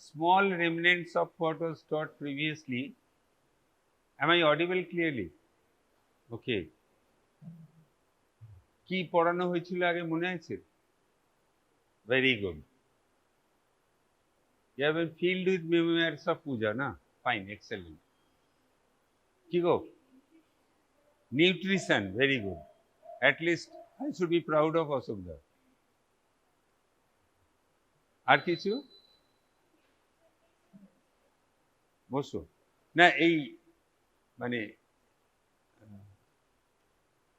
small remnants of what was taught previously. Am I audible clearly? Okay. কি পড়ানো হয়েছিল আগে মনে আছে? Very good. You have been filled with memoirs of puja, na? Fine, excellent. কি গো? Nutrition, very good. At least I should be proud of Asokda. আর কিছু? বসো। না এই মানে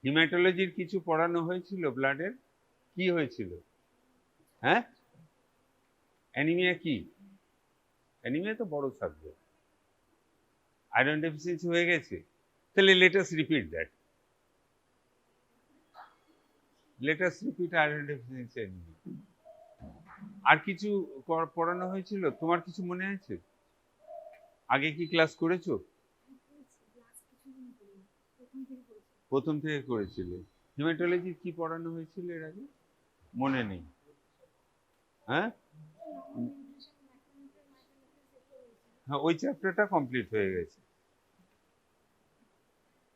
হিমাটোলজির কিছু পড়ানো হয়েছিল ব্লাডের? কি হয়েছিল? হ্যাঁ? অ্যানিমিয়া কি? অ্যানিমিয়া তো বড় সাবজেক্ট। আয়রন ডেফিসিয়েন্সি হয়ে গেছে? তাহলে let us repeat that. Let us repeat iron deficiency anaemia. আর কিছু পড়ানো হয়েছিল? তোমার কিছু মনে আছে? আগে কি ক্লাস করেছো? প্রথম থেকে করেছিলে। হিমাটোলজি কি পড়ানো হয়েছিল এর আগে? মনে নেই। হ্যাঁ, হ্যাঁ, ওই চ্যাপ্টারটা কমপ্লিট হয়ে গেছে।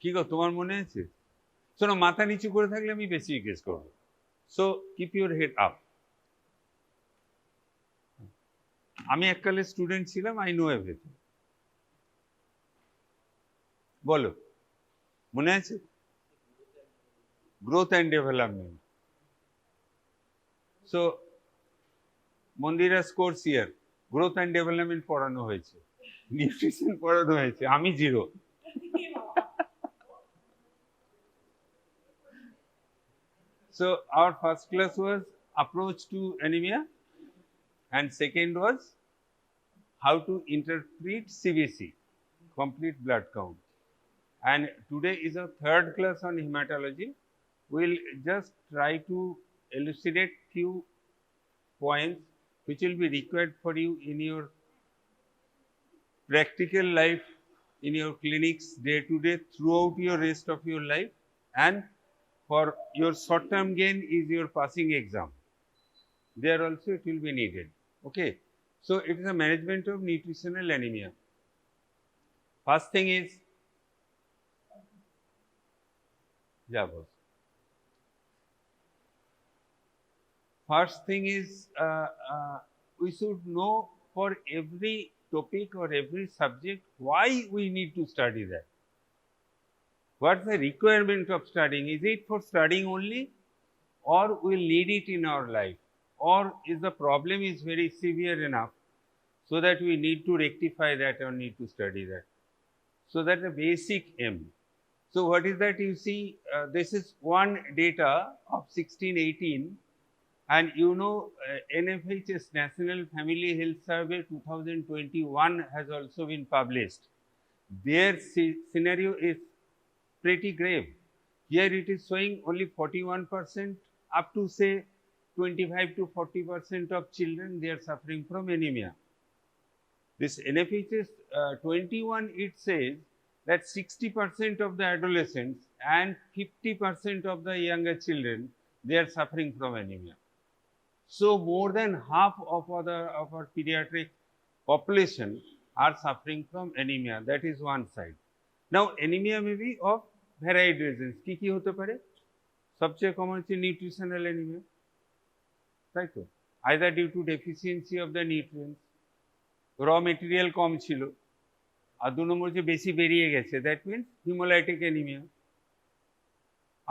কি গো, তোমার মনে আছে? শোনো, মাথা নিচু করে থাকলে আমি বেশি জিজ্ঞেস করবো। So keep your head up. আমি এককালে স্টুডেন্ট ছিলাম, আই নো এভরিথিং। বলো, মনে আছে? Growth and development. So Mandira's course year growth and development পড়ানো হয়েছে, নিউট্রিশন পড়ানো হয়েছে, আমি zero. So our first class was approach to anemia and second was how to interpret CBC, complete blood count. And today is our third class on hematology. We'll just try to elucidate few points which will be required for you in your practical life, in your clinics day to day, throughout your rest of your life, and for your short term gain is your passing exam. There also it will be needed. Okay. So it is a management of nutritional anemia. First thing is, yeah, boss. First thing is we should know for every topic or every subject why we need to study that. What's the requirement of studying? Is it for studying only, or we'll need it in our life, or is the problem is very severe enough so that we need to rectify that or need to study that? So that's the basic aim. So what is that? You see, this is one data of 1618, and you know NFHS National Family Health Survey 2021 has also been published. Their scenario is pretty grave. Here it is showing only 41% up to say 25 to 40% of children they are suffering from anemia. This NFHS 21, it says that 60% of the adolescents and 50% of the younger children they are suffering from anemia. So more than half of our pediatric population are suffering from anemia. That is one side. Now anemia may be of varied reasons. কি কি হতে পারে? সবচেয়ে common হচ্ছে nutritional anaemia, তাই তো? Either due to deficiency of the nutrients, raw material কম ছিল, আর দু নম্বর যে বেশি বেরিয়ে গেছে, that means haemolytic anaemia.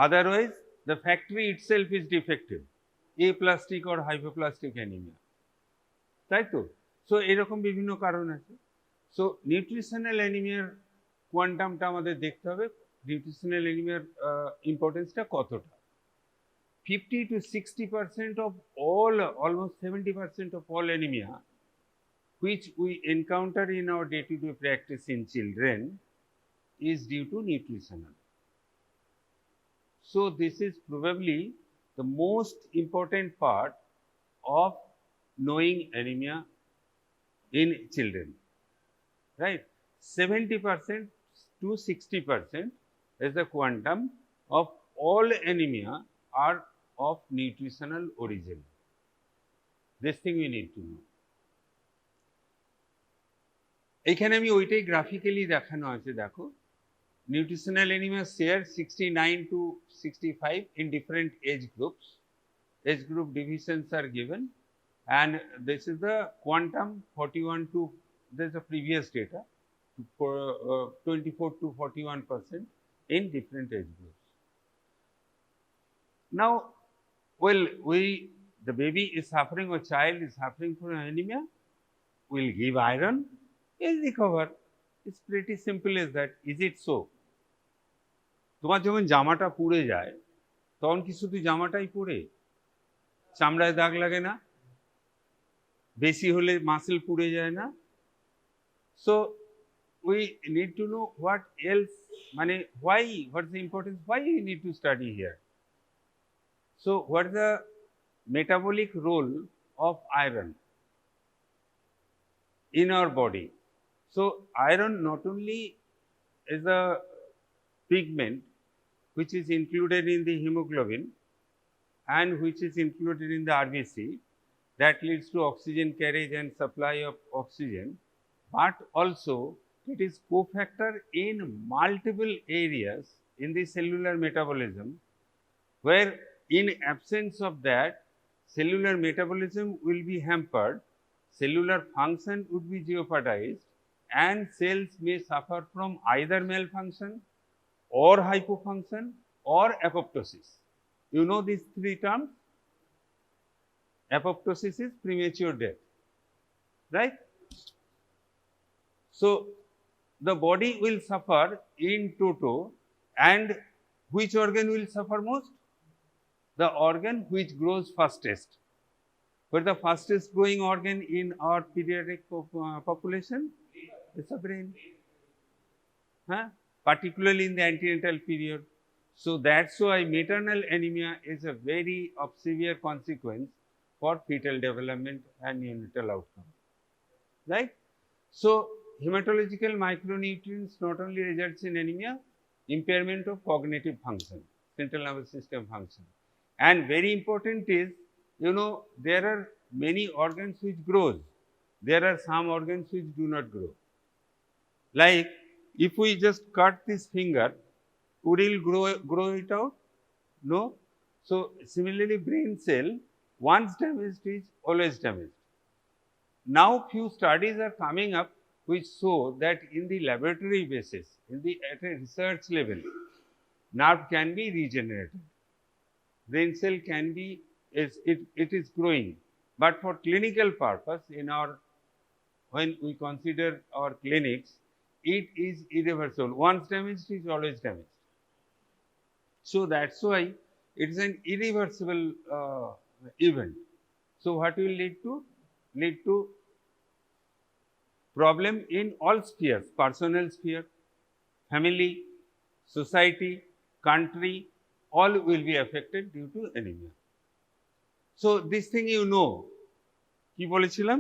Otherwise the factory itself is defective, aplastic or hypoplastic anaemia, তাই তো? সো এরকম বিভিন্ন কারণ আছে। সো নিউট্রিশনাল অ্যানিমিয়ার কোয়ান্টামটা আমাদের দেখতে হবে, নিউট্রিশনাল অ্যানিমিয়ার ইম্পর্টেন্সটা কতটা। 50 to 60% of all, almost 70% of all anemia which we encounter in our day-to-day practice in children is due to nutritional. So this is probably the most important part of knowing anemia in children, right? 70% to 60% is the quantum of all anemia are of nutritional origin. This thing we need to know. এখানে আমি ওইটাই graphically দেখানো আছে, দেখো nutritional anemia share 69 to 65 in different age groups. Age group divisions are given, and this is the quantum 41 to, this is the previous data, for 24 to 41% in different age groups. Now, well, the baby is suffering or child is suffering from anemia, we'll give iron, he'll recover. It's pretty simple as that. Is it so? তোমার যখন জামাটা পুড়ে যায় তখন কি শুধু জামাটাই পুড়ে, চামড়ায় দাগ লাগে না, বেশি হলে মাসেল পুড়ে যায় না? So we need to know what else, মানে why, what is the importance, why you need to study here. So what is the metabolic role of iron in our body? So iron not only is a pigment which is included in the hemoglobin and which is included in the RBC, that leads to oxygen carriage and supply of oxygen, but also it is cofactor in multiple areas in the cellular metabolism, where in absence of that, cellular metabolism will be hampered, cellular function would be jeopardized, and cells may suffer from either malfunction or hypofunction or apoptosis. You know these three terms? Apoptosis is premature death, right? So the body will suffer in toto, and which organ will suffer most? The organ which grows fastest. But the fastest growing organ in our pediatric population is the brain, particularly in the antenatal period. So that's why maternal anemia is a very severe consequence for fetal development and neonatal outcome, right? So hematological micronutrients not only results in anemia, impairment of cognitive function, central nervous system function. And very important is, you know, there are many organs which grows, there are some organs which do not grow. Like if we just cut this finger, would it grow it out? No. So similarly, brain cell, once damaged is always damaged. Now few studies are coming up which show that in the laboratory basis, at a research level, nerve can be regenerated, brain cell can be, it is growing, but for clinical purpose, in our, when we consider our clinics, it is irreversible. Once damaged is always damaged. So that's why it is an irreversible event. So what will lead to? Lead to problem in all spheres, personal sphere, family, society, country, all will be affected due to anemia. So this thing you know, কি বলেছিলাম,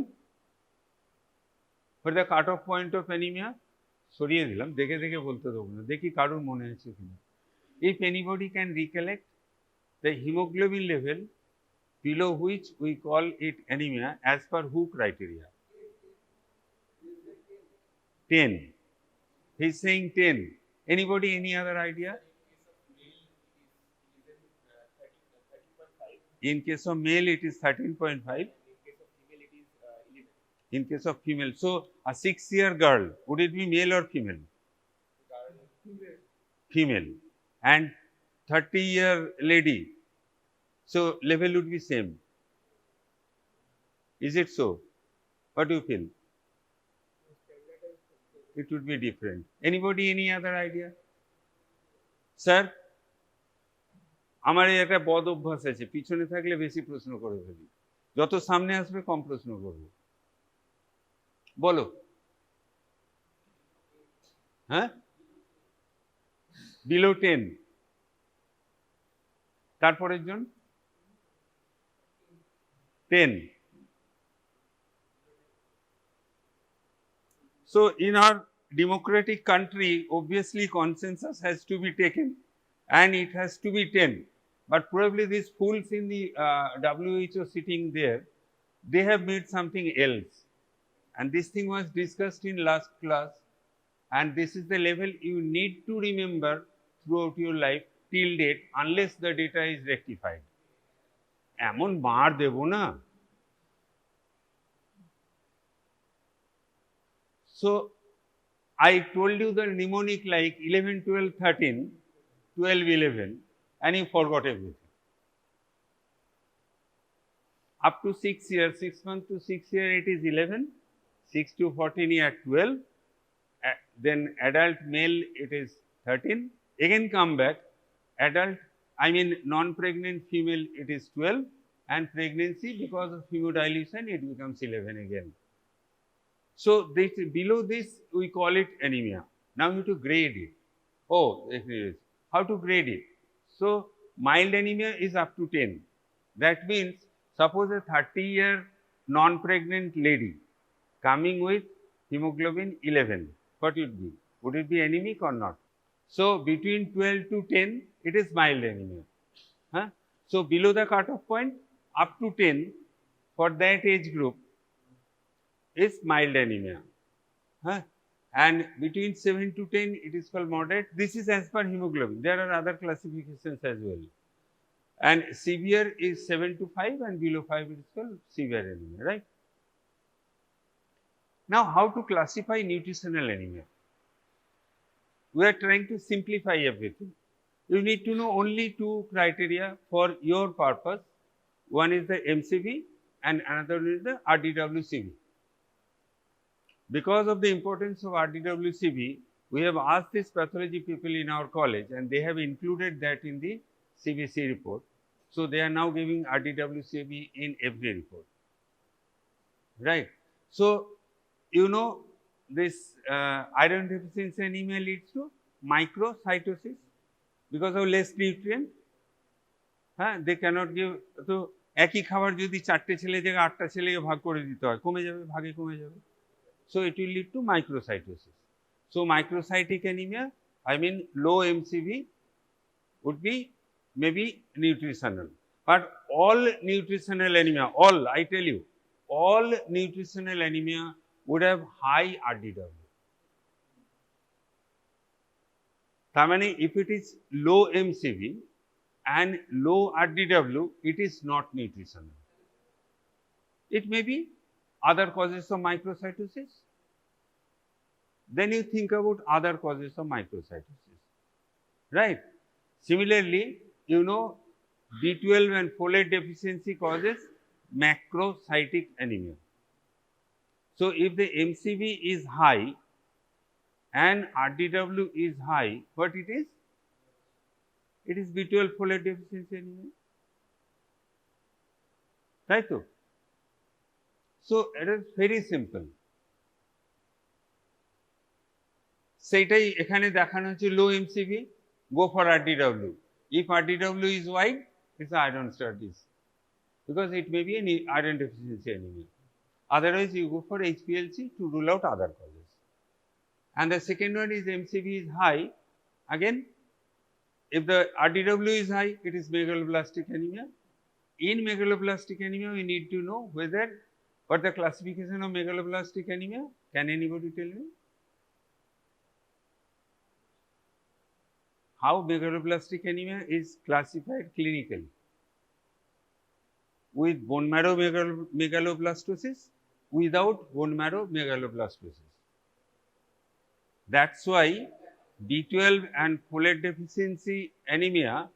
for the cut off point of anemia, সরিয়ে দিলাম, দেখে দেখে বলতে দেবো না, দেখি কারোর মনে আছে কিনা। If anybody can recollect the hemoglobin level below which we call it anemia as per WHO criteria? 10. He is saying 10. Anybody, any other idea? In case of male, it is 13.5. In case of female. So a 6-year girl, would it be male or female? Female. And 30-year lady, so level would be same. Is it so? What do you feel? It would be different. Anybody, any other idea? Sir, আমার একটা বদ অভ্যাস আছে, পিছনে থাকলে বেশি প্রশ্ন করে ফেলি, যত সামনে আসবে কম প্রশ্ন করব। বলো। হ্যাঁ, বিলো 10। তারপরের জন 10। So in our democratic country, obviously consensus has to be taken and it has to be 10. But probably these fools in the WHO sitting there, they have made something else. and this thing was discussed in last class, and this is the level you need to remember throughout your life till date unless the data is rectified. এমন বার দেব না। So I told you the mnemonic like 11, 12, 13, 12, 11 and you forgot everything. Up to 6 years, 6 months to 6 years it is 11, 6 to 14 year 12, then adult male it is 13, again come back, adult I mean non-pregnant female it is 12 and pregnancy because of hemodilution it becomes 11 again. So this below this we call it anemia. Now you have to grade it. Oh, how to grade it? So mild anemia is up to 10. That means suppose a 30-year non-pregnant lady coming with hemoglobin 11, what would be? Would it be anemic or not? So between 12 to 10 it is mild anemia. Huh? So below the cutoff point up to 10 for that age group is mild anemia. Huh? And between 7 to 10 it is called moderate. This is as per hemoglobin. There are other classifications as well. And severe is 7 to 5 and below 5 it is called severe anemia, right? Now how to classify nutritional anemia? We are trying to simplify everything. You need to know only two criteria for your purpose. One is the MCV and another is the RDW-CV. Because of the importance of RDW-CV, we have asked these pathology people in our college and they have included that in the CBC report. So they are now giving RDW-CV in every report, right? So you know this iron deficiency anemia leads to microcytosis because of less nutrient. They cannot give, so একই খাবার যদি 4টে ছেলে জায়গায় 8টা ছেলেকে ভাগ করে দিতে হয় কমে যাবে, ভাগে কমে যাবে। So it will lead to microcytosis. So microcytic anemia, I mean low MCV would be maybe nutritional, but all nutritional anemia, all I tell you, all nutritional anemia would have high RDW. তার মানে if it is low MCV and low RDW, it is not nutritional. It may be other causes of microcytosis. Then you think about other causes of microcytosis, right? Similarly, you know B12 and folate deficiency causes macrocytic anemia. So if the MCV is high and RDW is high, what it is? It is B12 folate deficiency anemia, right? So it is very simple. সেইটাই এখানে দেখানো হচ্ছে low MCV, go for RDW. If RDW is wide, it's iron studies because it may be an iron deficiency anemia. Otherwise, you go for HPLC to rule out other causes. And the second one is MCV is high. Again, if the RDW is high, it is megaloblastic anemia. In megaloblastic anemia, we need to know whether what the classification of megaloblastic anemia. Can anybody tell me? How megaloblastic anemia is classified clinically? With bone marrow megaloblastosis, without bone marrow megaloblastosis. That's why B12 and folate deficiency anemia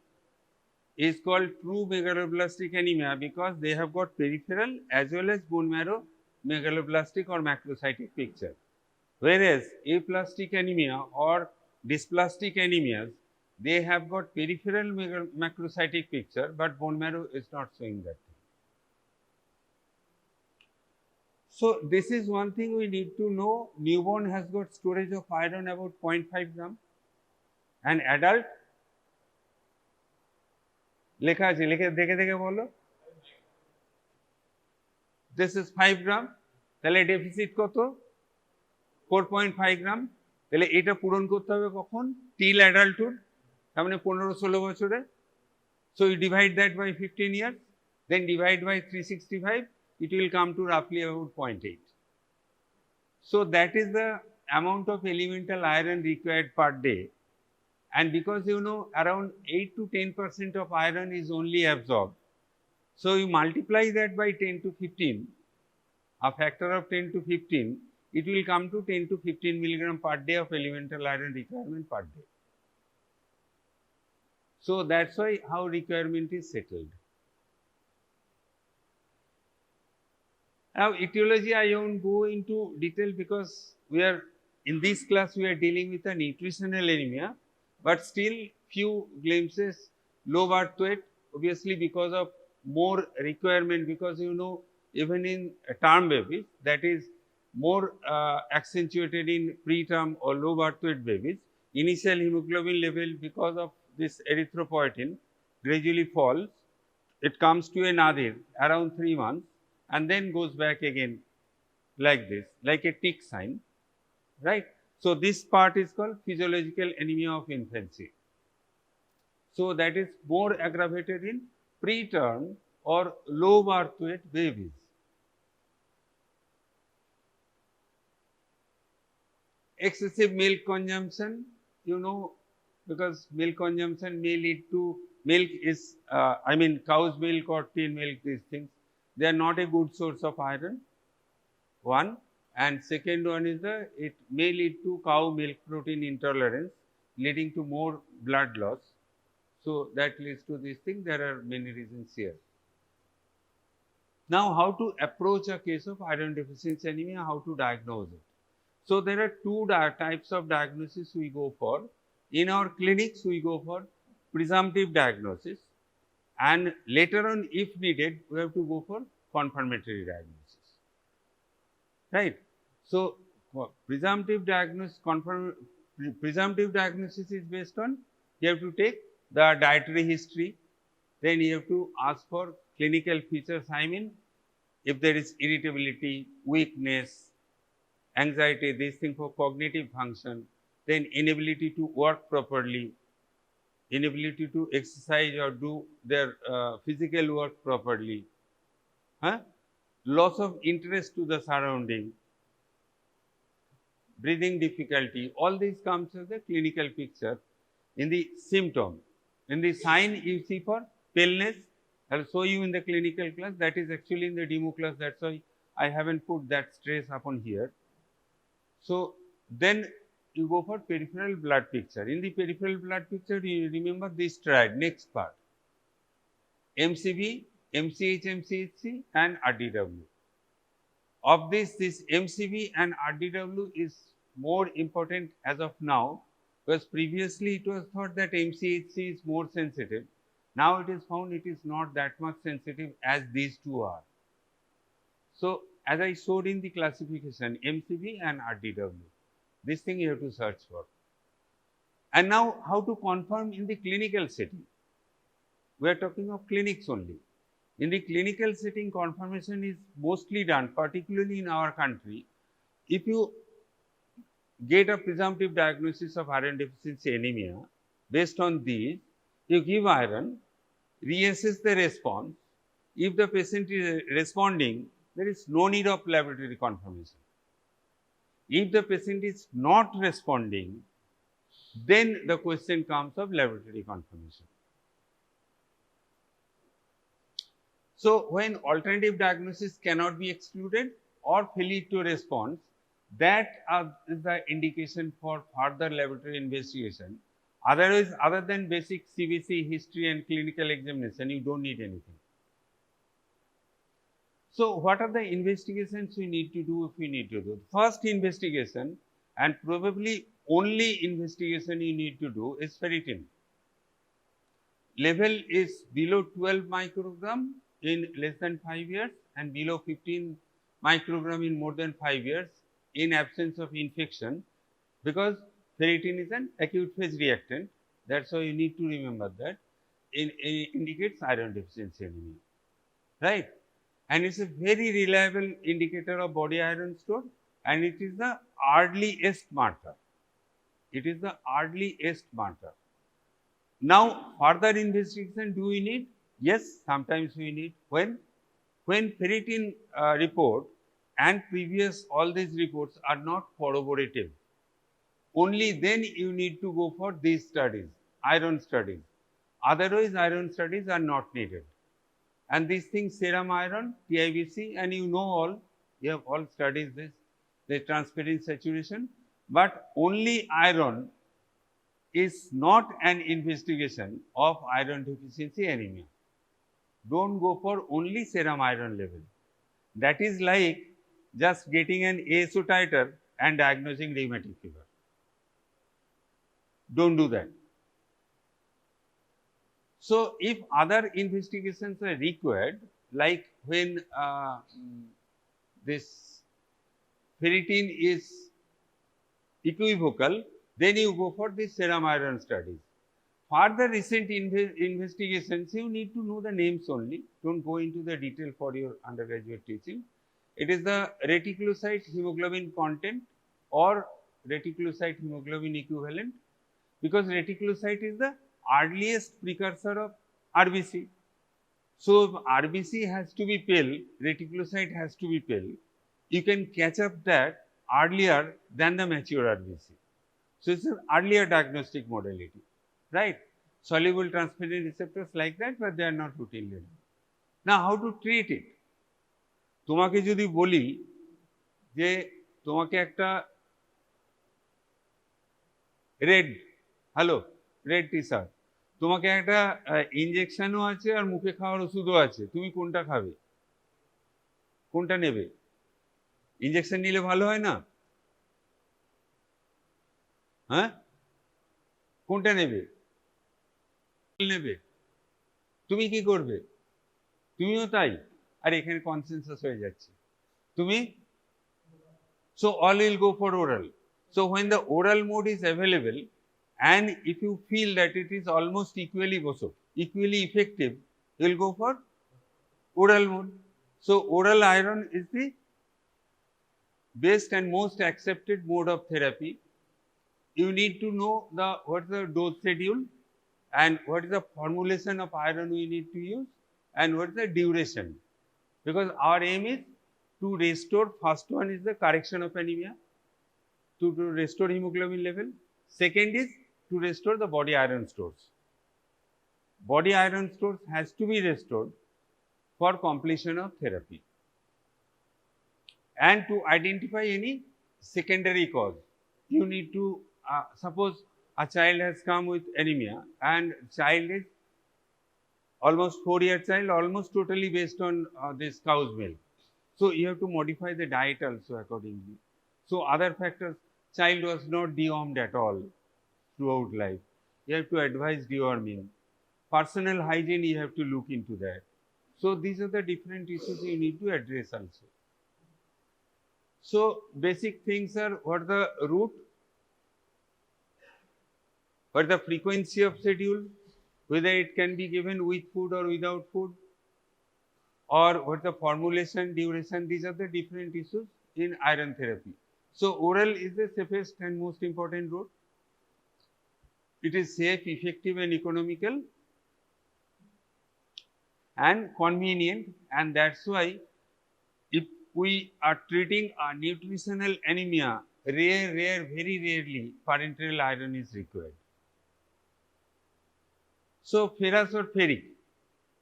is called true megaloblastic anemia because they have got peripheral as well as bone marrow megaloblastic or macrocytic picture. Whereas aplastic anemia or dysplastic anemias, they have got peripheral macrocytic picture, but bone marrow is not showing that. So this is one thing we need to know. Newborn has got storage of iron about 0.5 gram and adult লেখা আছে, লিখে দেখে দেখে বলো। This is 5 gram, তাহলে deficit কত? 4.5 গ্রাম। তাহলে এটা পূরণ করতে হবে কখন? টিল অ্যাডাল্টহুড, তার মানে 15-16 বছরে। So you divide that by 15 years, then divide by 365, it will come to roughly about 0.8. So, that is the amount of elemental iron required per day, and because you know around 8 to 10% of iron is only absorbed. So, you multiply that by 10 to 15, a factor of 10 to 15, it will come to 10 to 15 milligram per day of elemental iron requirement per day. So, that is why how requirement is settled. Now, etiology I won't go into detail because we are in this class we are dealing with a nutritional anemia, but still few glimpses. Low birth weight obviously because of more requirement, because you know even in term babies that is more accentuated in preterm or low birth weight babies. Initial hemoglobin level because of this erythropoietin gradually falls. It comes to a nadir around 3 months and then goes back again like this, like a tick sign, right. So, this part is called physiological anemia of infancy. So, that is more aggravated in preterm or low birth weight babies. Excessive milk consumption, you know, because milk consumption may lead to milk is I mean cow's milk or tin milk, these things, they are not a good source of iron, one, and second one is it may lead to cow milk protein intolerance leading to more blood loss. So, that leads to this thing. There are many reasons here. Now, how to approach a case of iron deficiency anemia, how to diagnose it. So, there are two types of diagnosis we go for. In our clinics, we go for presumptive diagnosis, and later on if needed we have to go for confirmatory diagnosis, right. So, presumptive diagnosis is based on you have to take the dietary history, then you have to ask for clinical features, I mean if there is irritability, weakness, anxiety, these things for cognitive function, then inability to work properly, inability to exercise or do their physical work properly, loss of interest to the surrounding, breathing difficulty, all these comes as a clinical picture in the symptom. In the sign you see for paleness, I will show you in the clinical class, that is actually in the demo class, that is why I have not put that stress upon here. So, then you go for peripheral blood picture. In the peripheral blood picture, you remember this triad, next part, MCV, MCH, MCHC and RDW. Of this MCV and RDW is more important as of now, because previously it was thought that MCHC is more sensitive. Now it is found it is not that much sensitive as these two are. So, as I showed in the classification, MCV and RDW, this thing you have to search for. And now, how to confirm in the clinical setting? We are talking of clinics only. In the clinical setting, confirmation is mostly done, particularly in our country. If you get a presumptive diagnosis of iron deficiency anemia, based on these, you give iron, reassess the response. If the patient is responding, there is no need of laboratory confirmation. If the patient is not responding, then the question comes of laboratory confirmation. So, when alternative diagnosis cannot be excluded or failure to respond, that is the indication for further laboratory investigation. Otherwise, other than basic CBC history and clinical examination, you do not need anything. So, what are the investigations we need to do if we need to do? First investigation, and probably only investigation you need to do, is ferritin. Level is below 12 microgram in less than 5 years and below 15 microgram in more than 5 years in absence of infection, because ferritin is an acute phase reactant. That is why you need to remember that it indicates iron deficiency anemia, right. And it is a very reliable indicator of body iron store, and it is the earliest marker. It is the earliest marker. Now, further investigation do we need? Yes, sometimes we need. When ferritin report and previous all these reports are not corroborative. Only then you need to go for these studies, iron studies. Otherwise, iron studies are not needed. And these things, serum iron, TIBC, and you know all, you have all studied this, the transparent saturation, but only iron is not an investigation of iron deficiency anemia. Don't go for only serum iron level. That is like just getting an ASO titer and diagnosing rheumatic fever. Don't do that. So, if other investigations are required, like when this ferritin is equivocal, then you go for the serum iron studies. Further recent investigations, you need to know the names only, don't go into the detail for your undergraduate teaching. It is the reticulocyte hemoglobin content or reticulocyte hemoglobin equivalent, because reticulocyte is the earliest precursor of RBC. So, if RBC has to be pale, reticulocyte has to be pale, you can catch up that earlier than the mature RBC. So, it is an earlier diagnostic modality, right. Soluble transferrin receptors like that, but they are not routinely. Now, how to treat it? তোমাকে যদি বলি যে তোমাকে একটা red T-shirt, তোমাকে একটা ইনজেকশনও আছে আর মুখে খাওয়ার ওষুধও আছে, তুমি কোনটা খাবে? কোনটা নেবে? ইনজেকশন নিলে ভালো হয় না? হ্যাঁ, কোনটা নেবে? নেবে। তুমি কি করবে? তুমিও তাই। আর এখানে কনসেনসাস হয়ে যাচ্ছে। তুমি? So all will go for oral. So when the oral mode is available, and if you feel that it is almost equally effective, you will go for oral mode. So oral iron is the best and most accepted mode of therapy. You need to know what is the dose schedule and what is the formulation of iron we need to use and what is the duration, because our aim is to restore, first one is the correction of anemia, to restore hemoglobin level. Second is to restore the body iron stores. Body iron stores has to be restored for completion of therapy. And to identify any secondary cause, you need to suppose a child has come with anemia and child is almost 4-year child, almost totally based on this cow's milk. So you have to modify the diet also accordingly. So other factors, child was not dewormed at all throughout life, you have to advise deworming. Personal hygiene, you have to look into that. So these are the different issues you need to address also. So basic things are, what the route, what the frequency of schedule, whether it can be given with food or without food, or what the formulation, duration, these are the different issues in iron therapy. So oral is the safest and most important route. It is safe, effective and economical and convenient, and that's why if we are treating a nutritional anemia, very rarely parenteral iron is required. So ferrous or ferric,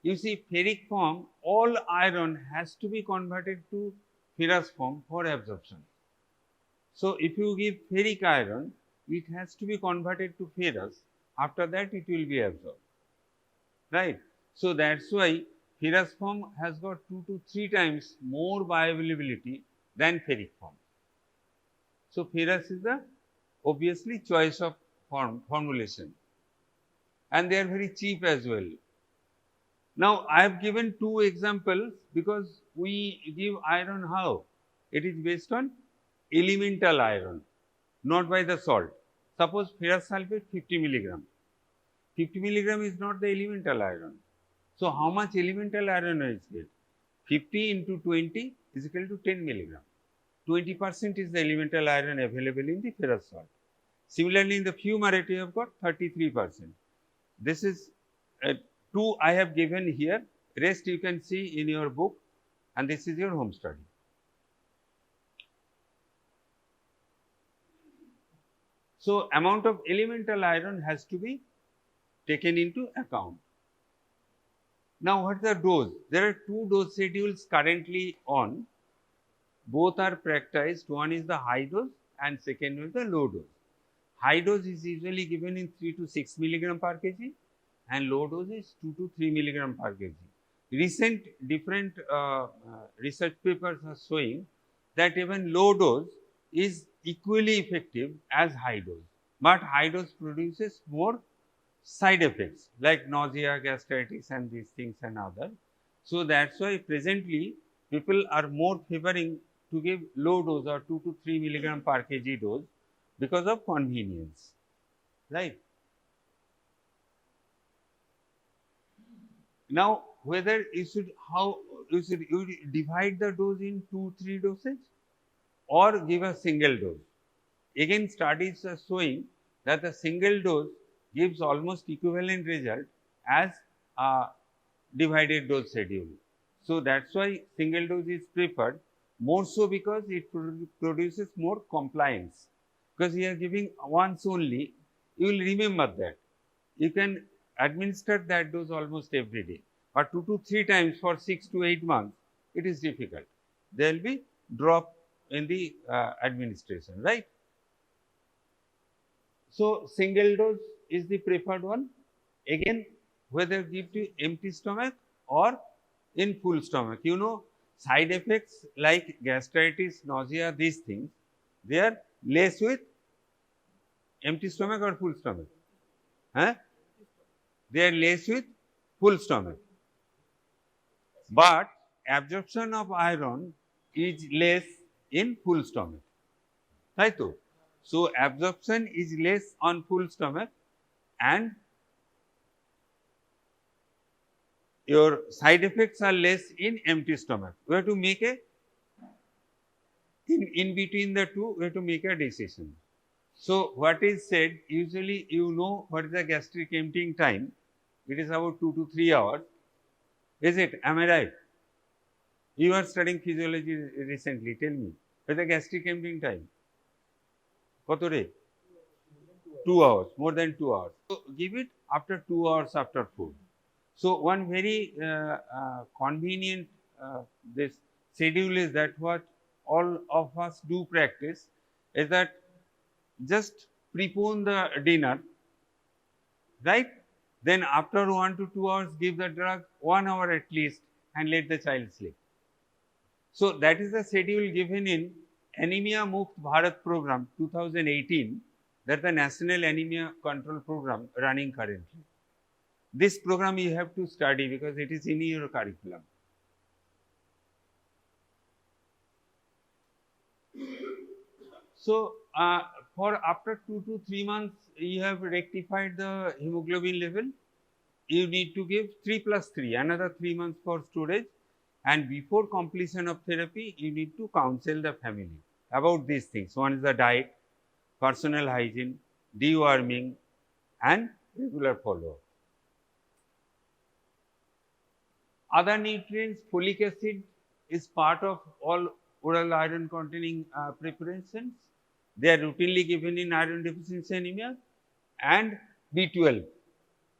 you see ferric form, all iron has to be converted to ferrous form for absorption. So if you give ferric iron, it has to be converted to ferrous, after that it will be absorbed, right. So that's why ferrous form has got 2 to 3 times more bioavailability than ferric form. So ferrous is the obviously choice of formulation, and they are very cheap as well. Now I have given 2 examples because we give iron how? It is based on elemental iron, not by the salt. Suppose ferrous sulfate 50 milligram. 50 milligram is not the elemental iron. So how much elemental iron is it? 50 into 20 is equal to 10 milligram. 20% is the elemental iron available in the ferrous salt. Similarly, in the fumarate you have got 33%. This is 2 I have given here, rest you can see in your book, and this is your home study. So, amount of elemental iron has to be taken into account. Now, what is the dose? There are two dose schedules currently on. Both are practiced. One is the high dose and second is the low dose. High dose is usually given in 3 to 6 milligram per kg and low dose is 2 to 3 milligram per kg. Recent different research papers are showing that even low dose is equally effective as high dose, but high dose produces more side effects like nausea, gastritis and these things and other. So, that is why presently people are more favoring to give low dose or 2 to 3 milligram per kg dose because of convenience, right. Now, whether you should you divide the dose in 2-3 dosage or give a single dose. Again, studies are showing that the single dose gives almost equivalent result as a divided dose schedule. So, that is why single dose is preferred, more so because it produces more compliance, because you are giving once only, you will remember that. You can administer that dose almost every day, but 2 to 3 times for 6 to 8 months, it is difficult. There will be drop in the administration, right. So, single dose is the preferred one. Again, whether give to empty stomach or in full stomach. You know, side effects like gastritis, nausea, these things, they are less with empty stomach or full stomach. Huh? They are less with full stomach. But absorption of iron is less in full stomach. Right? So, absorption is less on full stomach and your side effects are less in empty stomach. We have to make a, in between the two, we have to make a decision. So, what is said, usually you know what is the gastric emptying time, it is about 2 to 3 hours, is it? Am I right? You are studying physiology recently, tell me, what is the gastric emptying time? Koto re? 2 hours, more than 2 hours. So, give it after 2 hours after food. So, one very convenient this schedule is that what all of us do practice is that just prepone the dinner, right. Then after 1 to 2 hours give the drug 1 hour at least and let the child sleep. So, that is the schedule given in Anemia Mukt Bharat program 2018, that is the National Anemia Control Program running currently. This program you have to study because it is in your curriculum. So, for after 2 to 3 months you have rectified the hemoglobin level, you need to give 3+3, another 3 months for storage, and before completion of therapy you need to counsel the family about these things. One is the diet, personal hygiene, deworming and regular follow-up. Other nutrients, folic acid is part of all oral iron containing preparations. They are routinely given in iron deficiency anemia, and B12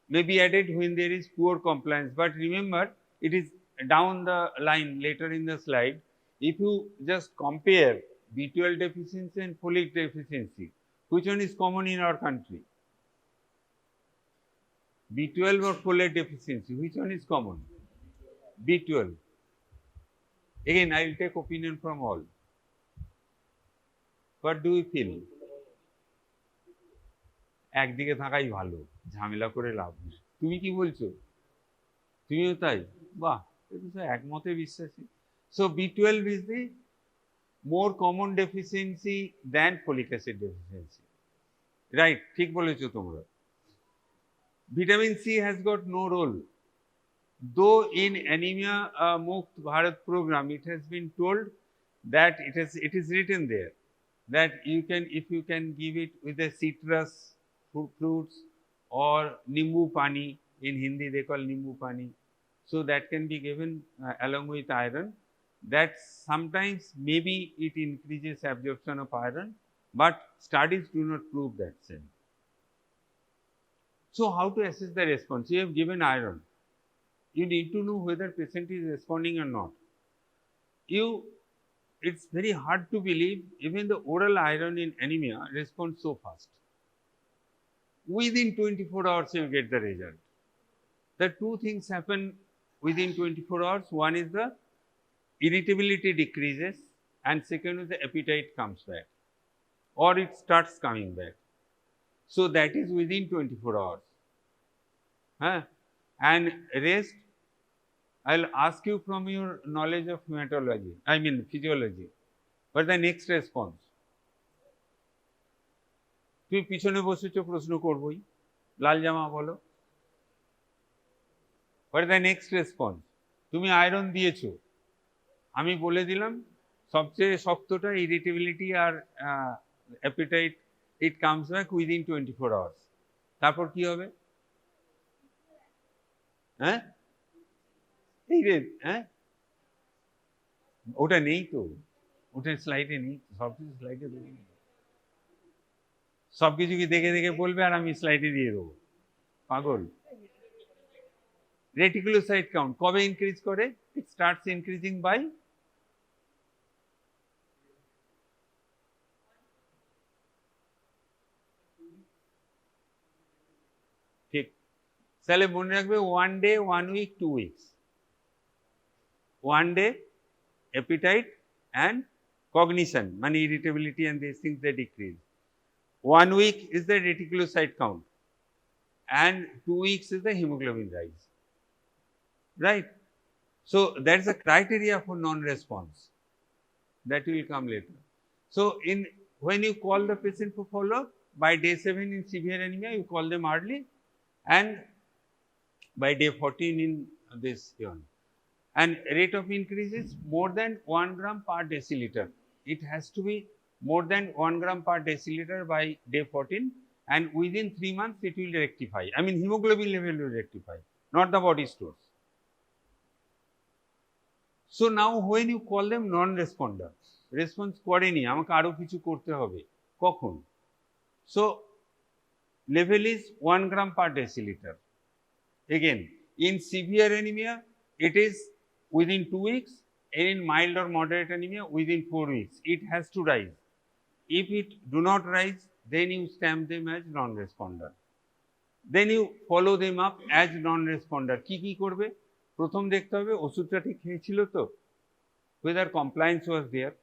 may be added when there is poor compliance. But remember, it is down the line later in the slide. If you just compare B12 deficiency and folic deficiency, which one is common in our country? B12 or folate deficiency, which one is common? B12. Again, I will take opinion from all. What do you feel? একদিকে থাকাই ভালো, ঝামেলা করে লাভ নেই। তুমি কি বলছো? তুমিও তাই? বাহ, এটা তো একমতে বিশ্বাসী। So, B12 is the more common deficiency than folic acid deficiency. Right, ঠিক বলেছো তোমরা। Vitamin C has got no role. Though in Anemia Mukt Bharat program, it has been told that it is written there that you can, if you can give it with a citrus fruits or nimbu pani, in Hindi they call nimbu pani, so that can be given along with iron. That sometimes maybe it increases absorption of iron, but studies do not prove that same. So, how to assess the response? You have given iron. You need to know whether patient is responding or not. It's very hard to believe even the oral iron in anemia responds so fast. Within 24 hours you get the result. The two things happen within 24 hours. One is the irritability decreases and second is the appetite comes back or it starts coming back. So, that is within 24 hours. And rest, I will ask you from your knowledge of hematology, I mean physiology, what is the next response? তুমি পিছনে বসেছো প্রশ্ন করবই, লাল জামা বলো। What is the next response? তুমি iron দিয়েছো, আমি বলে দিলাম সবচেয়ে শক্তটা ইরিটেবিলিটি আর appetite, it comes back within 24 hours. তারপর কি হবে? হ্যাঁ, এই রে, হ্যাঁ ওটা নেই তো, ওটা স্লাইডে নেই, সব কিছু স্লাইডে দেবে, সব কিছু কি দেখে দেখে বলবে আর আমি স্লাইডে দিয়ে দেবো, পাগল। রেটিকুলোসাইট কাউন্ট কবে ইনক্রিজ করে? ইট স্টার্টস ইনক্রিজিং বাই ঠিক, তাহলে মনে রাখবে 1 day, 1 week, 2 weeks. 1 day appetite and cognition, money irritability and these things they decrease. 1 week is the reticulocyte count and 2 weeks is the hemoglobin rise, right? So, that is a criteria for non-response, that will come later. So, when you call the patient for follow-up by day 7 in severe anemia, you call them early and by day 14 in this one. And rate of increase is more than 1 gram per deciliter. It has to be more than 1 gram per deciliter by day 14 and within 3 months it will rectify. I mean hemoglobin level will rectify, not the body stores. So, now when you call them non-responder, response করেনি, আমাকে আরো কিছু করতে হবে, কখন? So, level is 1 gram per deciliter. Again, in severe anemia, it is within 2 weeks, and in mild or moderate anemia, within 4 weeks. It has to rise. If it do not rise, then you stamp them as non-responder. Then you follow them up as non-responder. কি করবে? প্রথম দেখতে হবে ওষুধটা ঠিক খেয়েছিল তো, whether compliance was there.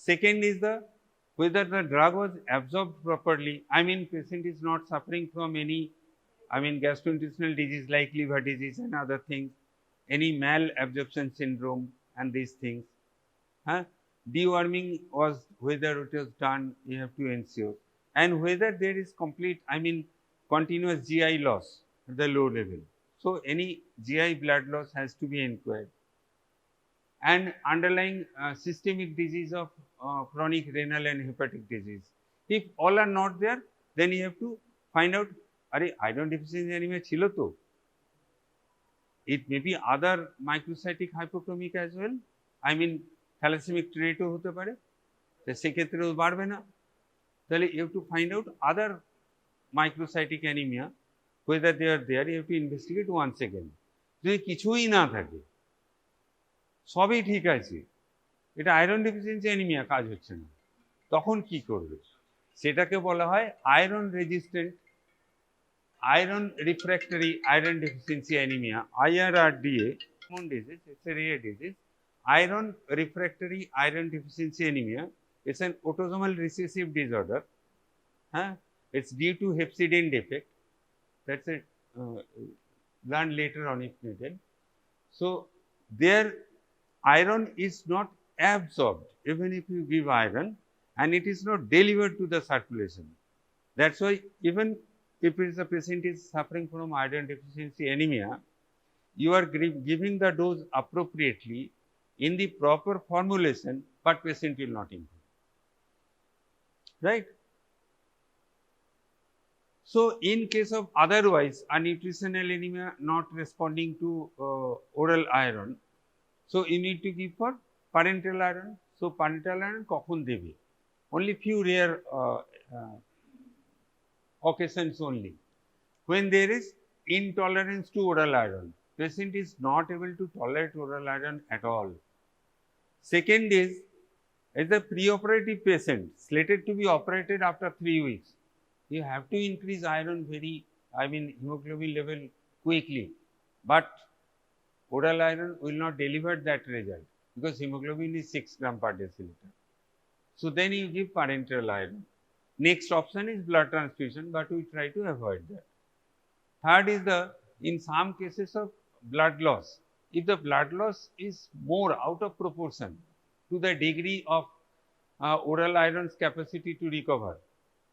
Second is whether the drug was absorbed properly. I mean patient is not suffering from any gastrointestinal disease like liver disease and other things, any malabsorption syndrome and these things. Deworming was, whether it was done, you have to ensure, and whether there is complete, continuous GI loss at the low level. So, any GI blood loss has to be inquired, and underlying systemic disease of chronic renal and hepatic disease. If all are not there, then you have to find out, are iron deficiency anemia chilo to? It may be other microcytic hypochromic as well, thalassaemic trait ও হতে পারে, তো সেক্ষেত্রেও বাড়বে না, তাহলে you have to find out other microcytic anemia, whether they are there, you have to investigate once again. যদি কিছুই না থাকে, সবই ঠিক আছে, এটা আয়রন ডেফিসিয়েন্সি অ্যানিমিয়া, কাজ হচ্ছে না, তখন কি করবে? সেটাকে বলা হয় iron resistant, iron refractory iron deficiency anemia, IRRDA, common disease, it's a rare disease. Iron refractory iron deficiency anemia, it's an autosomal recessive disorder. It's due to hepcidin defect. That's it. Learn later on if needed. So, there iron is not absorbed even if you give iron, and it is not delivered to the circulation. That's why even if a patient is suffering from iron deficiency anemia, you are giving the dose appropriately in the proper formulation, but patient will not improve, right? So, in case of otherwise a nutritional anemia not responding to oral iron, so you need to give for parenteral iron. So, parenteral iron কখন দেবে? only few rare occasions only. When there is intolerance to oral iron, patient is not able to tolerate oral iron at all. Second is, as a preoperative patient slated to be operated after 3 weeks, you have to increase iron hemoglobin level quickly, but oral iron will not deliver that result because hemoglobin is 6 gram per deciliter. So then you give parenteral iron. Next option is blood transfusion, but we try to avoid that. Third is in some cases of blood loss, if the blood loss is more out of proportion to the degree of oral iron's capacity to recover.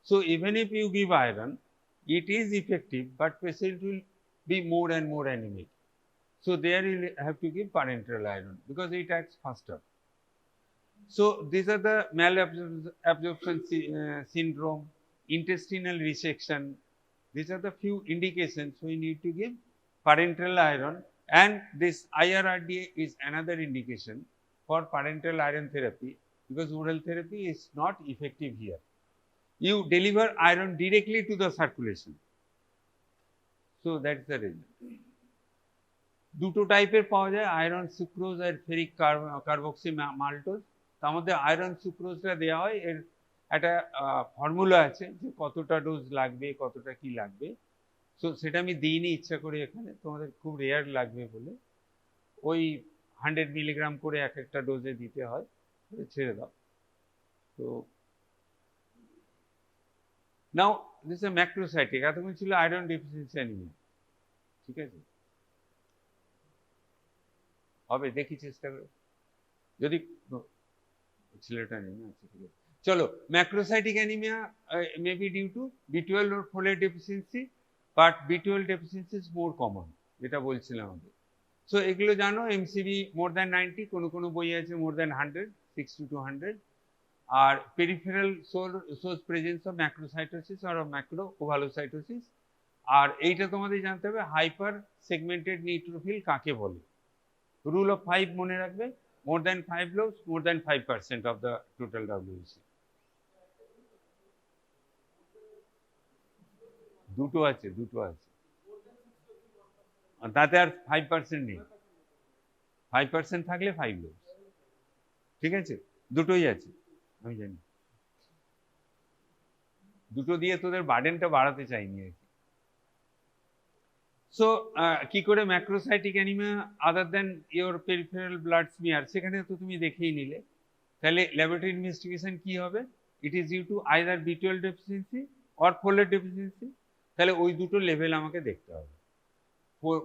So even if you give iron, it is effective, but patient will be more and more anemic. So there you have to give parenteral iron because it acts faster. So these are the malabsorption syndrome, intestinal resection. These are the few indications we need to give parenteral iron, and this IRRDA is another indication for parenteral iron therapy because oral therapy is not effective here. You deliver iron directly to the circulation. So that is the reason. দুটো টাইপের পাওয়া যায়, iron sucrose আর ferric carboxy maltose. তার মধ্যে iron সুক্রোজটা দেওয়া হয়, এর একটা ফর্মুলা আছে যে কতটা ডোজ লাগবে, কতটা কি লাগবে। সো সেটা আমি দিইনি ইচ্ছা করে এখানে, তোমাদের খুব রেয়ার লাগবে বলে। ওই 100 মিলিগ্রাম করে এক একটা ডোজে দিতে হয়, ছেড়ে দাও। তো নাও দিস এ ম্যাক্রোসাইটিক, এতক্ষণ ছিল আয়রন ডেফিসিয়েন্সি অ্যানিমিয়া, ঠিক আছে? হবে, দেখি চেষ্টা করে, যদি ছেলেটা নেই না, ঠিক আছে। চলো, macrocytic anaemia may be due to B12 or folate deficiency, but B12 deficiency is more common, যেটা বলছিলাম আগে। সো এগুলো জানো, MCV more than 90, কোনো বই আছে more than 100, 60 to 100, আর peripheral source presence of macrocytosis আর ম্যাক্রোওভালোসাইটোসিস। আর এইটা তোমাদের জানতে হবে হাইপার সেগমেন্টেড নিউট্রোফিল কাকে বলে। Rule of 5 মনে রাখবে, more than 5 loaves, more than 5% of the total WBC. দুটো আছে, তাতে আর 5% নেই, 5% থাকলে 5 loaves, ঠিক আছে? দুটোই আছে, আমি জানি। দুটো দিয়ে তোদের বার্ডেনটা বাড়াতে চাইনি আর কি। সো কি করে macrocytic anaemia other than your peripheral blood smear, সেখানে তো তুমি দেখেই নিলে। তাহলে ল্যাবরেটরি ইনভেস্টিগেশন কি হবে? It is due to either B12 deficiency or folate deficiency. তাহলে ওই দুটো লেভেল আমাকে দেখতে হবে।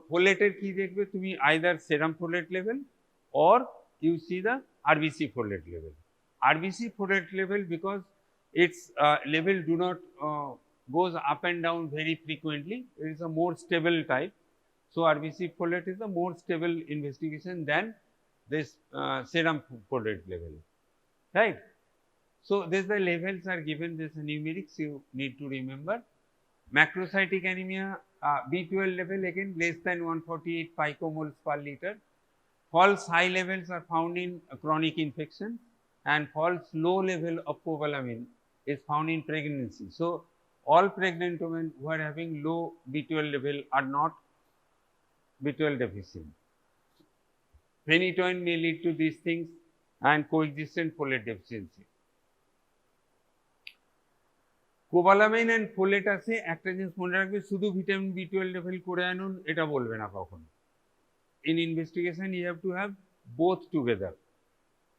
ফোলেটের কি দেখবে তুমি? Either serum folate level or you see the RBC folate level. RBC folate level because its level do not goes up and down very frequently, it is a more stable type. So RBC folate is a more stable investigation than this serum folate level, right? So this the levels are given, this numerics you need to remember. Macrocytic anemia, B12 level again less than 148 picomoles per liter. False high levels are found in chronic infection, and false low level of cobalamin is found in pregnancy. So all pregnant women who are having low B12 level are not B12 deficient. Phenytoin may lead to these things and coexistent folate deficiency. Cobalamin and folate আছে, একটা জিনিস মনে রাখবে, শুধু vitamin B12 level করে আনুন এটা বলবে না কখনো। In investigation you have to have both together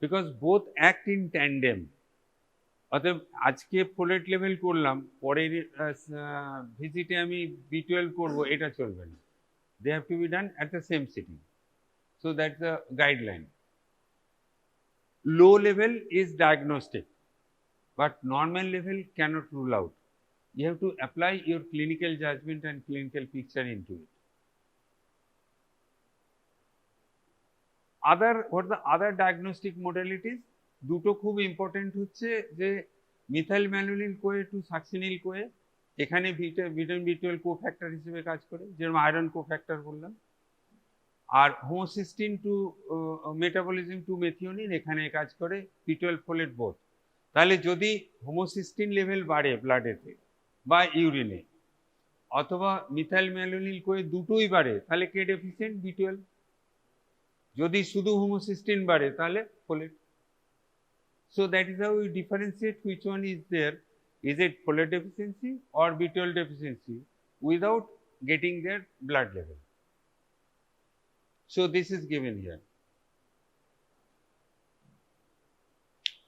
because both act in tandem. অতএব আজকে ফোলেট লেভেল করলাম, পরের ভিজিটে আমি B12 করব, এটা চলবে না। They have to be done at the same sitting. So that's the guideline. Low level is diagnostic, but normal level cannot rule out. You have to apply your clinical judgment and clinical picture into it. What the other diagnostic modalities? দুটো খুব important হচ্ছে যে methyl ম্যানুলিন Koi two সাকসিনিল Koi, এখানে vitamin B12 cofactor হিসেবে কাজ করে, যেরকম iron cofactor বললাম। আর homocysteine to metabolism to methionine এখানে কাজ করে, B12 ফোলেট বোথ। তাহলে যদি হোমোসিস্টিন লেভেল বাড়ে ব্লাডেতে বা ইউরিনে অথবা মিথাইল ম্যালোনিল কোয়ে দুটোই বাড়ে তাহলে কে ডেফিসিয়েন্ট? B12। যদি শুধু হোমোসিস্টিন বাড়ে তাহলে folate. So that is how we differentiate which one is there. Is it folate deficiency or B12 deficiency without getting their blood level. So this is given here.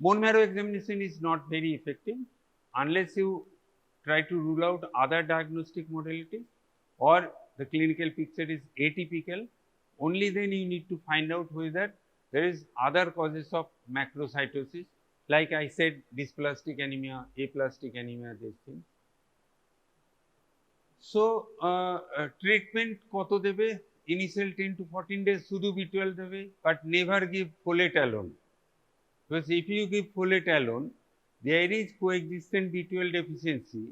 Bone marrow examination is not very effective unless you try to rule out other diagnostic modalities or the clinical picture is atypical. Only then you need to find out whether there is other causes of macrocytosis, like I said, dysplastic anemia, aplastic anemia, these things. So treatment koto debe? Initial 10 to 14 days শুধু B12 দেবে, but never give folate alone. Because if you give folate alone, there is coexistent B12 deficiency,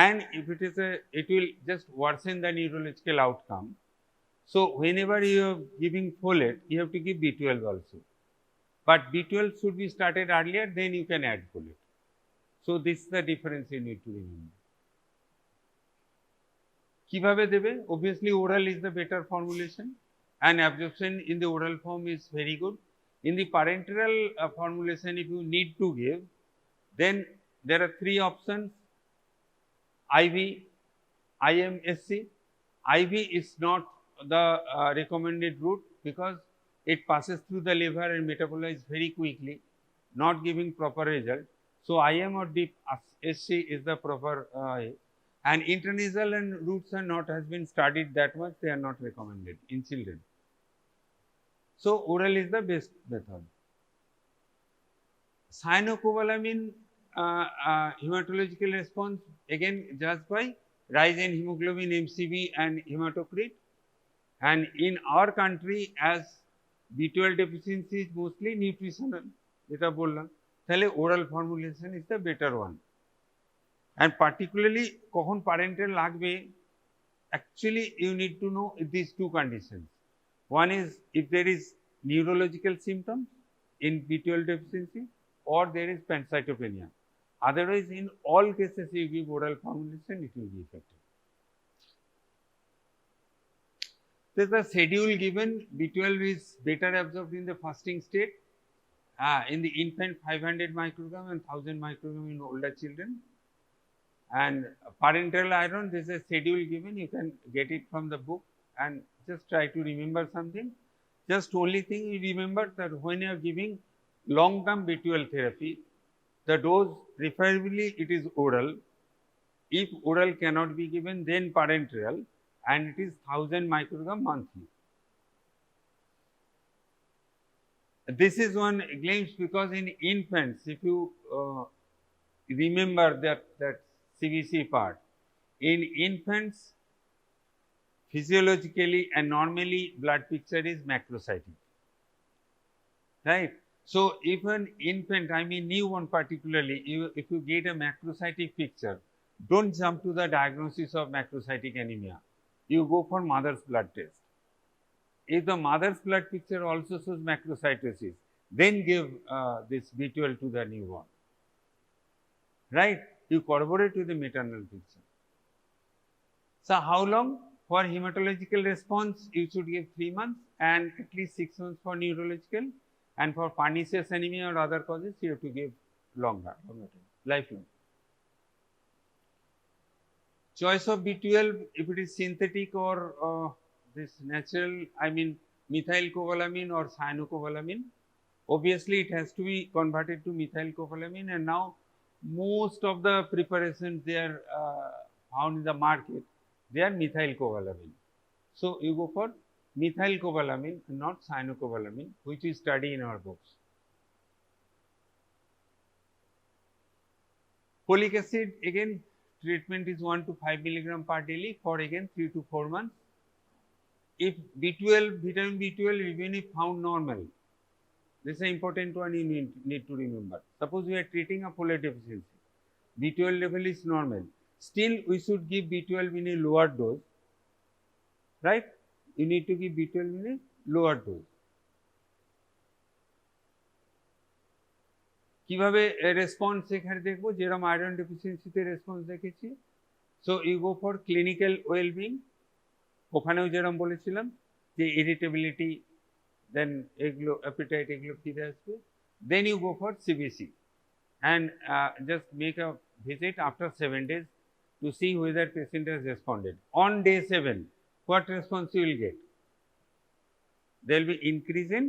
and if it is it will just worsen the neurological outcome. So whenever you are giving folate, you have to give B12 also. But B12 should be started earlier, then you can add folate. So this is the difference you need to remember. কিভাবে দেবে? Obviously oral is the better formulation and absorption in the oral form is very good. In the parenteral formulation, if you need to give, then there are three options: IV, IM, SC. IV is not the recommended route because it passes through the liver and metabolizes very quickly, not giving proper result. So IM or deep SC is the proper and intranasal and routes are not has been studied that much, they are not recommended in children. So oral is the best method. Cyanocobalamin hematological response again judged by rise in hemoglobin, MCV and hematocrit. And in our country, as B12 deficiency is mostly nutritional, যেটা বললাম, তাহলে oral formulation is the better one. And particularly কখন parenteral লাগবে, actually you need to know these two conditions. One is if there is neurological symptoms in B12 deficiency or there is pancytopenia. Otherwise, in all cases you give oral formulation, it will be effective. There is a schedule given. B12 is better absorbed in the fasting state. In the infant 500 microgram and 1000 microgram in older children. And parenteral iron, this is a schedule given, you can get it from the book and just try to remember something. Just only thing you remember that when you are giving long term B12 therapy, the dose preferably it is oral. If oral cannot be given, then parenteral, and it is 1000 microgram monthly. This is one glimpse because in infants, if you remember that CBC part, in infants physiologically and normally blood picture is macrocytic, right? So if an infant, I mean newborn particularly, if you get a macrocytic picture, don't jump to the diagnosis of macrocytic anemia. You go for mother's blood test. If the mother's blood picture also shows macrocytosis, then give this B12 to the newborn, right? You corroborate with the maternal picture. So how long? For hematological response, you should give 3 months and at least 6 months for neurological, and for pernicious anemia or other causes, you have to give longer time, lifelong. Choice of B12, if it is synthetic or this natural, I mean methylcobalamin or cyanocobalamin, obviously it has to be converted to methylcobalamin, and now most of the preparations they are found in the market, they are methylcobalamin. So you go for methylcobalamin, not cyanocobalamin, which we study in our books. Folic acid, again treatment is 1 to 5 milligram per daily for again 3 to 4 months. If B12, vitamin B12, even if found normal, this is an important one you need to remember. Suppose we are treating a folate deficiency, B12 level is normal, still we should give B12 in a lower dose, right? You need to give B12 in a lower dose. কিভাবে response এখানে দেখবো, যেরকম iron ডেফিসিয়েন্সিতে response দেখেছি। So you go for clinical wellbeing, ওখানেও যেরকম বলেছিলাম যে ইরিটেবিলিটি, দেন এগুলো অ্যাপিটাইট, এগুলো ফিরে আসবে। Then you go for CBC and just make a visit after 7 days to see whether patient has responded. On day 7, what response you will get? There will be increase in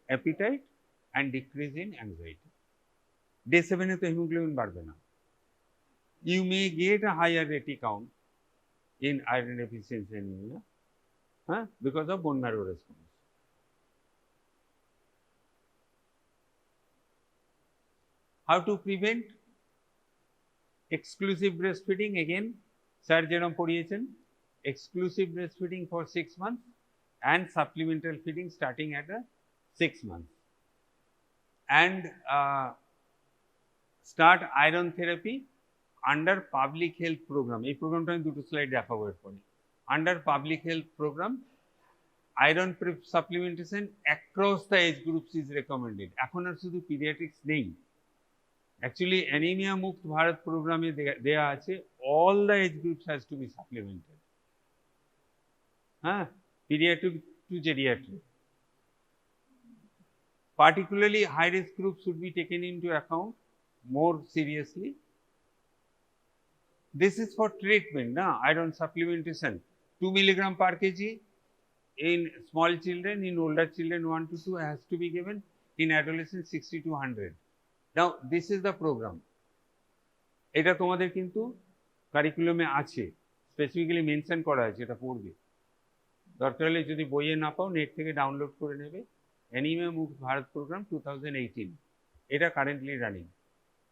appetite and decrease in anxiety. Day 7 এ তো hemoglobin বাড়বে না। You may get a higher reti count in iron deficiency anemia because of bone marrow response. How to prevent? Exclusive breastfeeding, again sir যেরকম পড়িয়েছেন, exclusive breastfeeding for 6 months and supplemental feeding starting at 6 months, and start iron therapy under public health program. এই প্রোগ্রামটা আমি দুটো slide দেখাবো এরপরে। Under public health program, iron supplementation across the age groups is recommended. এখন আর শুধু pediatrics নেই, actually anemia mukt bharat program e deya ache all the age groups has to be supplemented, pediatric to geriatric. Particularly high risk groups should be taken into account more seriously. This is for treatment, iron supplementation 2 milligram per kg in small children, in older children 1 to 2 has to be given, in adolescents 60 to 100. Now this is the program. এটা তোমাদের কিন্তু কারিকুলামে আছে, specifically mention করা আছে, এটা পড়বে। দরকার হলে যদি বইয়ে না পাও নেট থেকে ডাউনলোড করে নেবে। অ্যানিমিয়া মুক্ত ভারত প্রোগ্রাম 2018, এটা কারেন্টলি রানিং।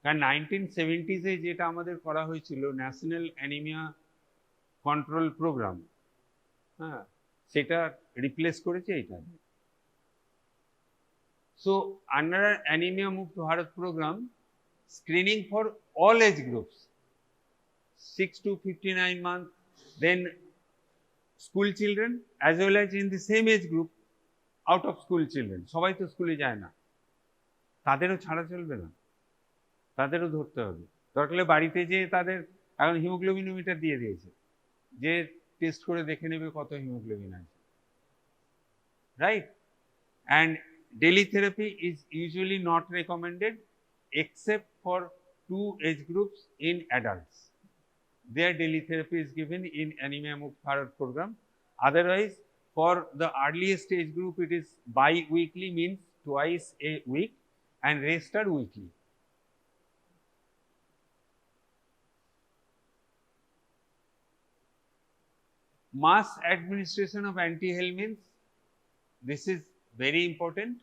কারণ 1970s যেটা আমাদের করা হয়েছিল ন্যাশনাল অ্যানিমিয়া কন্ট্রোল প্রোগ্রাম, সেটা রিপ্লেস করেছে এটা। So under Anemia Mukt Bharat program, screening for all age groups, 6 to 59 months, then school children as well as in the same age group out of school children. সবাই তো স্কুলে যায় না, তাদেরও ছাড়া চলবে না, তাদেরও ধরতে হবে। দরকার বাড়িতে যে তাদের এখন হিমোগ্লোবিনোমিটার দিয়ে দিয়েছে, যে টেস্ট করে দেখে নেবে কত হিমোগ্লোবিন আছে, right? And daily therapy is usually not recommended except for 2 age groups in adults. Their daily therapy is given in Anemia Mukt Bharat program. Otherwise, for the earliest age group, it is bi-weekly, means twice a week, and rest are weekly. Mass administration of antihelminths, this is very important.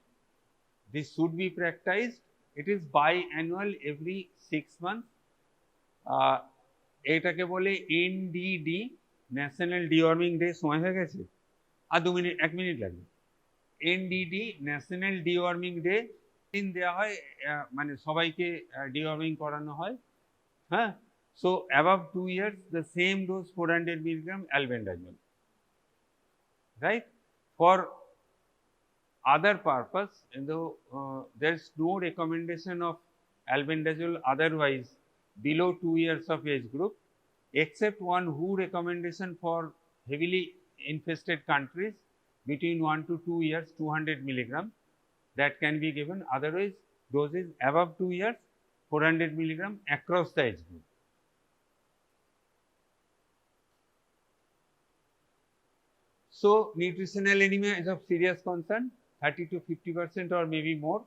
This should be practiced. It is biannual, every 6 months. এটাকে বলে NDD, national deworming day. সময় হয়ে গেছে, আর 1 minute লাগবে। NDD, national deworming day দিন দেওয়া হয়, মানে সবাইকে ডিওয়ার্মিং করানো হয়। So above 2 years the same dose 400 milligram albendazole, right? For other purpose, though there is no recommendation of albendazole otherwise below 2 years of age group, except one WHO recommendation for heavily infested countries between 1 to 2 years, 200 milligram, that can be given. Otherwise, doses above 2 years, 400 milligram across the age group. So nutritional anemia is of serious concern, 30 to 50% or maybe more.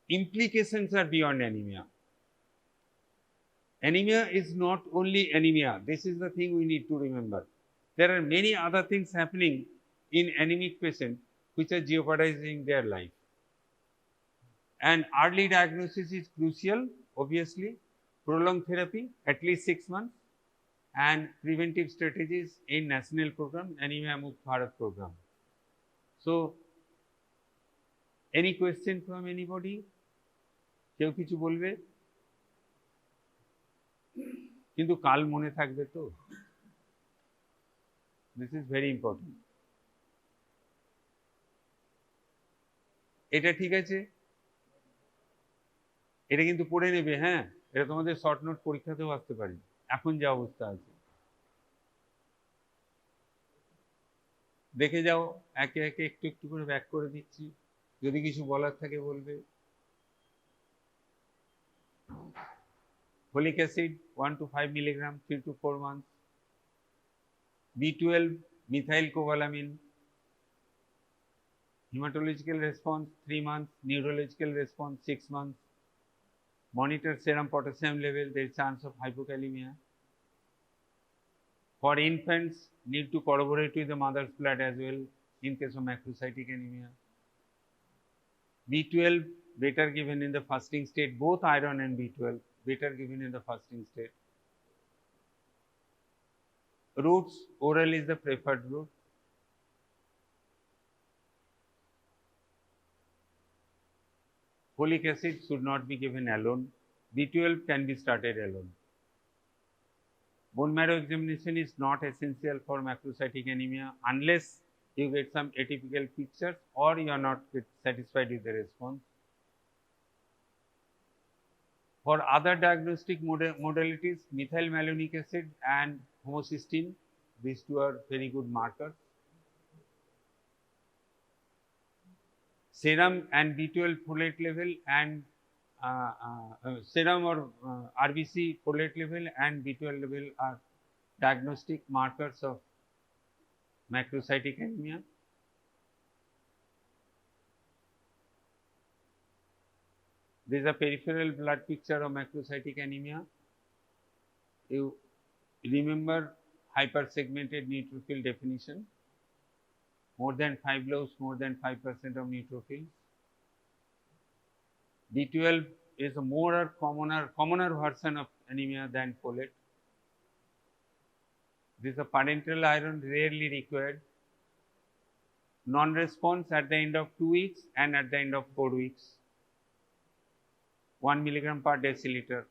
Implications are beyond anemia. Anemia is not only anemia. This is the thing we need to remember. There are many other things happening in anemic patients which are jeopardizing their life. And early diagnosis is crucial, obviously. Prolonged therapy, at least 6 months, and preventive strategies in national program, Anemia Mukt Bharat program. So, any question from anybody? কেউ কিছু বলবে? কিন্তু কাল মনে থাকবে তো? This is very important. এটা ঠিক আছে? এটা কিন্তু পড়ে নেবে, হ্যাঁ, এটা তোমাদের শর্ট নোট পরীক্ষাতেও আসতে পারে এখন যে অবস্থা আছে। দেখে যাও, একে একে একটু একটু করে ব্যাক করে দিচ্ছি, যদি কিছু বলার থাকে বলবে। Folic acid 1 to 5 milligram 3 to 4 months, B12 methyl cobalamin, hematological response 3 months, neurological response 6 months, monitor serum potassium level, there is chance of hypokalemia. For infants, need to corroborate with the mother's blood as well in case of macrocytic anemia. B12 better given in the fasting state, both iron and B12 better given in the fasting state. Routes, oral is the preferred route. Folic acid should not be given alone. B12 can be started alone. Bone marrow examination is not essential for macrocytic anemia unless you get some atypical pictures or you are not satisfied with the response. For other diagnostic modalities, methyl malonic acid and homocysteine, these two are very good markers. Serum and B12 folate level and serum or RBC folate level and B12 level are diagnostic markers of macrocytic anemia. This is a peripheral blood picture of macrocytic anemia. You remember hypersegmented neutrophil definition. More than 5 lows, more than 5% of neutrophils. B12 is a more commoner version of anemia than folate. This is a parenteral iron rarely required. Non-response at the end of 2 weeks and at the end of 4 weeks. 1 milligram per deciliter.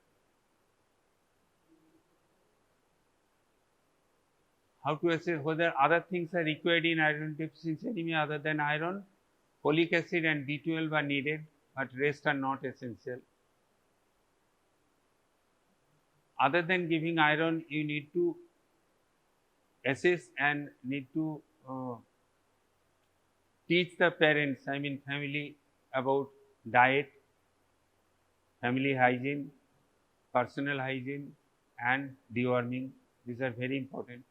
How to assess whether other things are required in iron deficiency anemia other than iron? Folic acid and B12 are needed, but rest are not essential. Other than giving iron, you need to assess and need to teach the parents, I mean family, about diet, family hygiene, personal hygiene and deworming. These are very important.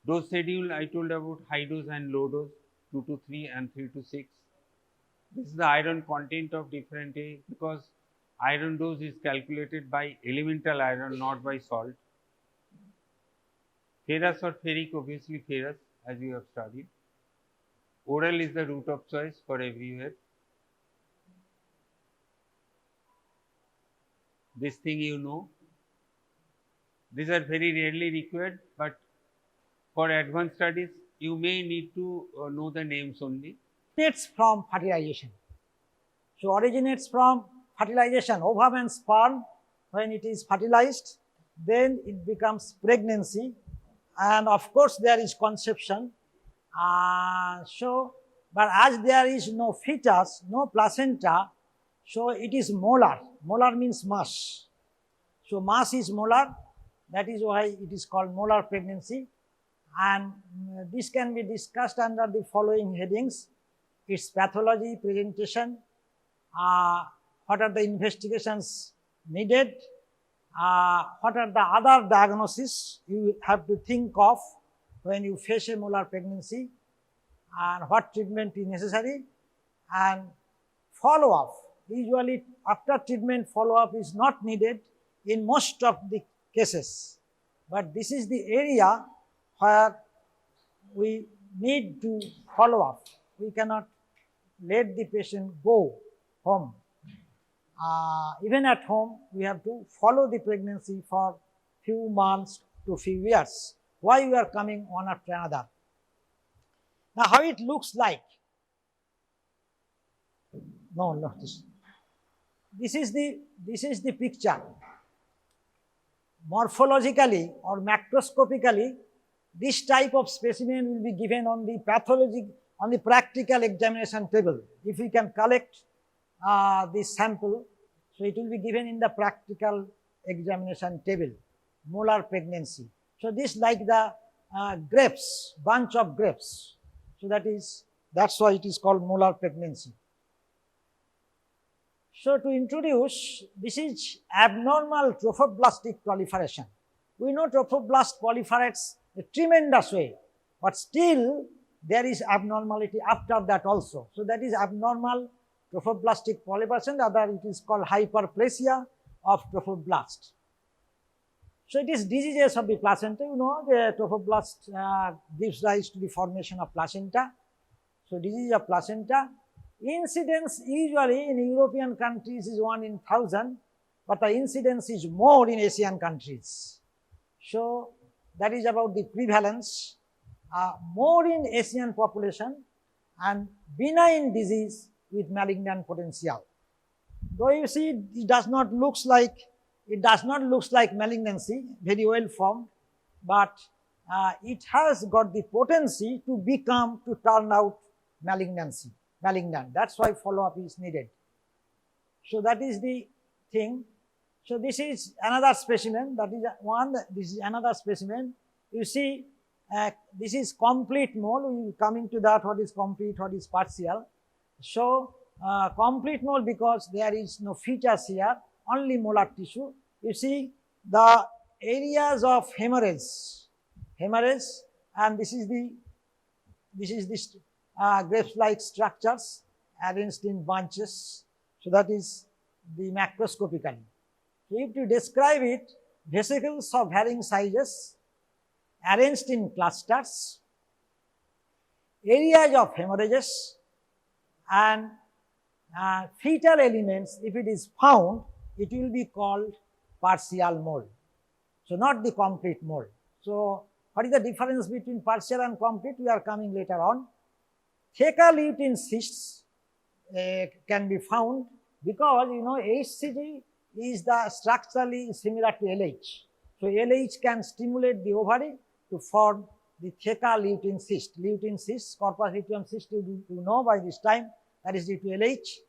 Dose schedule, I told about high dose and low dose, 2 to 3 and 3 to 6. This is the iron content of different age because iron dose is calculated by elemental iron, not by salt. Ferrous or ferric, obviously ferrous, as you have studied. Oral is the route of choice for everywhere. This thing you know. These are very rarely required, but for advanced studies, you may need to know the names only. Originates from fertilization. So originates from fertilization, ovum and sperm. When it is fertilized, then it becomes pregnancy, and of course there is conception. But as there is no fetus, no placenta, so it is molar. Molar means mass. So mass is molar. That is why it is called molar pregnancy. And this can be discussed under the following headings: its pathology, presentation, what are the investigations needed, what are the other diagnoses you have to think of when you face a molar pregnancy, and what treatment is necessary, and follow-up. Usually after treatment, follow-up is not needed in most of the cases, but this is the area where we need to follow up. We cannot let the patient go home. Even at home, we have to follow the pregnancy for few months to few years. Why we are coming one after another? Now, how it looks like? No, this is the picture. Morphologically or macroscopically, this type of specimen will be given on the pathology, on the practical examination table. If we can collect this sample. So it will be given in the practical examination table, molar pregnancy. So this like the grapes, bunch of grapes. So that's why it is called molar pregnancy. So to introduce, this is abnormal trophoblastic proliferation. We know trophoblast proliferates a tremendous way, but still there is abnormality after that also. So that is abnormal trophoblastic proliferation, other it is called hyperplasia of trophoblast. So it is diseases of the placenta. You know, the trophoblast gives rise to the formation of placenta. So disease of placenta. Incidence usually in European countries is 1 in 1,000, but the incidence is more in Asian countries. So that is about the prevalence, more in Asian population, and benign disease with malignant potential. Though you see it does not look like malignancy, very well formed, but it has got the potency to turn out malignant. That's why follow-up is needed. So that is the thing. So this is another specimen. That is one. This is another specimen. You see, this is complete mole. We will coming to that. What is complete? What is partial? So complete mole because there is no features here. Only molar tissue. You see the areas of hemorrhage, and this is this grapes-like structures arranged in bunches. So that is the macroscopically. So if you describe it, vesicles of varying sizes arranged in clusters, areas of hemorrhages, and fetal elements, if it is found, it will be called partial mole. So not the complete mole. So what is the difference between partial and complete? We are coming later on. Theca lutein cysts can be found because you know HCG is the structurally similar to LH. So LH can stimulate the ovary to form the theca lutein cyst. Lutein cyst, corpus luteum cyst, you know by this time, that is due to LH,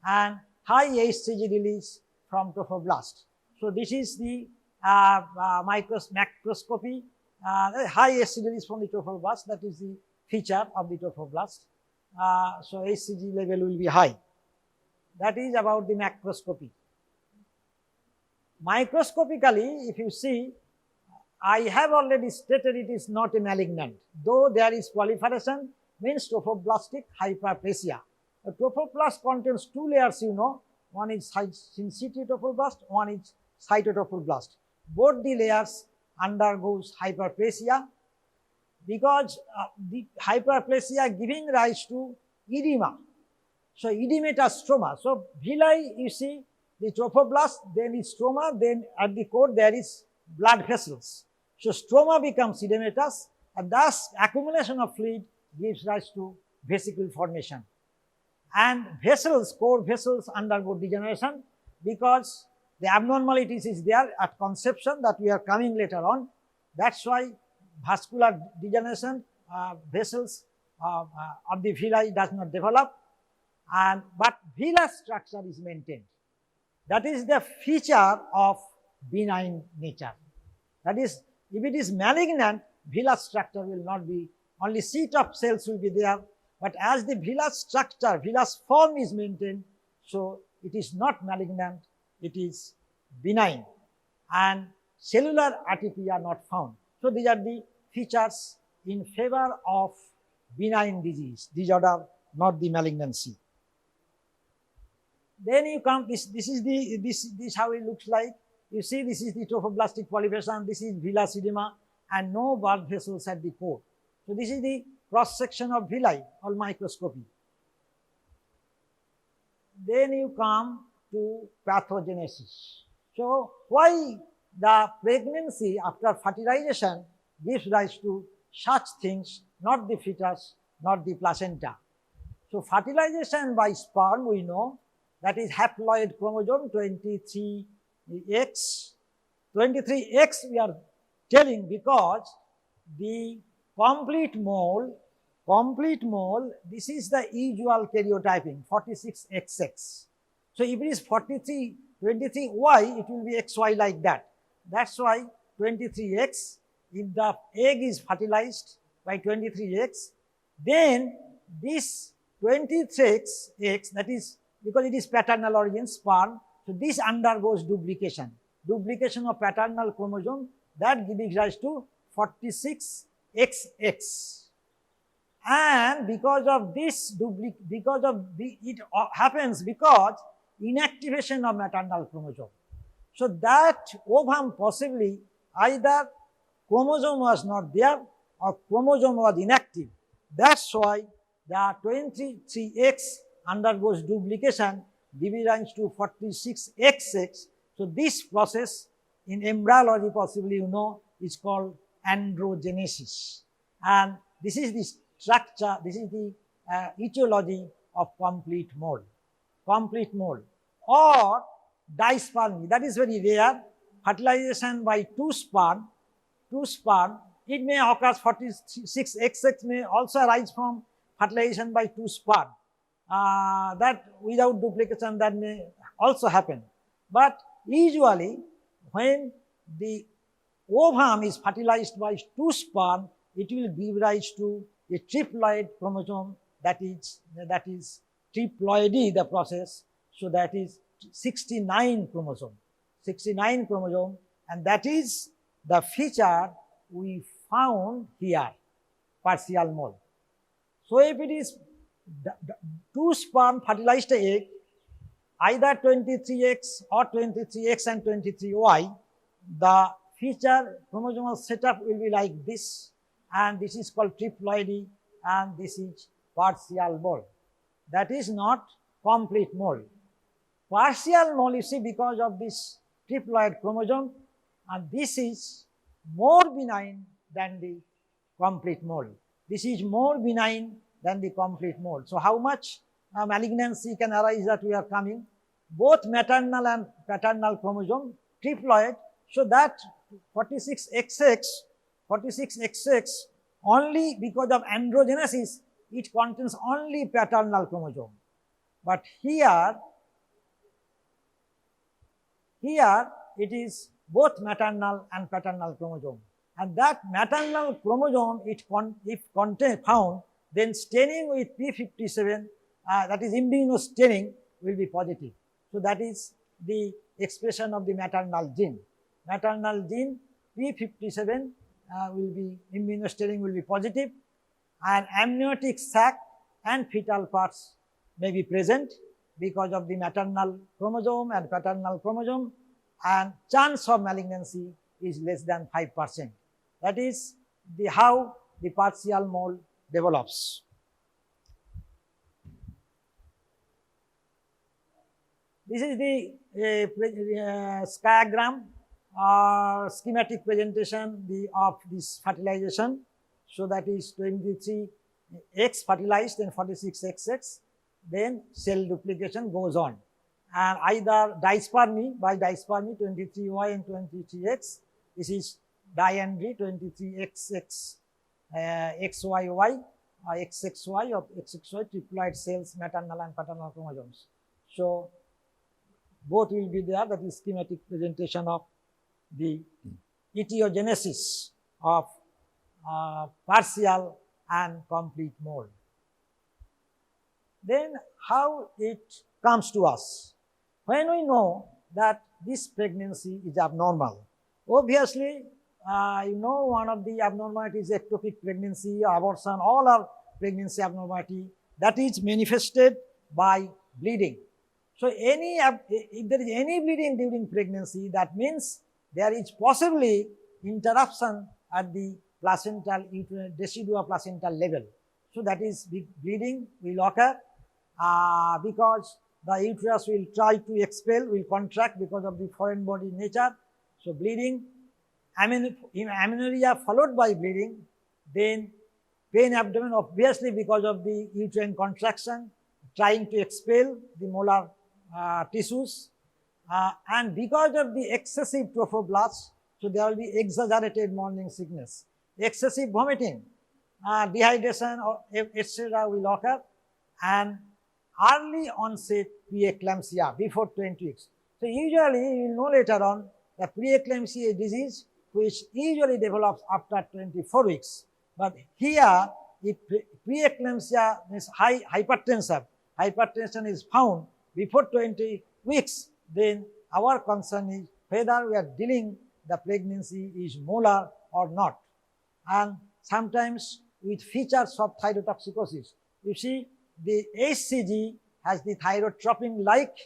and high HCG release from trophoblast. So this is the macroscopy, high HCG release from the trophoblast. That is the feature of the trophoblast. So HCG level will be high. That is about the macroscopy. Microscopically, if you see, I have already stated it is not a malignant. Though there is proliferation, means trophoblastic hyperplasia. A trophoblast contains two layers, you know. One is in situ trophoblast, one is cytotrophoblast. Both the layers undergoes hyperplasia because the hyperplasia giving rise to edema. So edematous stroma. So villi, you see the trophoblast, then is stroma, then at the core there is blood vessels. So stroma becomes edematous, and thus accumulation of fluid gives rise to vesicle formation. And vessels, core vessels undergo degeneration because the abnormalities is there at conception that we are coming later on. That's why vascular degeneration, vessels of the villi does not develop, but villus structure is maintained. That is the feature of benign nature. That is, if it is malignant, villus structure will not be, only seat of cells will be there, but as the villus structure, villus form is maintained, so it is not malignant, it is benign, and cellular ATP are not found. So these are the features in favor of benign disease disorder, not the malignancy. Then you come, this is how it looks like. You see, this is the trophoblastic proliferation, this is villus edema, and no blood vessels at the core. So this is the cross section of villi or microscopy. Then you come to pathogenesis. So why the pregnancy after fertilization gives rise to such things, not the fetus, not the placenta. So fertilization by sperm, we know, that is haploid chromosome 23X. 23X we are telling because the complete mole, this is the usual karyotyping, 46XX. So if it is 23Y, it will be XY like that. That's why 23X, if the egg is fertilized by 23X, then this 23X, that is because it is paternal origin sperm, so this undergoes duplication. Duplication of paternal chromosome, that gives rise to 46XX. And because of this it happens because inactivation of maternal chromosome. So that ovum possibly either chromosome was not there or chromosome was inactive. That's why the 23X undergoes duplication, giving rise to 46XX. So this process in embryology possibly you know is called androgenesis. And this is the structure, this is the etiology of complete mole. Complete mole or dispermy, that is very rare. Fertilization by two sperm, it may occur. 46XX may also arise from fertilization by two sperm. That without duplication, that may also happen. But usually when the ovum is fertilized by two sperm, it will give rise to a triploid chromosome, that is triploidy the process. So that is 69 chromosome, and that is the feature we found here, partial mole. So if it is two sperm fertilized egg, either 23X or 23X and 23Y, the feature chromosomal setup will be like this, and this is called triploidy, and this is partial mole. That is not complete mole. Partial mole, you see, because of this triploid chromosome, and this is more benign than the complete mole. This is more benign than the complete mole. So how much malignancy can arise that we are coming? Both maternal and paternal chromosome, triploid, so that 46XX only because of androgenesis, it contains only paternal chromosome. But here it is both maternal and paternal chromosome, and that maternal chromosome, if found, then staining with P57, that is immunostaining, will be positive. So that is the expression of the maternal gene. Maternal gene P57 will be immunostaining, will be positive, and amniotic sac and fetal parts may be present because of the maternal chromosome and paternal chromosome, and chance of malignancy is less than 5%. That is how the partial mole develops. This is the skygram or schematic presentation of this fertilization. So that is 23X fertilized and 46XX. Then cell duplication goes on, and either dispermy, by dispermy 23Y and 23X. This is diandry 23XX XYY or XXY or XXY, triploid cells, maternal and paternal chromosomes. So both will be there. That is schematic presentation of the etiogenesis of partial and complete mole. Then how it comes to us? When we know that this pregnancy is abnormal, obviously, one of the abnormalities is ectopic pregnancy, abortion, all are pregnancy abnormality that is manifested by bleeding. So if there is any bleeding during pregnancy, that means there is possibly interruption at the placental decidua placental level. So that is bleeding will occur because the uterus will try to expel, will contract because of the foreign body nature. So bleeding, amenorrhea followed by bleeding, then pain abdomen, obviously because of the uterine contraction, trying to expel the molar tissues, and because of the excessive trophoblast, so there will be exaggerated morning sickness, excessive vomiting, dehydration, etc. will occur, and early onset preeclampsia before 20 weeks. So usually you will know later on that preeclampsia is disease which usually develops after 24 weeks. But here, if preeclampsia means hypertension is found before 20 weeks, then our concern is whether we are dealing the pregnancy is molar or not. And sometimes with features of thyrotoxicosis. You see, the HCG has the thyrotropin-like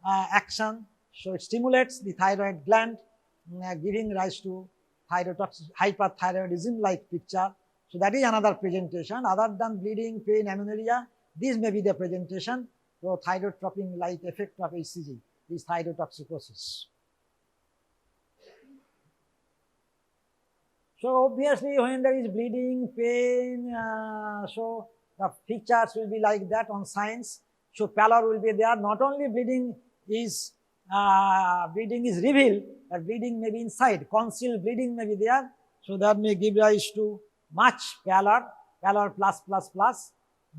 action, so it stimulates the thyroid gland, giving rise to hyperthyroidism-like picture. So that is another presentation. Other than bleeding, pain, amenorrhea, this may be the presentation. So thyrotropin-like effect of HCG is thyrotoxicosis. So obviously, when there is bleeding, pain, so the features will be like that on signs. So pallor will be there. Not only bleeding is revealed, but bleeding may be inside. Concealed bleeding may be there. So that may give rise to much pallor, pallor plus plus plus.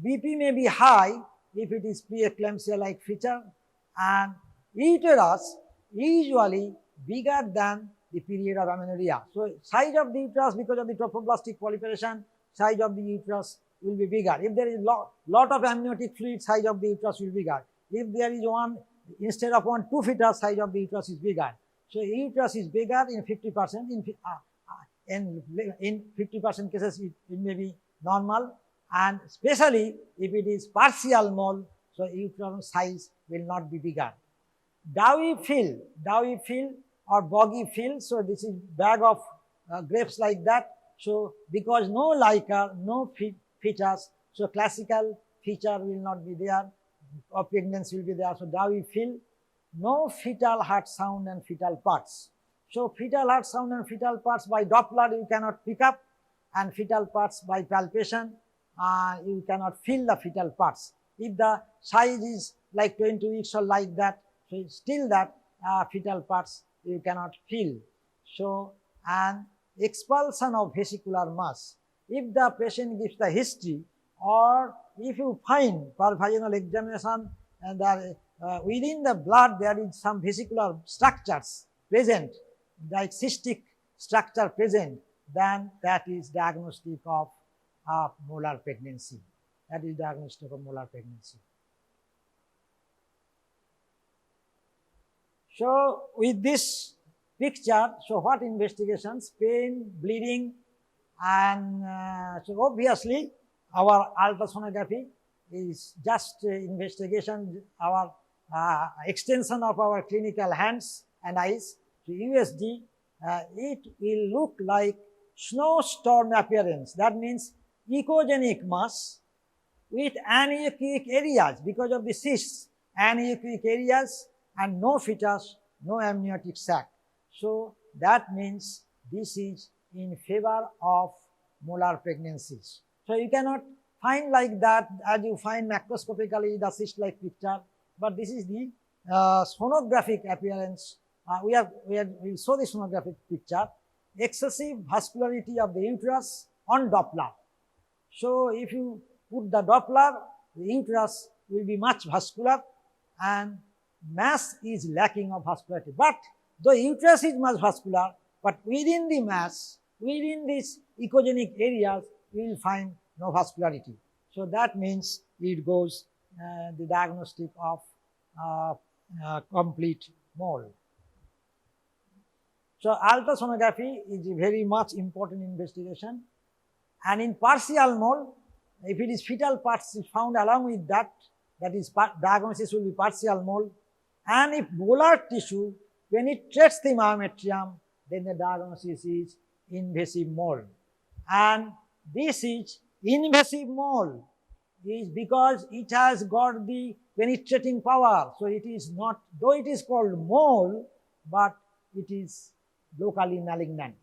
BP may be high if it is preeclampsia-like feature, and uterus usually bigger than the period of amenorrhea. So size of the uterus, because of the trophoblastic proliferation, size of the uterus will be bigger. If there is lot of amniotic fluid, size of the uterus will be bigger. If there is one, instead of 2 fetus, size of the uterus is bigger. So uterus is bigger in 50%. In 50% cases, it may be normal, and especially if it is partial mole, so uterus size will not be bigger. Doughy fill or boggy fill. So this is bag of grapes like that. So because no liquor, no features, so classical feature will not be there, or pregnancy will be there. So doughy fill, no fetal heart sound and fetal parts. So fetal heart sound and fetal parts by Doppler you cannot pick up, and fetal parts by palpation you cannot feel the fetal parts. If the size is like 20 weeks or like that, so still that fetal parts you cannot feel. So, and expulsion of vesicular mass. If the patient gives the history, or if you find per vaginal examination and within the blood there is some vesicular structures present, like cystic structure present, then that is diagnostic of molar pregnancy. That is diagnostic of molar pregnancy. So with this picture, so what investigations? Pain, bleeding, and so obviously our ultrasonography is just investigation, our extension of our clinical hands and eyes. So USD, it will look like snowstorm appearance. That means echogenic mass with anechoic areas because of the cysts, anechoic areas, and no fetus, no amniotic sac. So that means this is in favor of molar pregnancies. So you cannot find like that as you find macroscopically the cyst-like picture, but this is the sonographic appearance. We'll show the sonographic picture. Excessive vascularity of the uterus on Doppler. So if you put the Doppler, the uterus will be much vascular, and mass is lacking of vascularity. But the uterus is much vascular, but within the mass, within these echogenic areas, we will find no vascularity. So that means it goes the diagnostic of complete mole. So ultrasonography is a very much important investigation, and in partial mole, if it is fetal parts is found along with that, that is diagnosis will be partial mole, and if molar tissue penetrates the myometrium, then the diagnosis is invasive mole. And this is invasive mole is because it has got the penetrating power. So it is not, though it is called mole, but it is locally malignant.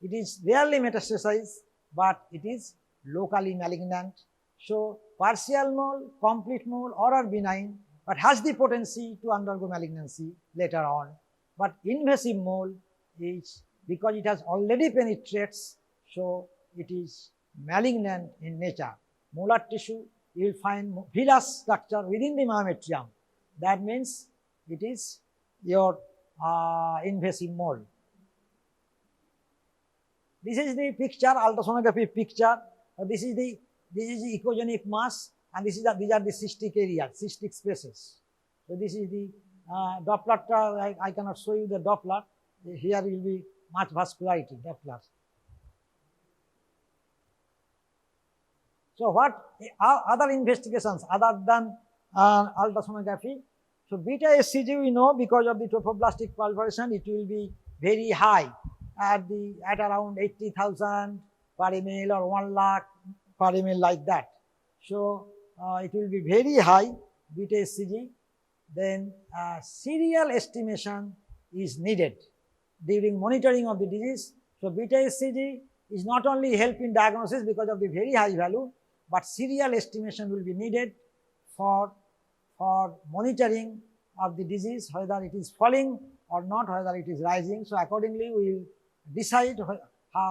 It is rarely metastasized, but it is locally malignant. So partial mole, complete mole, or are benign, but has the potency to undergo malignancy later on. But invasive mole is because it has already penetrates, so it is malignant in nature. Molar tissue you will find villus structure within the myometrium. That means it is your invasive mold. This is the picture, ultrasonography picture. This is the echogenic mass, and these are the cystic areas, cystic spaces. So this is the Doppler. I cannot show you the Doppler. Here will be much vascularity, Doppler. So what are other investigations other than ultrasonography? So beta SCG we know because of the trophoblastic proliferation, it will be very high at around 80,000 per ml or 1 lakh per ml, like that. So it will be very high, beta SCG. Then serial estimation is needed during monitoring of the disease. So beta SCG is not only help in diagnosis because of the very high value, but serial estimation will be needed for monitoring of the disease, whether it is falling or not, whether it is rising. So accordingly, we will decide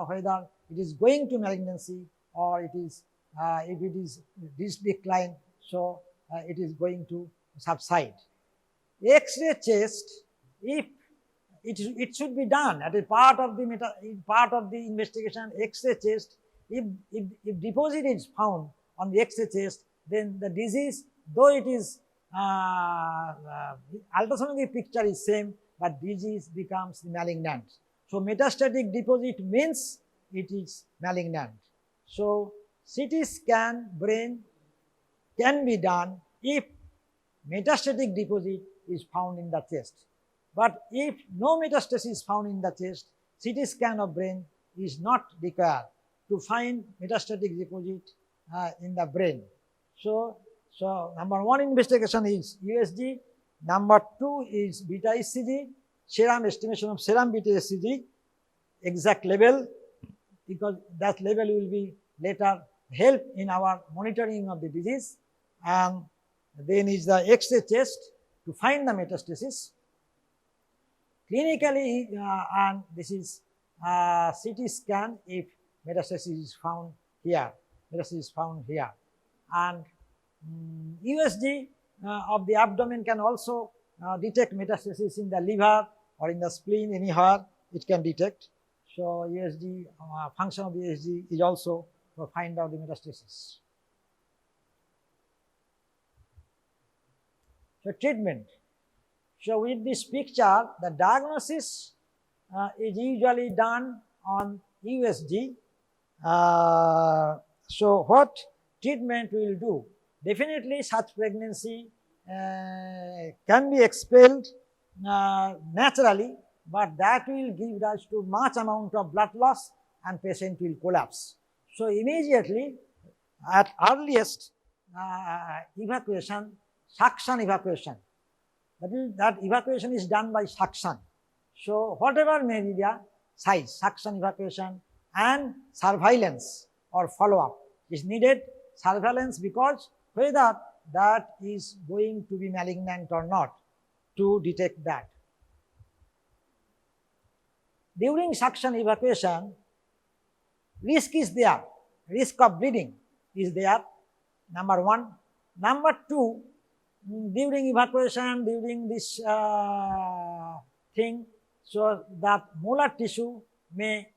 whether it is going to malignancy or it is if it is this decline, so it is going to subside. X-ray chest, if it should be done at a part of the investigation, X-ray chest. If deposit is found on the X-ray chest, then the disease, though it is ultrasonography picture is same, but disease becomes malignant. So metastatic deposit means it is malignant. So CT scan brain can be done if metastatic deposit is found in the chest. But if no metastasis is found in the chest, CT scan of brain is not required to find metastatic deposit in the brain. So number 1 investigation is USG. Number 2 is beta SCG, serum estimation of serum beta SCG, exact level, because that level will be later help in our monitoring of the disease. And then is the X-ray chest to find the metastasis. Clinically, and this is CT scan if metastasis is found here. And USG of the abdomen can also detect metastasis in the liver or in the spleen, anywhere it can detect. So USG, function of the USG is also to find out the metastasis. So treatment. So with this picture, the diagnosis is usually done on USG. So what treatment we will do? Definitely such pregnancy can be expelled naturally, but that will give rise to much amount of blood loss and patient will collapse. So immediately at earliest evacuation, suction evacuation, that evacuation is done by suction. So whatever may be the size, suction evacuation and surveillance or follow-up is needed. Surveillance because whether that is going to be malignant or not, to detect that. During suction evacuation, risk is there, risk of bleeding is there, number 1. Number 2, during evacuation, during this thing, so that molar tissue may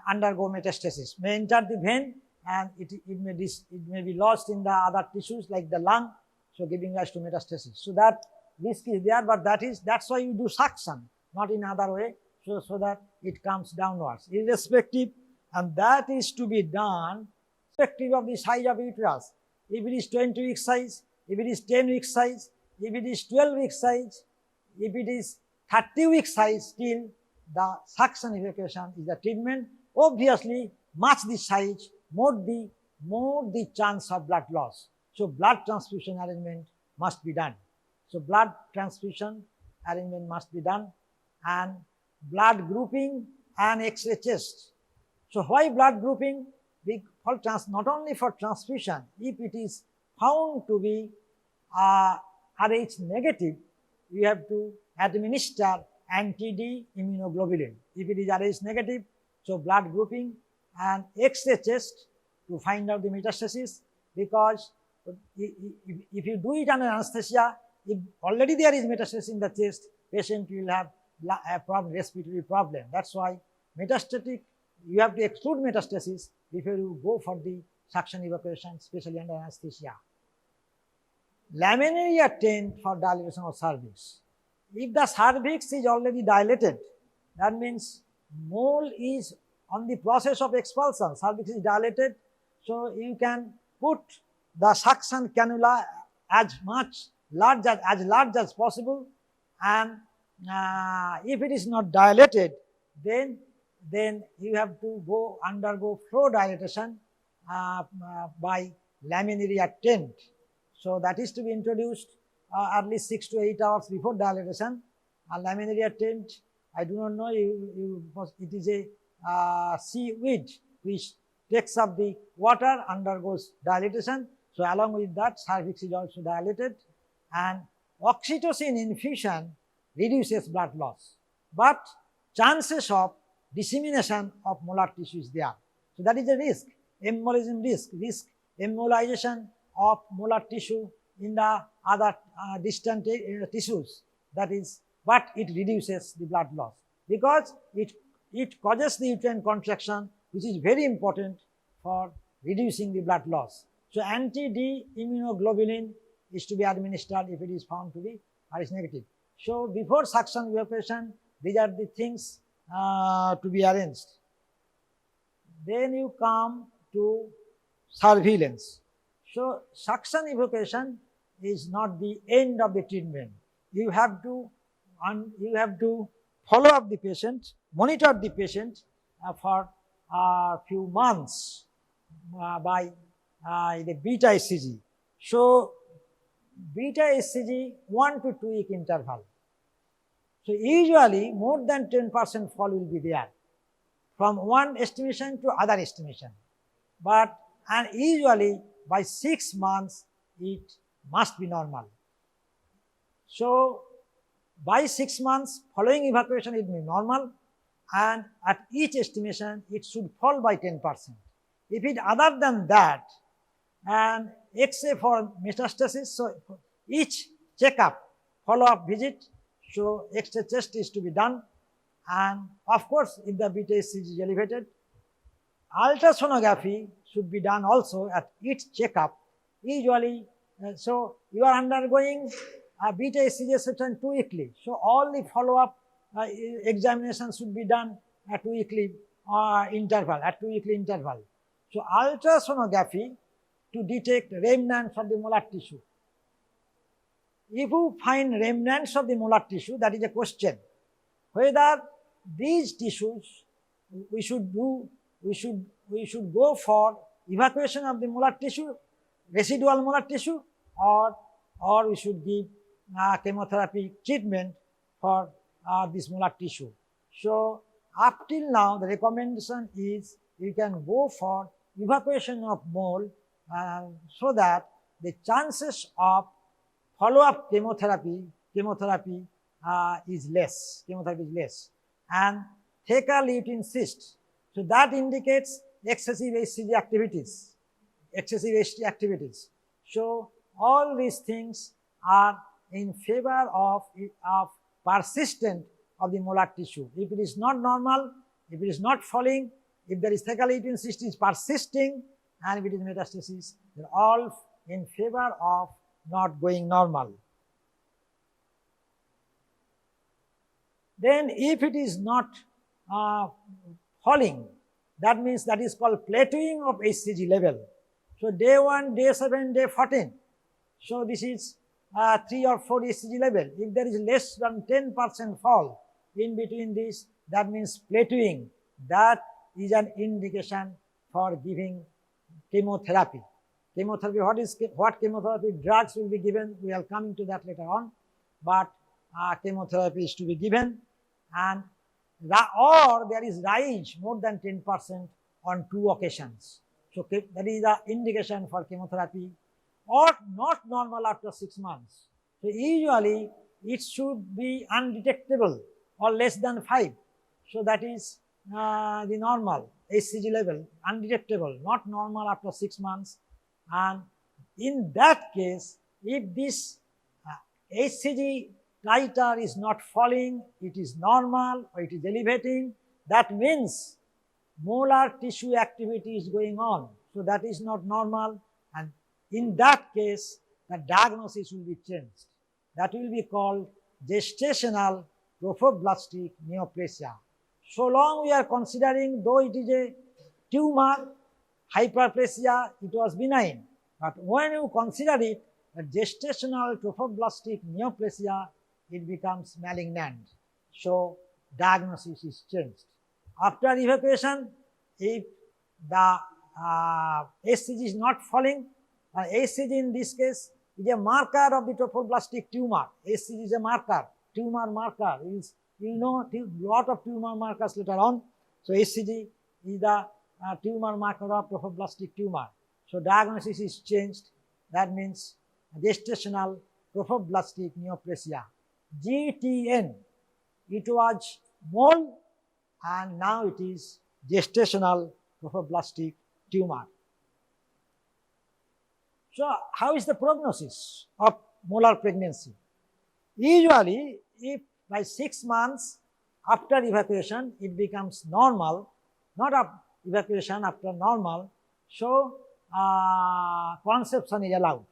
undergo metastasis, may enter the vein, and it may be lost in the other tissues like the lung, so giving rise to metastasis. So that risk is there, but that's why you do suction, not in other way, so that it comes downwards, irrespective, and that is to be done irrespective of the size of uterus. If it is 20 week size, if it is 10 week size, if it is 12 week size, if it is 30 week size, still the suction evacuation is the treatment. Obviously, much the size, more the chance of blood loss. So blood transfusion arrangement must be done. So blood transfusion arrangement must be done, and blood grouping and X-ray chest. So why blood grouping? Not only for transfusion, if it is found to be Rh negative, you have to administer anti-D immunoglobulin. If it is Rh negative, so blood grouping and X-ray chest to find out the metastasis, because So if you do it under anesthesia, if already there is metastasis in the chest, patient will have a problem, respiratory problem. That's why metastatic, you have to exclude metastasis before you go for the suction evacuation, especially under anesthesia. Laminaria tent for dilatation of cervix. If the cervix is already dilated, that means mole is on the process of expulsion, cervix is dilated, so you can put the suction cannula as large as possible, and if it is not dilated, then you have to undergo flow dilatation by laminaria tent. So that is to be introduced at least 6 to 8 hours before dilatation. A laminaria tent, I do not know, it is a seaweed which takes up the water, undergoes dilatation. So along with that, cervix is also dilated, and oxytocin infusion reduces blood loss, but chances of dissemination of molar tissue is there. So that is a risk, embolism risk embolization of molar tissue in the other distant tissues, that is, but it reduces the blood loss because it causes the uterine contraction, which is very important for reducing the blood loss. So anti-D immunoglobulin is to be administered if it is found to be RH negative. So before suction evacuation, these are the things to be arranged. Then you come to surveillance. So suction evacuation is not the end of the treatment. You have to follow up the patient, monitor the patient for a few months by the beta HCG. So beta HCG 1 to 2 week interval. So usually more than 10% fall will be there from one estimation to other estimation, but and usually by 6 months it must be normal. So by 6 months following evacuation it will be normal, and at each estimation it should fall by 10%. If it other than that, and except for metastasis, so each checkup, follow-up visit, so X-ray test is to be done, and of course if the beta HCG is elevated, ultrasonography should be done also at each checkup. Usually, so you are undergoing a beta HCG assessment 2 weekly, so all the follow-up examinations should be done at 2 weekly interval. So ultrasonography to detect remnants of the molar tissue. If you find remnants of the molar tissue, that is a question whether these tissues we should go for evacuation of the molar tissue, residual molar tissue, or we should give chemotherapy treatment for this molar tissue. So up till now the recommendation is you can go for evacuation of mole so that the chances of follow-up chemotherapy is less, and thecal lutein cyst. So that indicates excessive HCG activities, So all these things are in favor of persistent of the molar tissue. If it is not normal, if it is not falling, if there is thecal lutein cyst is persisting, and if it is metastasis, they are all in favor of not going normal. Then if it is not falling, that means that is called plateauing of HCG level. So day 1, day 7, day 14. So this is 3 or 4 HCG level. If there is less than 10% fall in between this, that means plateauing. That is an indication for giving chemotherapy. What chemotherapy drugs will be given? We are coming to that later on. But chemotherapy is to be given, and or there is rise more than 10% on 2 occasions. So that is the indication for chemotherapy, or not normal after 6 months. So usually it should be undetectable or less than 5. So that is the normal HCG level, undetectable, not normal after 6 months. And in that case, if this HCG titer is not falling, it is normal or it is elevating, that means molar tissue activity is going on. So that is not normal, and in that case, the diagnosis will be changed. That will be called gestational trophoblastic neoplasia. So long we are considering, though it is a tumor, hyperplasia, it was benign. But when you consider it, a gestational trophoblastic neoplasia, it becomes malignant. So diagnosis is changed. After evacuation, if the HCG is not falling, HCG in this case is a marker of the trophoblastic tumor. HCG is a marker, tumor marker. You know lot of tumor markers later on. So HCG is the tumor marker of trophoblastic tumor. So diagnosis is changed. That means gestational trophoblastic neoplasia. GTN, it was mole and now it is gestational trophoblastic tumor. So how is the prognosis of molar pregnancy? Usually, if by 6 months after evacuation it becomes normal, not after evacuation, after normal, so conception is allowed.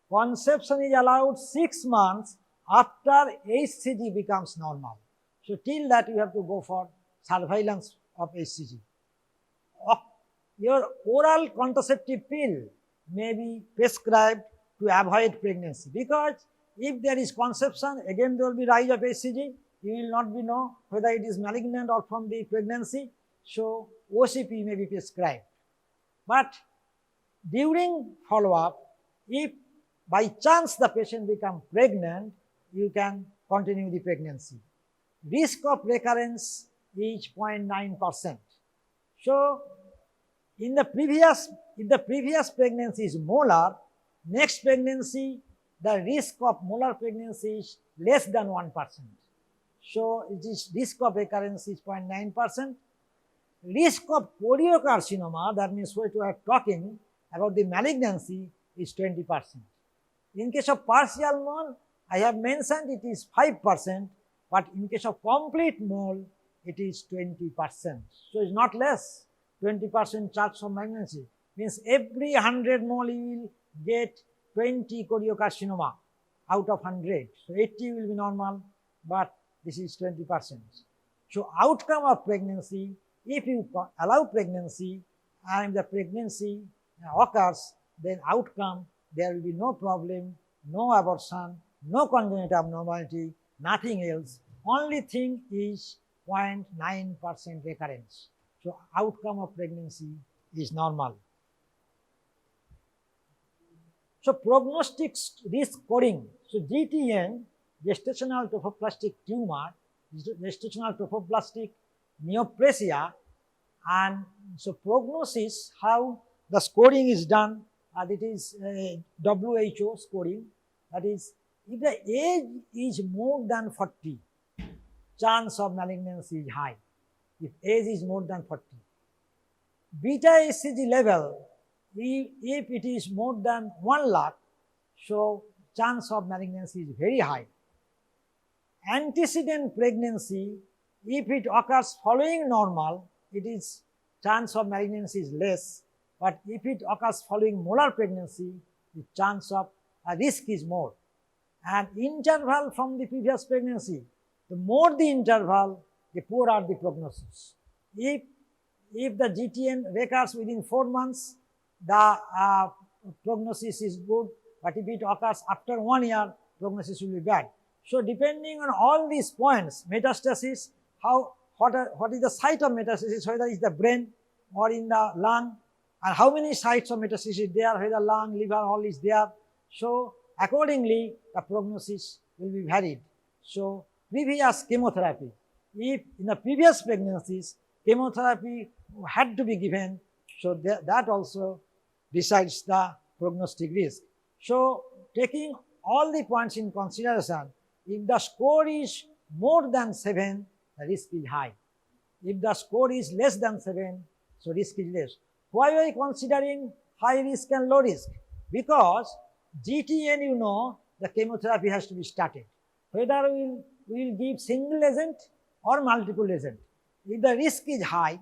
Conception is allowed 6 months after HCG becomes normal. So till that you have to go for surveillance of HCG. Your oral contraceptive pill may be prescribed to avoid pregnancy, because if there is conception, again there will be rise of HCG. You will not be know whether it is malignant or from the pregnancy. So OCP may be prescribed. But during follow-up, if by chance the patient becomes pregnant, you can continue the pregnancy. Risk of recurrence is 0.9%. So in the previous, if the previous pregnancy is molar, next pregnancy, the risk of molar pregnancy is less than 1%. So it is risk of recurrence is 0.9%. Risk of choriocarcinoma, that means what we are talking about the malignancy, is 20%. In case of partial mole, I have mentioned it is 5%, but in case of complete mole, it is 20%. So it's not less. 20% chance of malignancy means every 100 mole you will get 20 choriocarcinoma out of 100. So 80 will be normal, but this is 20%. So outcome of pregnancy, if you allow pregnancy and the pregnancy occurs, then outcome, there will be no problem, no abortion, no congenital abnormality, nothing else. Only thing is 0.9% recurrence. So outcome of pregnancy is normal. So prognostic risk scoring. So GTN, gestational trophoblastic tumor, gestational trophoblastic neoplasia, and so prognosis, how the scoring is done, it is WHO scoring. That is, if the age is more than 40, chance of malignancy is high. If age is more than 40. Beta HCG level, if it is more than 1 lakh, so chance of malignancy is very high. Antecedent pregnancy, if it occurs following normal, it is chance of malignancy is less. But if it occurs following molar pregnancy, the chance of risk is more. And interval from the previous pregnancy, the more the interval, the poorer the prognosis. If the GTN recurs within 4 months, the prognosis is good, but if it occurs after 1 year, prognosis will be bad. So depending on all these points, metastasis, what is the site of metastasis, whether it's the brain or in the lung, and how many sites of metastasis is there, whether lung, liver, all is there. So accordingly, the prognosis will be varied. So previous chemotherapy, if in the previous pregnancies, chemotherapy had to be given, so that also decides the prognostic risk. So taking all the points in consideration, if the score is more than 7, the risk is high. If the score is less than 7, so risk is less. Why are we considering high risk and low risk? because GTN, you know, the chemotherapy has to be started. Whether we will give single agent or multiple agent. If the risk is high,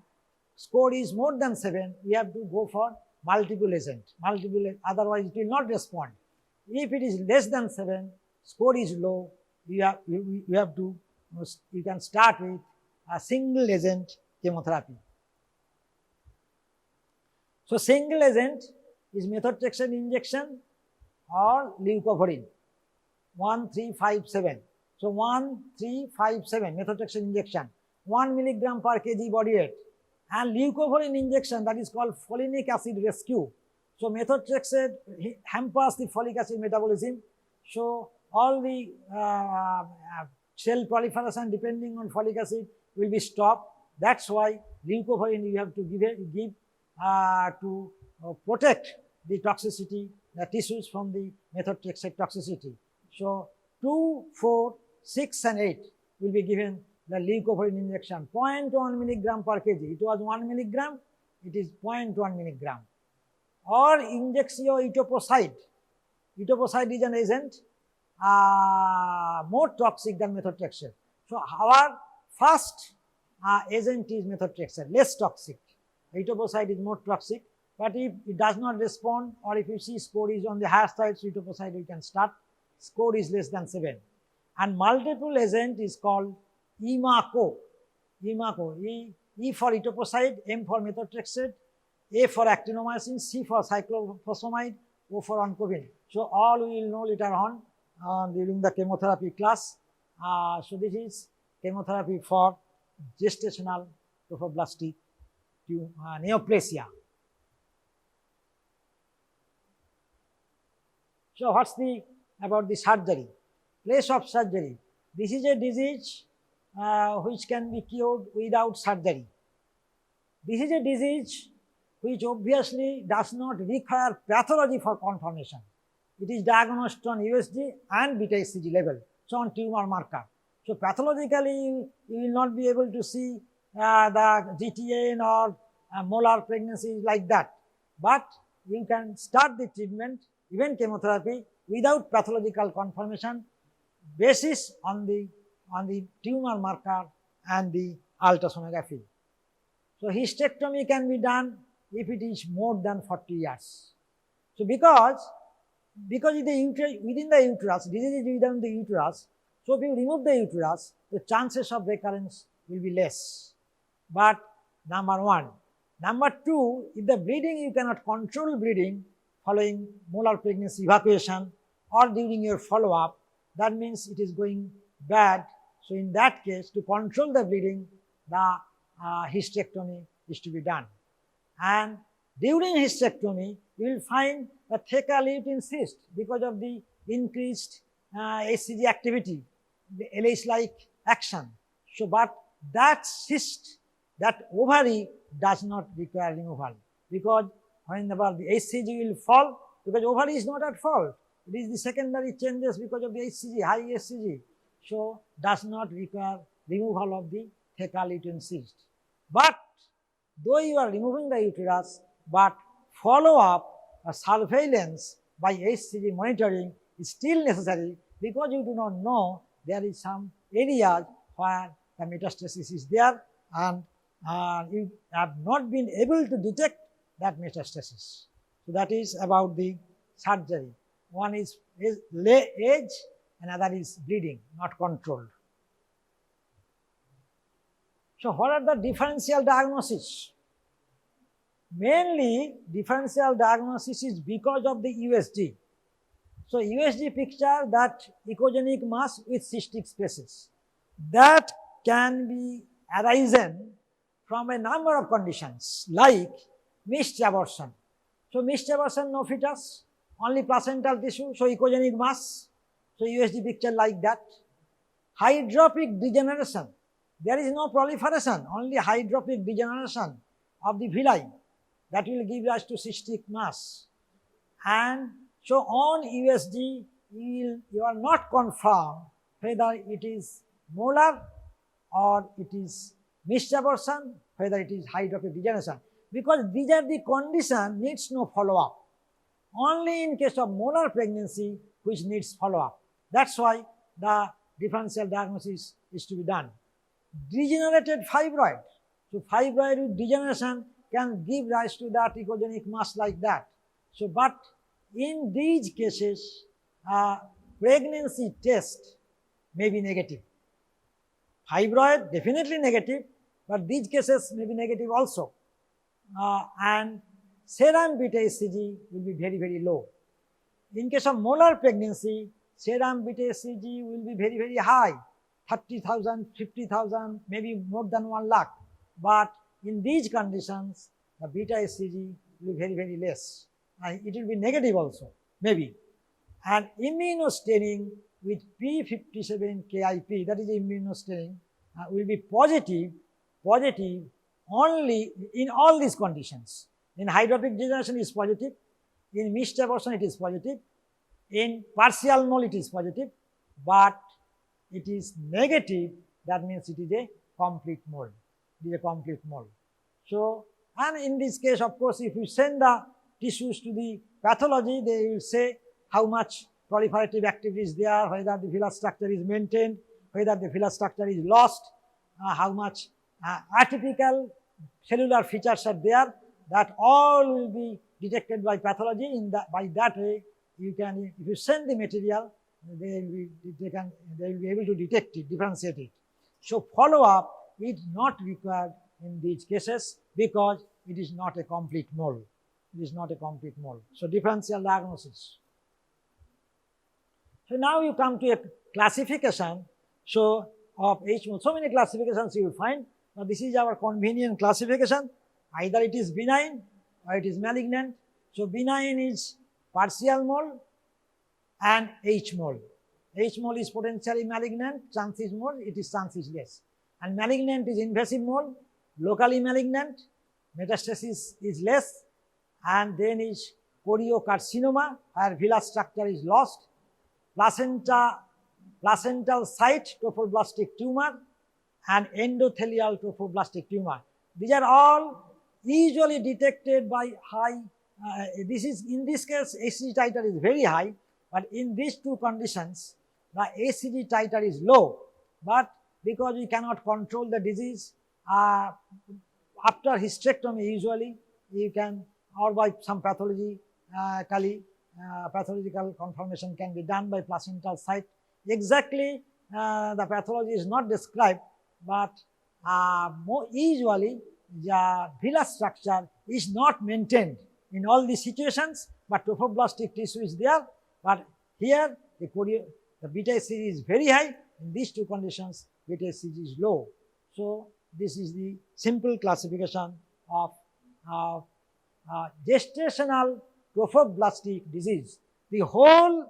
score is more than 7, we have to go for multiple agent. Otherwise it will not respond. If it is less than 7, score is low, you can start with a single agent chemotherapy. So single agent is methotrexate injection or leucovorin 1357. So 1357 methotrexate injection, 1 milligram per kg body weight, and leucovorin injection, that is called folinic acid rescue. So methotrexate hampers the folic acid metabolism. So all the cell proliferation depending on folic acid will be stopped. That's why leucovorin you have to give to protect the toxicity, the tissues from the methotrexate toxicity. So 2, 4, 6 and 8 will be given the leucovorin injection, 0.1 milligram per kg. It was 1 milligram, it is 0.1 milligram. Or injectio etoposide. Etoposide is an agent more toxic than methotrexate. So our first agent is methotrexate, less toxic. Etoposide is more toxic, but if it does not respond, or if you see score is on the higher side, so etoposide we can start. Score is less than 7. And multiple agent is called EMACO. EMACO, E for etoposide, M for methotrexate, A for actinomycin, C for cyclophosphamide, O for oncovin. So all we will know later on during the chemotherapy class. So this is chemotherapy for gestational trophoblastic neoplasia. So what's about the surgery? Place of surgery. This is a disease which can be cured without surgery. This is a disease which obviously does not require pathology for confirmation. It is diagnosed on USG and beta HCG level, so on tumor marker. So pathologically, you will not be able to see the GTN or molar pregnancy like that. But you can start the treatment, even chemotherapy, without pathological confirmation, basis on the tumor marker and the ultrasonography. So hysterectomy can be done if it is more than 40 years. So because within the uterus, disease is within the uterus, so if you remove the uterus, the chances of recurrence will be less. But number one. Number two, if the bleeding, you cannot control bleeding following molar pregnancy evacuation or during your follow-up, that means it is going bad. So in that case, to control the bleeding, the hysterectomy is to be done. And during hysterectomy, you will find a theca lutein cyst because of the increased HCG activity, the LH-like action. So, but that cyst, that ovary does not require removal, because whenever the HCG will fall, because ovary is not at fault, it is the secondary changes because of the HCG, high HCG, so does not require removal of the theca lutein cyst. But though you are removing the uterus, but follow-up or surveillance by HCG monitoring is still necessary, because you do not know there is some areas where the metastasis is there and you have not been able to detect that metastasis. So that is about the surgery. One is age, another is bleeding, not controlled. So what are the differential diagnosis? Mainly differential diagnosis is because of the USG. So USG picture, that echogenic mass with cystic spaces, that can be arisen from a number of conditions like missed abortion. So missed abortion, no fetus, only placental tissue, so echogenic mass. So USG picture like that. Hydropic degeneration, there is no proliferation, only hydropic degeneration of the villi, that will give rise to cystic mass. And so on USG, you are not confirmed whether it is molar or it is missed abortion, whether it is hydropic degeneration, because these are the condition needs no follow-up. only in case of molar pregnancy which needs follow-up. That's why the differential diagnosis is to be done. Degenerated fibroid. So fibroid with degeneration can give rise to that echogenic mass like that. So, but in these cases, pregnancy test may be negative. Fibroid definitely negative, but these cases may be negative also. And serum beta HCG will be very, very low. In case of molar pregnancy, serum beta HCG will be very, very high, 30,000, 50,000, maybe more than 1 lakh. But in these conditions, the beta HCG will be very, very less. It will be negative also, maybe. And immunostaining with P57KIP, that is immunostaining, will be positive only in all these conditions. In hydropic degeneration it is positive, in mixed abortion it is positive, in partial mole it is positive, but it is negative, that means it is a complete mole. It is a complete mole. So, and in this case, of course, if you send the tissues to the pathology, they will say how much proliferative activity is there, whether the villus structure is maintained, whether the villus structure is lost, how much atypical cellular features are there. That all will be detected by pathology. By that way, you can, if you send the material, they will be able to detect it, differentiate it. So follow-up is not required in these cases because it is not a complete mole. It is not a complete mole. So differential diagnosis. So now you come to a classification. So of H mole. So many classifications you will find. Now this is our convenient classification. Either it is benign or it is malignant. So benign is partial mole and H mole. H mole is potentially malignant, chance is more, it is chance is less. And malignant is invasive mole, locally malignant, metastasis is less, and then is choriocarcinoma, where villus structure is lost, placental site trophoblastic tumor, and endothelial trophoblastic tumor. These are all usually detected by high, in this case, HCG titer is very high, but in these two conditions, the HCG titer is low, but because we cannot control the disease, after hysterectomy usually, you can, or by some pathological confirmation can be done by placental site. Exactly, the pathology is not described, but more usually the villus structure is not maintained in all these situations, but trophoblastic tissue is there. But here the beta HCG is very high. In these two conditions, beta HCG is low. So this is the simple classification of gestational trophoblastic disease. The whole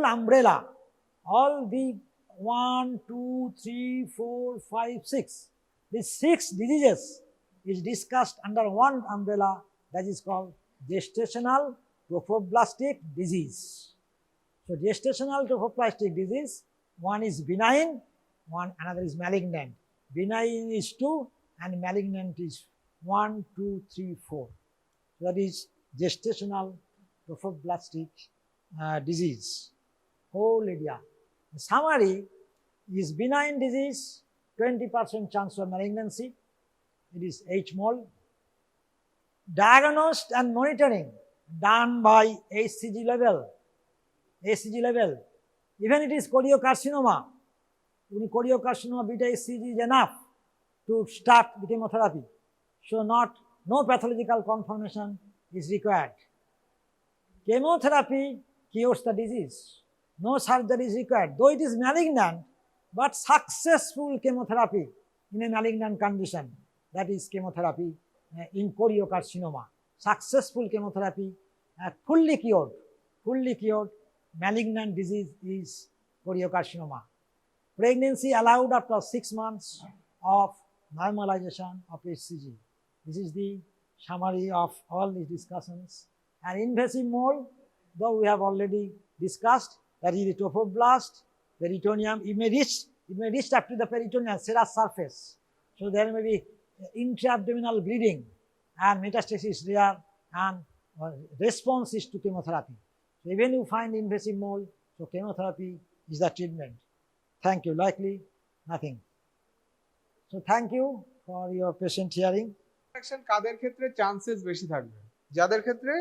umbrella, all the 1, 2, 3, 4, 5, 6. These 6 diseases is discussed under one umbrella, that is called gestational trophoblastic disease. So gestational trophoblastic disease, one is benign, another is malignant. Benign is 2 and malignant is 1, 2, 3, 4. That is gestational trophoblastic disease. Whole area. The summary is benign disease, 20% chance of malignancy. It is H mole. Diagnosed and monitoring done by HCG level. Even it is choriocarcinoma. In choriocarcinoma, beta HCG is enough to start the chemotherapy. So no pathological confirmation is required. Chemotherapy cures the disease. No surgery is required. Though it is malignant, but successful chemotherapy in a malignant condition, that is chemotherapy in choriocarcinoma. Successful chemotherapy, fully cured, malignant disease is choriocarcinoma. Pregnancy allowed after 6 months of normalization of HCG. This is the summary of all these discussions. And invasive mole, though we have already discussed, that is the trophoblast, peritoneum. It may reach up to the peritoneal serous surface. So there may be intra-abdominal bleeding and metastasis there, and response is to chemotherapy. So even you find invasive mole, so chemotherapy is the treatment. Thank you. Likely nothing. So thank you for your patient hearing. কাদের ক্ষেত্রে chances বেশি থাকবে? যাদের ক্ষেত্রে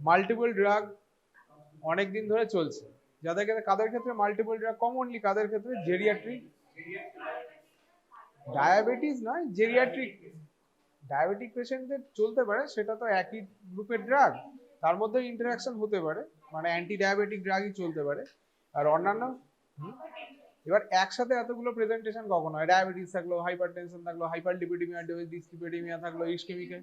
multiple drug অনেক দিন ধরে চলছে। কাদের ক্ষেত্রে মাল্টিপল ড্রাগ কমনলি কাদের ক্ষেত্রে? জেরিয়াট্রিক, ডায়াবেটিস নয়, জেরিয়াট্রিক ডায়াবেটিক পেশেন্টদের চলতে পারে, সেটা তো একই গ্রুপের ড্রাগ, তার মধ্যে ইন্টারাকশন হতে পারে, মানে অ্যান্টি ডায়াবেটিক ড্রাগই চলতে পারে। আর অন্যান্য এবার একসাথে এতগুলো প্রেজেন্টেশন কখন হয়? ডায়াবেটিস থাকলো, হাইপারটেনশন থাকলো, হাইপারলিপিডিমিয়া, ডিসলিপিডিমিয়া থাকলো, ইসকেমিকা,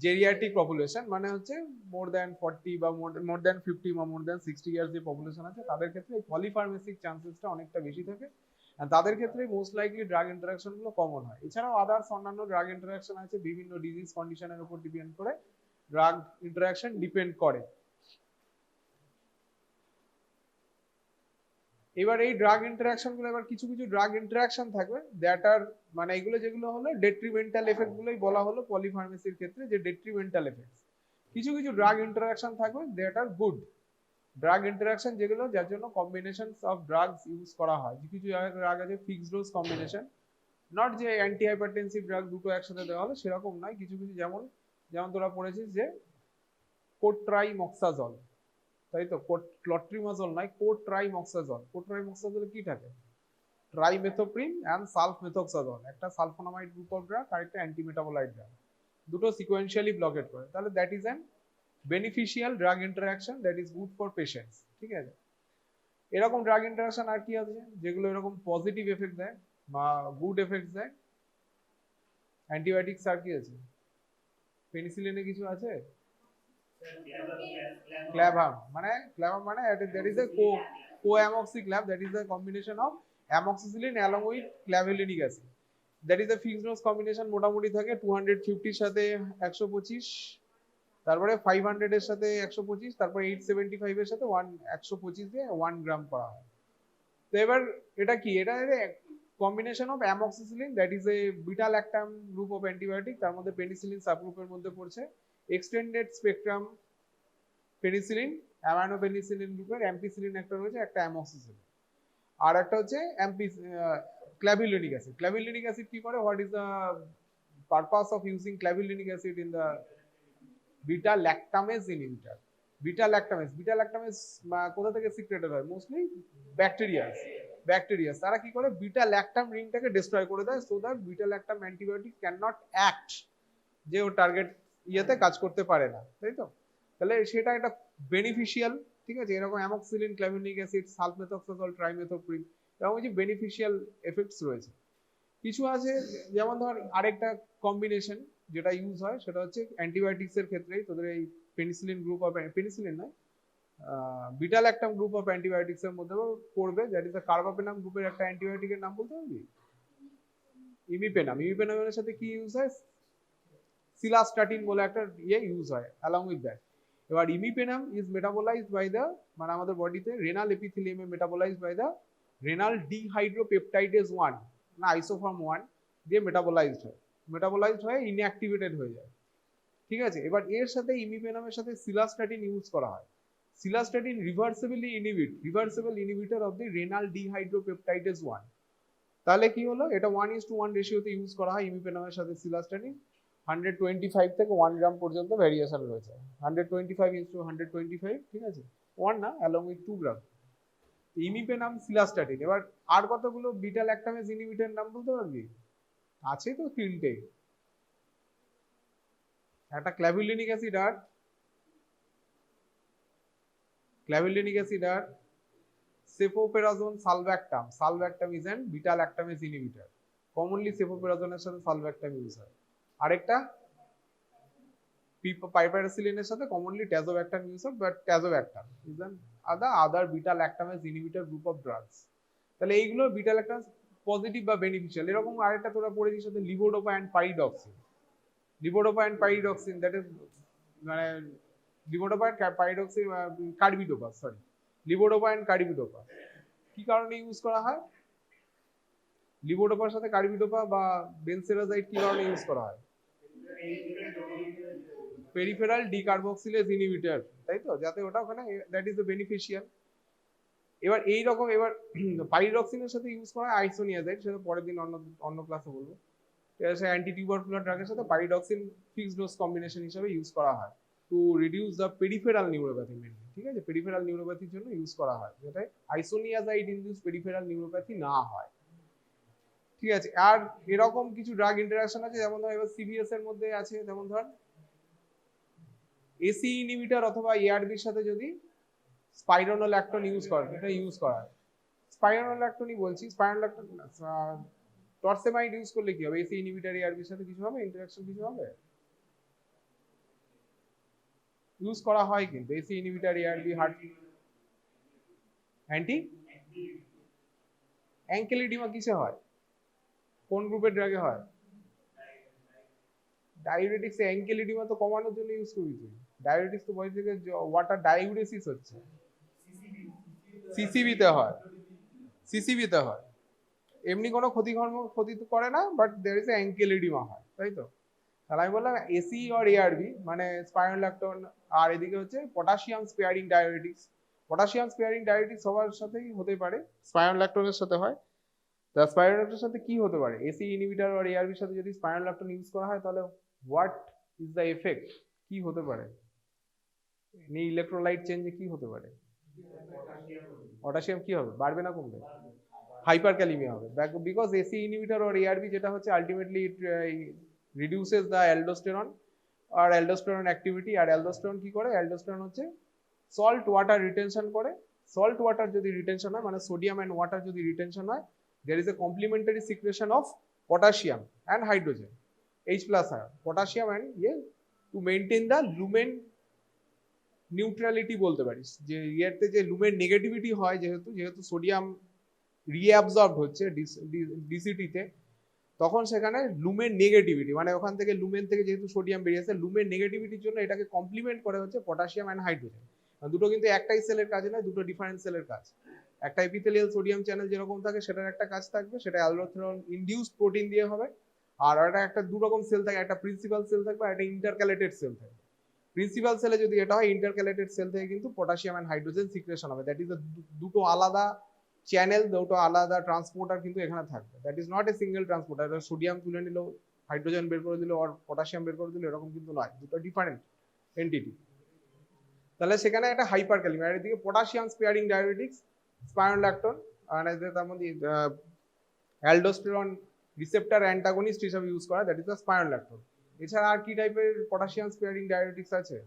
জেরিয়াট্রিক পপুলেশন মানে হচ্ছে মোর দ্যান 40 বা মোর দ্যান 50 বা মোর দ্যান 60 ইয়ার্স যে পপুলেশন আছে, তাদের ক্ষেত্রে এই পলিফার্মেসিক চান্সেসটা অনেকটা বেশি থাকে। তাদের ক্ষেত্রে মোস্ট লাইকলি ড্রাগ ইন্টারাকশন গুলো কমন হয়। এছাড়াও আদার্স অন্যান্য ড্রাগ ইন্টারাকশন আছে, বিভিন্ন ডিজিজ কন্ডিশনের উপর ডিপেন্ড করে ড্রাগ ইন্টারাকশন ডিপেন্ড করে। এবার এই ড্রাগ ইন্টারাকশন গুলো, এবার কিছু কিছু ড্রাগ ইন্টারাকশন থাকবে দ্যাট আর, মানে এগুলো যেগুলো হলো ডেট্রিমেন্টাল এফেক্ট গুলোই বলা হলো পলিফার্মেসির ক্ষেত্রে, যে ডেট্রিমেন্টাল এফেক্ট। কিছু কিছু ড্রাগ ইন্টারাকশন থাকবে that are good drug interaction, যেগুলো যার জন্য কম্বিনেশন অফ ড্রাগস ইউজ করা হয়। কিছু ড্রাগ আছে ফিক্সড ডোজ কম্বিনেশন, নট যে অ্যান্টি হাইপারটেনসিভ ড্রাগ দুটো একসাথে দেওয়া হলো সেরকম নয়। কিছু কিছু যেমন তোরা পড়েছিস যে কোট্রাইমক্সাজল, তাই তো, ক্লট্রিমাজল নয়, কোট্রাইমক্সাজল। কোট্রাইমক্সাজল কি থাকে? ট্রাইমেথোপ্রিন এন্ড সালফমেথক্সাজল, একটা সালফোনামাইড গ্রুপ অফ ড্রাগ আর একটা অ্যান্টিমেটাবোলাইট ড্রাগ, দুটো সিকোয়েন্সিয়ালি ব্লকেট করে। তাহলে that is an beneficial drug interaction that is good for patients. ঠিক আছে, এরকম ড্রাগ ইন্টারাকশন আর কি আছে যেগুলো এরকম পজিটিভ এফেক্ট দেয় বা গুড এফেক্ট দেয়? অ্যান্টিবায়োটিক্স আর কি আছে? পেনিসিলিনে কিছু আছে? ক্ল্যাভাম মানে that is a co-amoxiclav, that is the combination of amoxicillin along with clavulanic acid, that is a fixed dose combination। মোটামুটি থাকে 250 এর সাথে 125, তারপরে 500 এর সাথে 125, তারপরে 875 এর সাথে 125 দিয়ে 1 গ্রাম করা হয়। তো এবার এটা কি? এটা combination of amoxicillin, that is a beta lactam group of antibiotic, তার মধ্যে পেনিসিলিন সাবগ্রুপের মধ্যে পড়ছে, extended spectrum penicillin, amino penicillin গ্রুপের অ্যাম্পিসিলিন একটা রয়েছে, একটা অ্যামক্সিসিলিন, আর একটা হচ্ছে ক্ল্যাভিউলিনিক অ্যাসিড। ক্ল্যাভিউলিনিক অ্যাসিড কি করে? What is the purpose of using clavulanic acid in the beta lactamase inhibitor? Beta lactamase কোথা থেকে সিক্রেটেড হয়? Mostly bacterias. তারা কি করে? বিটা ল্যাকটাম রিংটাকে ডিস্ট্রয় করে দেয়, so that beta lactam antibiotic can not act, যে ও টার্গেট ইয়েতে কাজ করতে পারে না, তাই তো? তাহলে সেটা একটা বেনিফিশিয়াল। ঠিক আছে, এরকম অ্যামক্সিলিন, ক্ল্যাভিউলিনিক অ্যাসিড, সালফমেথক্সাজল, ট্রাইমেথোপ্রিন, এরকম যে বেনিফিশিয়াল এফেক্টস রয়েছে। কিছু আছে যেমন ধর আরেকটা কম্বিনেশন যেটা ইউজ হয় সেটা হচ্ছে অ্যান্টিবায়োটিক্স এর ক্ষেত্রেই তোদের এই পেনিসিলিন গ্রুপ অফ, পেনিসিলিন নয়, beta lactam group of antibiotics এর মধ্যেও পড়বে, দ্যাট ইজ দ্য কার্বাপেনাম গ্রুপের একটা অ্যান্টিবায়োটিকের নাম বলতে পারবি? ইমিপেনামের সাথে কি ইউজ হয়? সিলাস্টাটিন বলে একটা ইয়ে ইউজ হয় অ্যালং উইথ দ্যাট। এবার imipenem is metabolised by the, মানে আমাদের বডিতে রেনাল এপিথেলিয়ামে metabolised by the renal dehydropeptidase 1 না আইসোফর্ম 1 দিয়ে মেটাবোলাইজড হয়ে ইনঅ্যাক্টিভেটেড হয়ে যায়। ঠিক আছে, এবার এর সাথে ইমিপেনামের সাথে সিলাস্টাটিন ইউজ করা হয়। Cilastatin reversible inhibitor of the renal dehydropeptidase 1। তাহলে কি হলো? এটা 1:1 রেশিওতে ইউজ করা হয় ইমিপেনামের সাথে সিলাস্টাটিন। 125 থেকে 1 গ্রাম পর্যন্ত ভ্যারিয়েশন রয়েছে। 125:125, ঠিক আছে, 1 না, অ্যালং উইথ 2 গ্রাম ইমিপেনাম, সিলাস্টাটিন। এবার আর কতগুলো বিটা ল্যাকটামেজ ইনহিবিটর নাম বলতে পারবি? আছে তো 3টে, একটা ক্ল্যাভিউলিনিক অ্যাসিড আর cefoperazone sulbactam. Sulbactam is an beta lactamase inhibitor. Commonly সেফোপেরাজোনের সাথে সালভ্যাক্টাম ইউজ হয়। আরেকটা পাইপারাসিলিনের সাথে কমনলি ট্যাজোব্যাক্টাম ইউজ হয়, but tazobactam is an other beta lactamase inhibitor group of drugs. তাহলে এইগুলো বিটা ল্যাকটামেজ পজিটিভ বা বেনিফিশিয়াল। এরকম আরেকটা তোরা পড়েছিস সাথে levodopa and pyridoxine. That is মানে levodopa and pyridoxine, carbidopa, sorry, levodopa and carbidopa কি কারণে ইউজ করা হয়? লিভোডোপার সাথে কার্বিডোপা বা বেনসেরাজাইড কি কারণে ইউজ করা হয়? পেরিফেরাল ডিকার্বক্সিলেজ ইনহিবিটর, তাই তো, যাতে ওটা ওখানে দ্যাট ইজ দ্য বেনিফিশিয়াল। এবার এইরকম এবার পাইরিডক্সিনের সাথে ইউজ করা হয় আইসোনিয়াজাইড, সেটা পরের দিন অন্য ক্লাসে বলবো। ঠিক আছে, অ্যান্টি টিউবারকুলার ড্রাগের সাথে পাইরিডক্সিন ফিক্সড ডোজ কম্বিনেশন হিসেবে ইউজ করা হয় to reduce the peripheral neuropathy mainly. ঠিক আছে, পেরিফেরাল নিউরোপ্যাথির জন্য ইউজ করা হয়, যেটা আইসোনিয়াজাইড ইনডিউস পেরিফেরাল নিউরোপ্যাথি না হয়। ঠিক আছে, আর এরকম কিছু ড্রাগ ইন্টারাকশন আছে, যেমন ধর এবার সিবিএস এর মধ্যে আছে, যেমন ধর এসি ইনহিবিটর অথবা এআরবির সাথে যদি স্পাইরোনোল্যাকটোন ইউজ করে, এটা ইউজ করা হয়। স্পাইরোনোল্যাকটোনই বলছি, স্পাইরোনোল্যাকটোন টর্সেমাইড ইউজ করলে কি হবে? এসি ইনহিবিটর এআরবির সাথে কিছু হবে, ইন্টারাকশন কিছু হবে? ইউজ করা হয় কিন্তু ACE inhibitor ARB heart anti angioedema কিসে হয়? কোন গ্রুপের ড্রাগে হয়? ডায়োরেটিক্স। অ্যাঙ্কেলিডিমা তো কমানোর জন্য ইউজ করবি তুই। ডায়োরেটিক্স তো বয়স থেকে ওয়াটার ডাইউরেসিস হচ্ছে, সিসিবিতে হয়, সিসিবিতে হয়। এমনি কোনো ক্ষতি তো করে না, বাট দেয়ার ইজ অ্যাঙ্কেলিডিমা হয়, তাই তো। তাহলে আমি বললাম এসি অর এআরবি মানে স্পাইরোনোল্যাকটোন, আর এদিকে হচ্ছে potassium sparing diuretics. Potassium sparing diuretics সবার সাথেই হতে পারে, স্পাইরোনোল্যাকটোনের সাথে হয়। তা স্পাইরোনোল্যাকটোনের সাথে কি হতে পারে? এসি ইনহিবিটর আর এআরবির সাথে যদি স্পাইরোনোল্যাকটোন ইউজ করা হয়, তাহলে হোয়াট ইজ দ্য এফেক্ট? কি হতে পারে? এই ইলেকট্রোলাইট চেঞ্জে কি হতে পারে? পটাশিয়াম কি হবে? বাড়বে না কমবে? হাইপারক্যালিমিয়া হবে, বিকজ এসি ইনহিবিটর আর এআরবি যেটা হচ্ছে ultimately it reduces the aldosterone আর অ্যালডোস্টেরন অ্যাক্টিভিটি। আর অ্যালডোস্টেরন কি করে? অ্যালডোস্টেরন হচ্ছে সল্ট ওয়াটার রিটেনশন করে। সল্ট ওয়াটার যদি রিটেনশন হয়, মানে সোডিয়াম অ্যান্ড ওয়াটার যদি রিটেনশন হয়, there is a complementary secretion of potassium and hydrogen, H plus ion, potassium and to maintain the lumen neutrality বলতে পারিস, যে ইয়েতে যে লুমেন নেগেটিভিটি হয়, যেহেতু সোডিয়াম রিঅ্যাবজর্বড হচ্ছে ডিসিটিতে, তখন সেখানে লুমেন নেগেটিভিটি মানে ওখান থেকে লুমেন থেকে যেহেতু সোডিয়াম বেরিয়েছে, লুমেন নেগেটিভিটির জন্য এটাকে কমপ্লিমেন্ট করে হচ্ছে পটাশিয়াম অ্যান্ড হাইড্রোজেন। দুটো কিন্তু একটাই সেলের কাজ নয়, দুটো ডিফারেন্ট সেলের কাজ। একটা এপিথেলিয়াল সোডিয়াম চ্যানেল যেরকম থাকে সেটার একটা কাজ থাকবে, সেটা অ্যালডোস্টেরন ইনডিউসড প্রোটিন দিয়ে হবে। আর একটা দু রকম সেল থাকে, একটা প্রিন্সিপাল সেল থাকবে আর একটা ইন্টারক্যালেটেড সেল থাকবে। প্রিন্সিপাল সেলে যদি এটা হয়, ইন্টারক্যালেটেড সেল থেকে কিন্তু পটাশিয়াম অ্যান্ড হাইড্রোজেন সিক্রেশন হবে। দ্যাট ইজ দুটো আলাদা চ্যানেল, দুটো আলাদা ট্রান্সপোর্টার কিন্তু এখানে থাকবে। That is not a single transporter. Sodium তুলে নিল, হাইড্রোজেন বের করে দিল, আর পটাশিয়াম বের করে দিল, এরকম কিন্তু নয়, দুটো ডিফারেন্ট এন্টিটি। তাহলে সেখানে একটা হাইপারক্যালিমিয়া। আর এদিকে পটাশিয়াম স্পেয়ারিং ডায়োরেটিক্স স্পাইরোনোল্যাকটোন, মানে তার মধ্যে অ্যালডোস্টেরন রিসেপ্টর অ্যান্টাগনিস্ট হিসেবে ইউজ করা, দ্যাট ইজ দ্য স্পাইরোনোল্যাকটোন। এছাড়া আর কি টাইপের পটাশিয়াম স্পেয়ারিং ডায়োরেটিক্স আছে?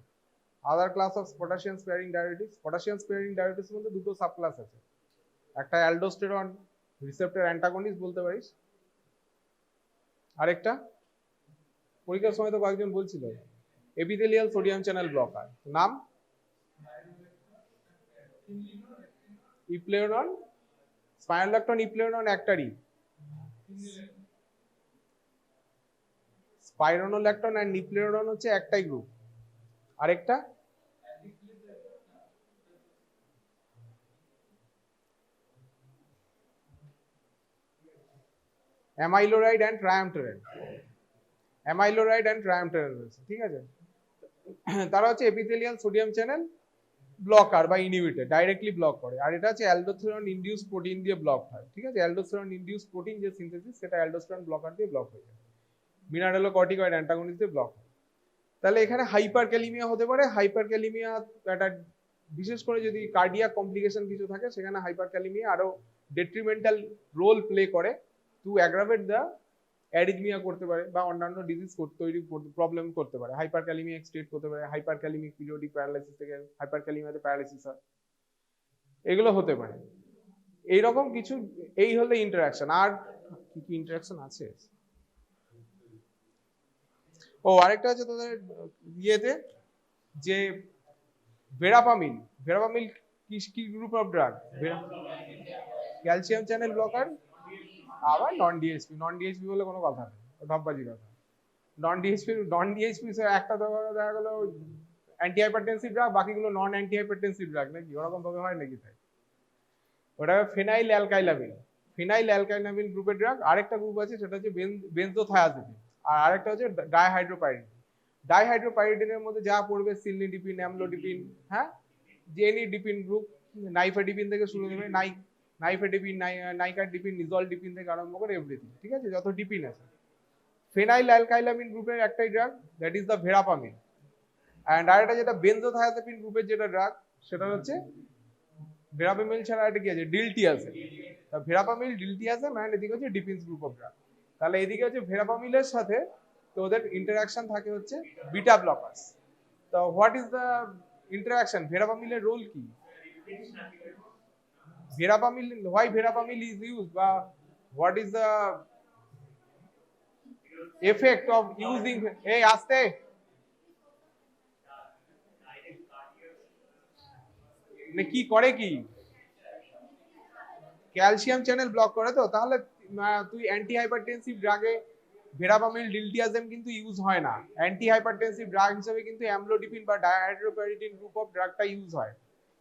Other class of potassium sparing diuretics. Potassium sparing diuretics মধ্যে দুটো সাব ক্লাস আছে, একটা অ্যালডোস্টেরন রিসেপ্টর অ্যান্টাগনিস্ট বলতে পারিস, আরেকটা পরীক্ষার সময় তো কয়েকজন বলছিল এপিথেলিয়াল সোডিয়াম চ্যানেল ব্লকার, নাম ইপ্লেনন। স্পাইরোনোল্যাকটোন ইপ্লেনন একটারই, স্পাইরোনোল্যাকটোন এন্ড ইপ্লেনন হচ্ছে একটাই গ্রুপ। আরেকটা অ্যামাইলোরাইড এন্ড ট্রায়ামটোরেন, অ্যামাইলোরাইড এন্ড ট্রায়ামটোরেন রয়েছে। ঠিক আছে, তারা হচ্ছে এপিথেলিয়াল সোডিয়াম চ্যানেল ব্লকার বা ইনহিবিটর, ডাইরেক্টলি ব্লক করে। আর এটা হচ্ছে অ্যালডোস্টেরন ইনডিউস প্রোটিন দিয়ে ব্লক হয়। ঠিক আছে, অ্যালডোস্টেরন ইনডিউস প্রোটিন যে সিনথেসিস, সেটা অ্যালডোস্টেরন ব্লকার দিয়ে ব্লক হয়ে যায়, মিনারেলোকর্টিকয়েড অ্যান্টাগনিস্ট দিয়ে ব্লক হয়। তাহলে এখানে হাইপারক্যালিমিয়া হতে পারে। হাইপারক্যালিমিয়া একটা বিশেষ করে যদি কার্ডিয়াক কমপ্লিকেশন কিছু থাকে, সেখানে হাইপারক্যালিমিয়া আরো ডেট্রিমেন্টাল রোল প্লে করে টু অ্যাগ্রাভেট দ্য অ্যারিথমিয়া করতে পারে, বা অন্যান্য ডিজিজ তৈরি প্রবলেম করতে পারে। হাইপারক্যালিমিয়া স্টেট করতে পারে, হাইপারক্যালিমিক পিরিয়ডিক প্যারালাইসিস থেকে হাইপারক্যালিমিয়াতে প্যারালাইসিস হয়, এগুলো হতে পারে। এইরকম কিছু, এই হলো ইন্টারাকশন। আর কি কি ইন্টারাকশন আছে? ও আরেকটা আছে তোদের ইয়েতে, যে ভেরাপামিল। ভেরাপামিল কি group of drug? Calcium channel blocker, আবার নন ডিএইচপি। নন ডিএইচপি বলে কোনো কথা নেই, ধপবাজি কথা। নন ডিএইচপি একটা দেখা গেল অ্যান্টি হাইপারটেনসিভ ড্রাগ, বাকিগুলো নন অ্যান্টি হাইপারটেনসিভ ড্রাগ, নাকি ওরকম ভাবে হয় নাকি? তাই ওটা ফেনাইল অ্যালকাইলামিন, ফিনাইল অ্যালকাইলামিন গ্রুপের ড্রাগ। আরেকটা গ্রুপ আছে, সেটা হচ্ছে বেনজোথায়াজিপিন, আর আরেকটা হচ্ছে ডাইহাইড্রোপাইরিডিন। ডাইহাইড্রোপাইরিডিনের মধ্যে যা পড়বে সিলনিডিপিন, অ্যামলোডিপিন, হ্যাঁ, জেনি ডিপিন গ্রুপ, নাইফেডিপিন থেকে শুরু হবে, নাইফেডিপিন, নাইকারডিপিন, নিজলডিপিন থেকে আরম্ভ করে এভরিথিং, ঠিক আছে, যত ডিপিন আছে। ফেনাইল অ্যালকাইলামিন গ্রুপের একটাই drug, that is the verapamil. And আরেকটা যেটা বেনজোথায়াজেপিন গ্রুপের যেটা ড্রাগ, সেটা হচ্ছে ভেরাপামিল ছাড়া একটা কি আছে, ডিলটিয়াজেম। ভেরাপামিল, ডিলটিয়াজেম অ্যান্ড এদিকে হচ্ছে ডিপিনস গ্রুপ অফ ড্রাগ। তাহলে এদিকে হচ্ছে ভেরাপামিলের সাথে তো ওদের ইন্টারাকশন থাকে হচ্ছে বিটা ব্লকার্স। তো হোয়াট ইজ দ্য ইন্টারাকশন, ভেরাপামিলের রোল কি, verapamil, why verapamil is used, বা what is the effect of using, hey aste মানে কি করে, কি ক্যালসিয়াম চ্যানেল ব্লক করে। তো তাহলে তুই অ্যান্টি হাইপারটেনসিভ ড্রাগে ভেরাপামিল, ডিলটিয়াজেম কিন্তু ইউজ হয় না। অ্যান্টি হাইপারটেনসিভ ড্রাগ হিসেবে কিন্তু অ্যামলোডিপিন বা ডাইহাইড্রোপাইরিডিন গ্রুপ অফ ড্রাগটা ইউজ হয়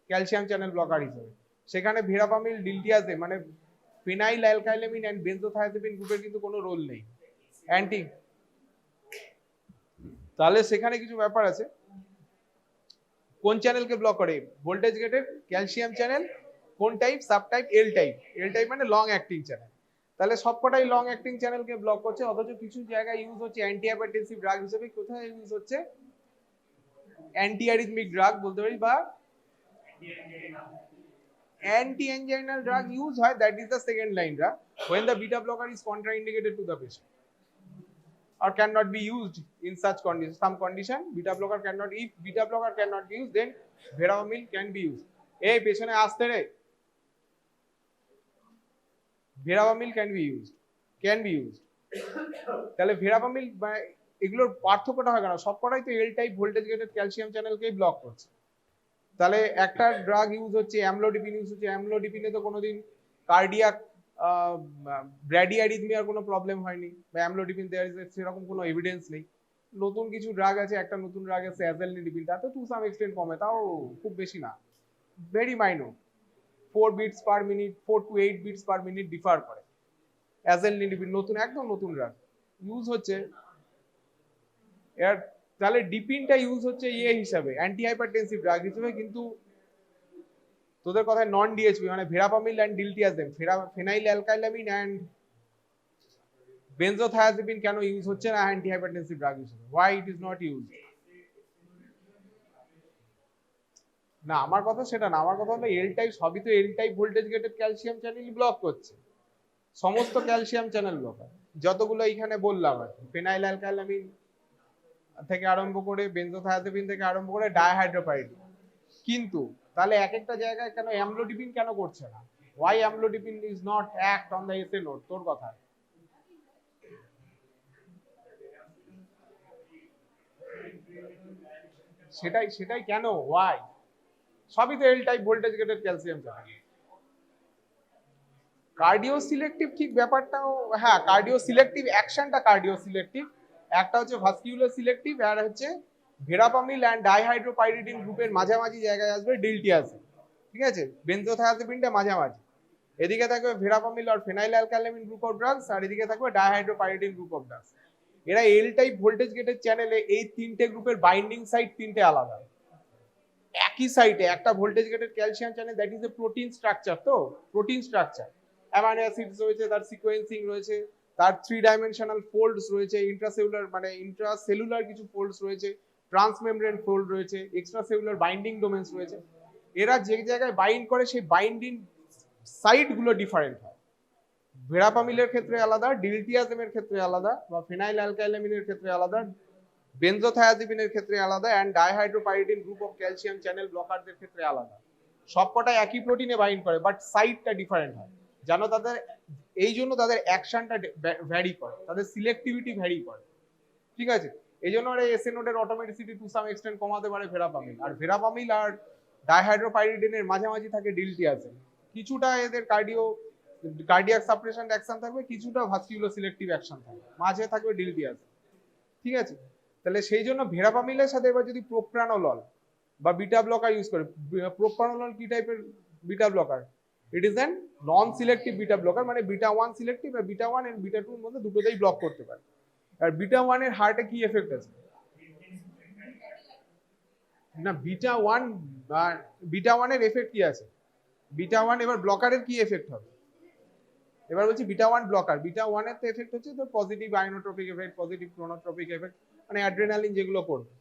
ক্যালসিয়াম চ্যানেল ব্লকার হিসেবে। সেখানে ভেরাপামিল, ডিলটিয়াজেম মানে ফিনাইল অ্যালকাইলামিন এন্ড বেনজোথায়াজেপিন গ্রুপের কিন্তু কোনো রোল নেই অ্যান্টি। তাহলে সেখানে কিছু ব্যাপার আছে। কোন চ্যানেলকে ব্লক করে, ভোল্টেজ গেটেড ক্যালসিয়াম চ্যানেল, কোন type, sub type, L type. L type মানে লং অ্যাক্টিং চ্যানেল। তাহলে সবকটাই লং অ্যাক্টিং চ্যানেলকে ব্লক করছে, অথচ কিছু জায়গায় ইউজ হচ্ছে অ্যান্টি হাইপারটেনসিভ ড্রাগ হিসেবে। কোথায় ইউজ হচ্ছে, অ্যান্টি অ্যারিথমিক ড্রাগ বলতে পারি, বা অ্যান্টি অ্যাঞ্জাইনাল ড্রাগ ইউজ হয়, that is the second line drug when the beta blocker is contraindicated to the patient or cannot be used in such condition. Some condition beta blocker cannot, if beta blocker cannot be used, then verapamil can be used. এই পেছনে আসতে রে, verapamil can be used, can be used. তাহলে verapamil এগুলোর পার্থক্যটা হয় কেন, সবকটাই তো L type voltage gated calcium চ্যানেলকেই ব্লক করছে। তাহলে একটা ড্রাগ ইউজ হচ্ছে অ্যামলোডিপিন ইউজ হচ্ছে, অ্যামলোডিপিনে তো কোনোদিন কার্ডিয়াক ব্র্যাডিয়ারিথমিয়ার কোনো প্রবলেম হয়নি, বা অ্যামলোডিপিন দেয়ার ইজ সেরকম কোনো এভিডেন্স নেই। নতুন কিছু ড্রাগ আছে, একটা নতুন ড্রাগ আছে অ্যাজেলনিডিপিন, তাতে টু সাম এক্সটেন্ট কমে, তাও খুব বেশি না, very minor, 4 beats per minute, 4 to 8 beats per minute differ করে। অ্যাজেলনিডিপিন নতুন, একদম নতুন ড্রাগ ইউজ হচ্ছে। এর তাহলে ডিপিনটা ইউজ হচ্ছে ইয়ে হিসাবে, অ্যান্টি হাইপারটেনসিভ ড্রাগ হিসেবে, কিন্তু তোদের কথায় নন ডিএইচপি মানে verapamil and diltiazem, phenyl alkylamine and benzothiazepine কেন ইউজ হচ্ছে না অ্যান্টি হাইপারটেনসিভ ড্রাগ হিসেবে, why it is not used? না, আমার কথা সেটা না, আমার কথা হলো এল টাইপ, সবই তো L type voltage gated calcium channel block করছে, সমস্ত ক্যালসিয়াম চ্যানেল ব্লকার যতগুলো এইখানে বললাম আর কি, ফেনাইল অ্যালকাইলামিন থেকে আরম্ভ করে বেনজোথায়াজেপিন থেকে আরম্ভ করে ডাইহাইড্রোপাইরিডিন। কিন্তু তাহলে এক একটা জায়গায় কেন অ্যামলোডিপিন কেন করছে না, why amlodipine is not act on the SA node, তোর কথা সেটাই কেন, why? সবই তো L type voltage gated calcium channel. Cardio selective ঠিক ব্যাপারটাও, হ্যাঁ কার্ডিও সিলেক্টিভ, অ্যাকশনটা কার্ডিও সিলেক্টিভ, একটা হচ্ছে ভাস্কিউলার সিলেক্টিভ, আর হচ্ছে ভেরাপামিল এন্ড ডাইহাইড্রোপাইরিডিন গ্রুপের মাঝামাঝি জায়গায় আসবে ডিলটিয়াজেম, ঠিক আছে, বেনজোথায়াজেপিনটা মাঝামাঝি, এদিকে থাকবে ভেরাপামিল আর phenyl alkylamine group of drugs, আর এদিকে থাকবে ডাইহাইড্রোপাইরিডিন গ্রুপ অফ ড্রাগস। এরা এল টাইপ ভোল্টেজ গেটেড চ্যানেলে এই তিনটে গ্রুপের বাইন্ডিং সাইট তিনটে আলাদা, একই সাইটে একটা voltage gated calcium channel, that is a protein structure, তো প্রোটিন স্ট্রাকচার, অ্যামাইনো অ্যাসিডস রয়েছে, তার সিকোয়েন্সিং রয়েছে, তার 3 ডাইমেনশনাল ফোল্ডস রয়েছে, ইন্ট্রাসেলুলার মানে ইন্ট্রাসেলুলার কিছু ফোল্ডস রয়েছে, ট্রান্সমেমব্রেন ফোল্ড রয়েছে, এক্সট্রাসেলুলার বাইন্ডিং ডোমেন্স রয়েছে। এরা যে জায়গায় বাইন্ড করে সেই বাইন্ডিং সাইট গুলো ডিফারেন্ট হয়, ভেরাপামিলের ক্ষেত্রে আলাদা, ডিলটিয়াজেমের ক্ষেত্রে আলাদা, বা ফেনাইল অ্যালকাইলামিনের ক্ষেত্রে আলাদা, বেনজোথায়াজেপিনের ক্ষেত্রে আলাদা, and dihydropyridine group of calcium channel ব্লকারদের ক্ষেত্রে আলাদা। সবকটা একই প্রোটিনে বাইন্ড করে, বাট সাইটটা ডিফারেন্ট হয়, জানো তাদের, এই জন্য তাদের অ্যাকশনটা ভ্যারি করে, তাদের সিলেক্টিভিটি ভ্যারি করে, ঠিক আছে। এই জন্য এসএ নোডের অটোমেটিসিটি টু সাম এক্সটেন্ট কমাতে পারে ভেরাপামিল, আর ভেরাপামিল আর ডাইহাইড্রোপাইরিডিনের মাঝামাঝি থাকে ডিলটিয়াজেম, কিছুটা এদের কার্ডিয়াক সাপ্রেশন অ্যাকশন থাকবে, কিছুটা ভাস্কুলার সিলেক্টিভ অ্যাকশন থাকবে, মাঝে থাকবে ডিলটিয়াজেম, ঠিক আছে। তাহলে সেই জন্য ভেরাপামিলের সাথে এবার যদি প্রোপ্রানোলল বা বিটা ব্লকার ইউজ করে, প্রোপ্রানোলল কি টাইপের beta blocker, it is an non selective beta blocker, মানে বিটা 1 সিলেক্টিভ, আর বিটা 1 এন্ড বিটা 2 এর মধ্যে দুটোতেই ব্লক করতে পারে। আর বিটা 1 এর হার্টে কি এফেক্ট আছে, না বিটা 1 এর এফেক্ট কি আছে? বিটা 1 এবার ব্লকারের কি এফেক্ট হবে? এবার বলছি বিটা 1 ব্লকার, বিটা 1 এর তো এফেক্ট হচ্ছে তো positive inotropic effect, positive chronotropic effect, মানে অ্যাড্রেনালিন যেগুলো করবে।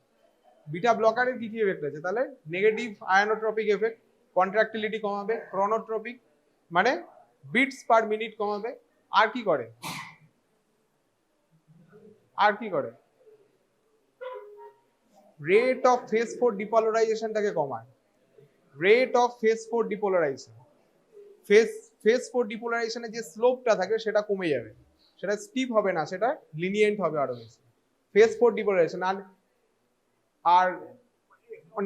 বিটা ব্লকারের কি কি এফেক্ট আছে? তাহলে নেগেটিভ আয়োনোট্রপিক এফেক্ট, কন্ট্রাক্টিলিটি কমাবে, ক্রোনোট্রপিক মানে বিটস পার মিনিট কমাবে, আর কি করে? আর কি করে? রেট অফ ফেজ 4 ডিপোলারাইজেশনটাকে কমায়। Rate of phase 4 depolarisation, phase 4 ডিপোলারাইজেশনের যে স্লোপটা থাকে সেটা কমে যাবে, সেটা স্টিপ হবে না, সেটা লিনিয়েন্ট হবে আরো বেশি ফেজ 4 ডিপোলারাইজেশন। আর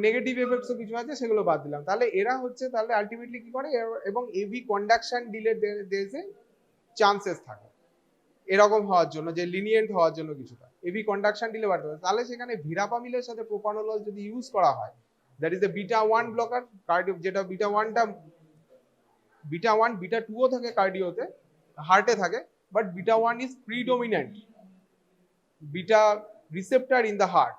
নেগেটিভ এফেক্টসও কিছু আছে, সেগুলো বাদ দিলাম। তাহলে এরা হচ্ছে, তাহলে আলটিমেটলি কি করে, এবং এভি কন্ডাকশন ডিলে দেশে চান্সেস থাকে এরকম হওয়ার জন্য, যে লিনিয়েন্ট হওয়ার জন্য কিছুটা এভি কন্ডাকশন ডিলে বাড়তে পারে। তাহলে সেখানে ভিরাপামিলের সাথে প্রোপানোলল যদি ইউজ করা হয়, that is a beta 1 blocker, cardio, যেটা বিটা 1টা, বিটা 1 বিটা 2ও থাকে কার্ডিওতে, হার্টে থাকে, but beta 1 is predominant beta receptor in the heart,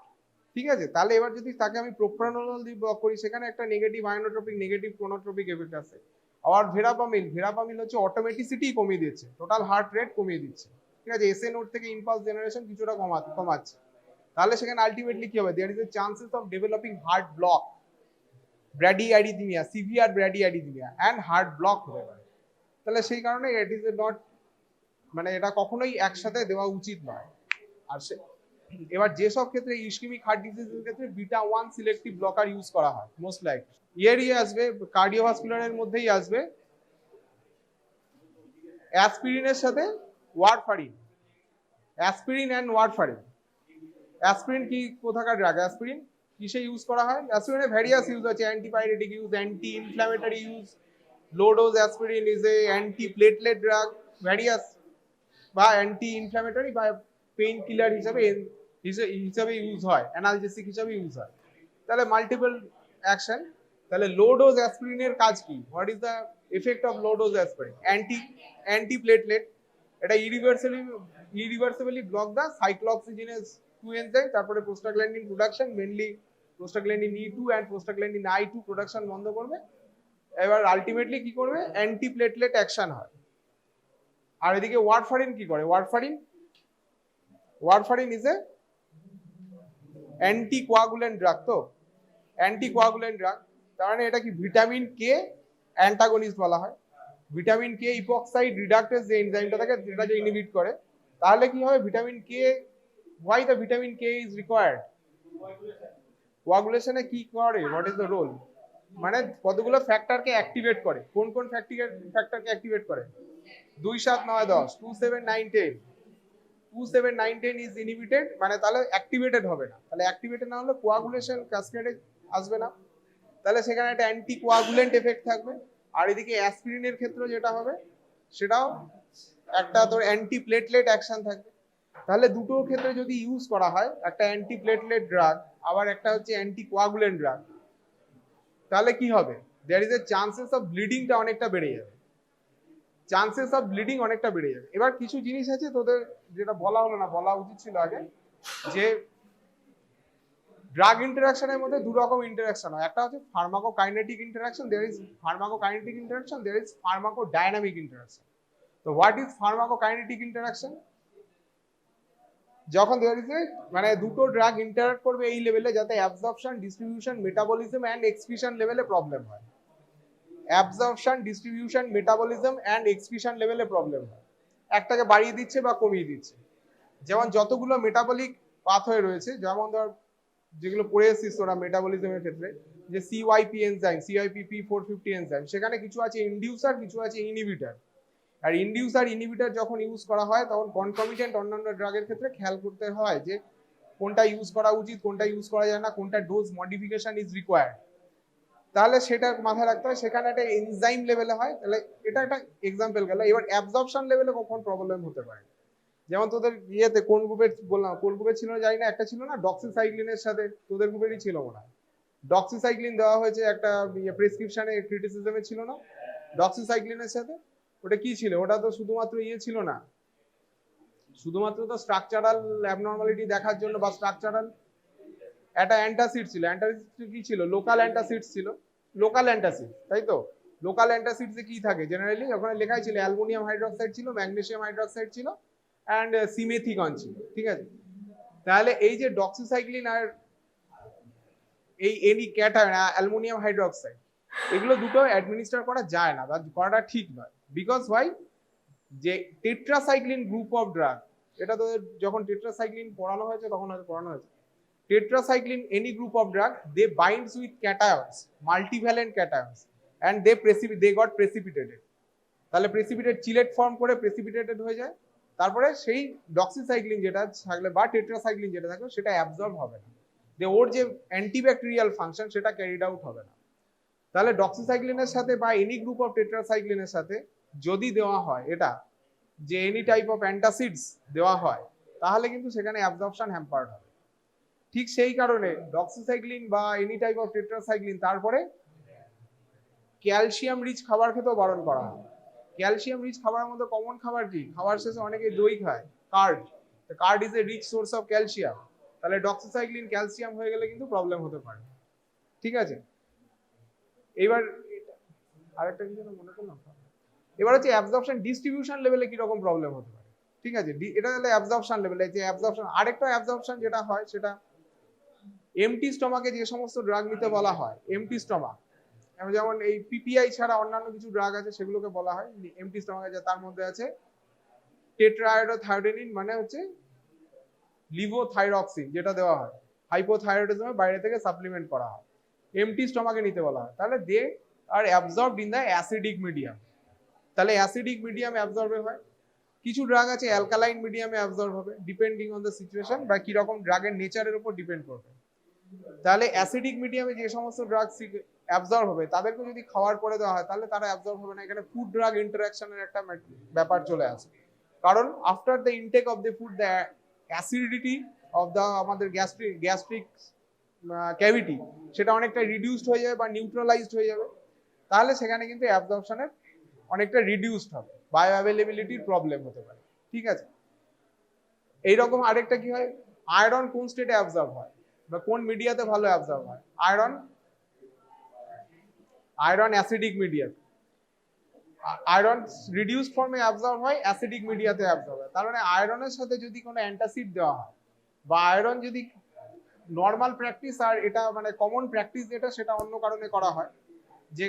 ঠিক আছে? তাহলে এবার যদি তাকে আমি প্রোপ্রানোলল দিয়ে ব্লক করি, সেখানে একটা নেগেটিভ আয়োনোট্রপিক, নেগেটিভ ক্রোনোট্রপিক এফেক্ট আছে। আর ভেরাপামিল হচ্ছে অটোমেটিসিটি কমিয়ে দিচ্ছে, টোটাল হার্ট রেট কমিয়ে দিচ্ছে, ঠিক আছে? এসএ নোড থেকে ইম্পালস জেনারেশন কিছুটা কমাচ্ছে। তাহলে সেখানে আলটিমেটলি কি হবে? There is a chances of developing heart block, bradyarrhythmia, severe bradyarrhythmia and heart block হতে পারে। তাহলে সেই কারণে ইট ইজ নট, মানে এটা কখনোই একসাথে দেওয়া উচিত নয়। আর এবার যেসব ক্ষেত্রে ইসকেমিক হার্ট ডিজিজের ক্ষেত্রে বিটা 1 সিলেক্টিভ ব্লকার ইউজ করা হয় মোস্ট লাইকলি, এরই আসবে কার্ডিওভাস্কুলারের মধ্যেই আসবে অ্যাসপিরিনের সাথে warfarin, aspirin and warfarin. Aspirin কি কোথাকার ড্রাগ? অ্যাসপিরিন কিসে ইউজ করা হয়? অ্যাসপিরিনের ভ্যারিয়াস ইউজ আছে, antipyretic use, anti inflammatory use, low dose aspirin is a anti platelet drug, various, বা অ্যান্টি ইনফ্ল্যামেটরি বা পেইন কিলার হিসাবে ইউজ হয়, অ্যানালজেসিক হিসাবে ইউজ হয়। তাহলে মাল্টিপল অ্যাকশন। তাহলে লো ডোজ অ্যাসপিরিনের কাজ কি? What is the effect of low dose aspirin? Anti platelet, এটা irreversibly block the cyclooxygenase 2 enzyme, তারপরে prostaglandin production, mainly prostaglandin E2 and prostaglandin I2 production বন্ধ করবে। এবার আলটিমেটলি কি করবে? অ্যান্টি প্লেটলেট অ্যাকশন হয়। আর এদিকে ওয়ারফারিন কি করে? Warfarin is a anticoagulant drug, তো অ্যান্টিকোয়াগুলেন্ট ড্রাগ, তার মানে এটা কি ভিটামিন কে অ্যান্টাগনিস্ট বলা হয়। ভিটামিন কে ইপক্সাইড রিডাক্টেজ যে এনজাইমটা থাকে যেটা যে ইনহিবিট করে, তাহলে কি হবে? Vitamin K, why the vitamin K is required? কোয়াগুলেশনে কি করে? What is the role? মানে কতগুলো ফ্যাক্টরকে অ্যাক্টিভেট করে। কোন কোন ফ্যাক্টরকে অ্যাক্টিভেট করে? 2, 7, 9, 10, 2, 7, 9, 10, 2, 7, 9, 10 ইজ ইনহিবিটেড, মানে তাহলে অ্যাক্টিভেটেড হবে না। তাহলে অ্যাক্টিভেটেড না হলে কোয়াগুলেশন ক্যাসকেডে আসবে না, তাহলে সেখানে একটা অ্যান্টি কোয়াগুলেন্ট এফেক্ট থাকবে। আর এদিকে অ্যাসপিরিনের ক্ষেত্রে যেটা হবে, সেটাও একটা তোর অ্যান্টি প্লেটলেট অ্যাকশন থাকবে। তাহলে দুটো ক্ষেত্রে যদি ইউজ করা হয়, একটা অ্যান্টি প্লেটলেট ড্রাগ আবার একটা হচ্ছে অ্যান্টি কোয়াগুলেন্ট ড্রাগ, তাহলে কি হবে? There is a chances of ব্লিডিংটা অনেকটা বেড়ে যাবে, চান্সেস অফ ব্লিডিং অনেকটা বেড়ে যাবে। এবার কিছু জিনিস আছে তোদের যেটা বলা হলো না, বলা উচিত ছিল আগে, যে ড্রাগ ইন্টারাকশনের মধ্যে দু রকম ইন্টারাকশন হয়। একটা হচ্ছে pharmacokinetic interaction, there is pharmacokinetic interaction, there is pharmacodynamic interaction. তো হোয়াট ইজ ফার্মাকোকাইনেটিক ইন্টারাকশন? যখন দেয়ার ইজ এ, মানে দুটো ড্রাগ ইন্টারাক্ট করবে এই লেভেলে যাতে absorption, distribution, metabolism and excretion লেভেলে প্রবলেম হয়। Absorption, distribution, metabolism and excretion লেভেলে প্রবলেম হয়। একটাকে বাড়িয়ে দিচ্ছে বা কমিয়ে দিচ্ছে। যেমন যতগুলো মেটাবলিক পাথওয়ে রয়েছে, যেমন ধর যেগুলো পড়ে এসেছিস তোরা মেটাবলিজমের ক্ষেত্রে, যে সিওয়াইপি এনজাইম, সিওয়াইপি 450 এনজাইম, সেখানে কিছু আছে ইনডিউসার, কিছু আছে ইনহিবিটর। আর ইনডিউসার ইনহিবিটর যখন ইউজ করা হয়, তখন কনকমিটেন্ট অন্যান্য ড্রাগের ক্ষেত্রে খেয়াল করতে হয় যে কোনটা ইউজ করা উচিত, কোনটা ইউজ করা যায় না, কোনটা ডোজ মডিফিকেশন ইজ রিকোয়ার্ড। তাহলে সেটা মাথায় রাখতে হয়। সেখানে একটা এনজাইম লেভেলে হয়, তাহলে এটা একটা এক্সাম্পল গেল। এবার অ্যাবজর্পশন লেভেলে কখন প্রবলেম হতে পারে, যেমন তোদের ইয়েতে কোন গ্রুপের বললাম, কোন গ্রুপের ছিল না জানি না, একটা ছিল না ডক্সিসাইক্লিনের সাথে, তোদের গ্রুপেরই ছিল মনে হয়, ডক্সিসাইক্লিন দেওয়া হয়েছে একটা প্রেসক্রিপশনে, ক্রিটিসিজমে ছিল না ডক্সিসাইক্লিনের সাথে। ওটা কি ছিল? ওটা তো শুধুমাত্র ইয়ে ছিল না, শুধুমাত্র তো স্ট্রাকচারাল অ্যাবনর্মালিটি দেখার জন্য বা স্ট্রাকচারাল একটা অ্যান্টাসিড ছিল, অ্যান্টাসিড কি ছিল, লোকাল অ্যান্টাসিড ছিল, লোকাল অ্যান্টাসিড, তাই তো। লোকাল অ্যান্টাসিডসে কি থাকে জেনারেলি, ওখানে লেখাই ছিল অ্যালুমিনিয়াম হাইড্রোক্সাইড ছিল, ম্যাগনেসিয়াম হাইড্রোক্সাইড ছিল অ্যান্ড সিমেথিকন ছিল, ঠিক আছে। তাহলে এই যে ডক্সিসাইক্লিন আর এই এনি ক্যাটায়ন অ্যালুমিনিয়াম হাইড্রোক্সাইড, এগুলো দুটো অ্যাডমিনিস্টার করা যায় না বা করাটা ঠিক নয়। বিকজ হোয়াই, যে টেট্রাসাইক্লিন গ্রুপ অফ ড্রাগ, এটা তো যখন টেট্রাসাইক্লিন পড়ানো হয়েছে তখন হয়তো পড়ানো হয়েছে, tetracycline any group of drug, they binds with cations, multivalent cations, and they got precipitated, তাহলে প্রেসিপিটেট চিলেট ফর্ম করে প্রেসিপিটেটেড হয়ে যায়, তারপরে সেই ডক্সিসাইক্লিন যেটা থাকলে বা টেট্রাসাইক্লিন যেটা থাকলে সেটা অ্যাবজর্ব হবে না, যে ওর যে অ্যান্টিব্যাকটেরিয়াল ফাংশন সেটা ক্যারিড আউট হবে না। তাহলে ডক্সিসাইক্লিনের সাথে বা এনি গ্রুপ অফ টেট্রাসাইক্লিনের সাথে যদি দেওয়া হয় এটা, যে এনি টাইপ অফ অ্যান্টাসিডস দেওয়া হয়, তাহলে কিন্তু সেখানে অ্যাবজর্পশন হ্যাম্পার্ড হবে। ঠিক সেই কারণে ডক্সিসাইক্লিন বা এনি টাইপ অফ টেট্রাসাইক্লিন, তারপরে ক্যালসিয়াম রিচ খাবার খেতেও বারণ করা হয়। ক্যালসিয়াম রিচ খাবারের মধ্যে কমন খাবার কি, খাবার শেষে অনেকে দই খায়, curd, curd is a rich source of calcium, তাহলে ডক্সিসাইক্লিন ক্যালসিয়াম হয়ে গেলে কিন্তু প্রবলেম হতে পারে, ঠিক আছে। এবার আরেকটা কিছু মনে করলাম, এবার হচ্ছে অ্যাবজর্পশন ডিস্ট্রিবিউশন লেভেলে কি রকম প্রবলেম হতে পারে, ঠিক আছে। এটা হলো অ্যাবজর্পশন লেভেলে, যে অ্যাবজর্পশন, আরেকটা অ্যাবজর্পশন যেটা হয় সেটা এমটি স্টমাকে যে সমস্ত ড্রাগ নিতে বলা হয়, এমটি স্টমাক, যেমন এই পিপিআই ছাড়া অন্যান্য কিছু ড্রাগ আছে সেগুলোকে বলা হয় এমটি স্টমাকে, যে তার মধ্যে আছে টেট্রাআয়োডোথায়োডেনিন, মানে হচ্ছে লিভোথাইরক্সিন, যেটা দেওয়া হয় হাইপোথাইরয়েডিজমে বাইরে থেকে সাপ্লিমেন্ট করা হয়, এমটি স্টমাকে নিতে বলা হয়। তাহলে they are absorbed in the acidic medium, তাহলে অ্যাসিডিক মিডিয়ামে অ্যাবজর্ব হয়। কিছু ড্রাগ আছে অ্যালকালাইন মিডিয়ামে অ্যাবজর্ব হবে, ডিপেন্ডিং অন দ্য সিচুয়েশন বা কি রকম ড্রাগের নেচারের উপর ডিপেন্ড করবে। তাহলে অ্যাসিডিক মিডিয়ামে যে সমস্ত ড্রাগ অ্যাবজর্ব হবে তাদেরকে যদি খাওয়ার পরে দেওয়া হয় তাহলে তারা অ্যাবজর্ব হবে না। এখানে ফুড ড্রাগ ইন্টারাকশনের একটা ব্যাপার চলে আসে, কারণ after the intake of the food, the acidity of the আমাদের গ্যাস্ট্রিক ক্যাভিটি সেটা অনেকটা রিডিউসড হয়ে যাবে বা নিউট্রালাইজড হয়ে যাবে, তাহলে সেখানে কিন্তু অ্যাবজর্পশনের অনেকটা রিডিউসড হবে, বায়ো অ্যাভেলেবিলিটির প্রবলেম হতে পারে, ঠিক আছে। এইরকম আরেকটা কি হয়, আয়রন কোন স্টেটে অ্যাবজর্ব হয় বা কোন মিডিয়াতে ভালো অ্যাবজর্ব হয়, iron acidic media, iron reduced ফর্মে অ্যাবজর্ব হয়, অ্যাসিডিক মিডিয়াতে অ্যাবজর্ব হয়। তার মানে আয়রনের সাথে যদি কোনো অ্যান্টাসিড দেওয়া হয় বা আয়রন যদি নর্মাল প্র্যাকটিস আর এটা মানে কমন প্র্যাকটিস যেটা সেটা অন্য কারণে করা হয়, যে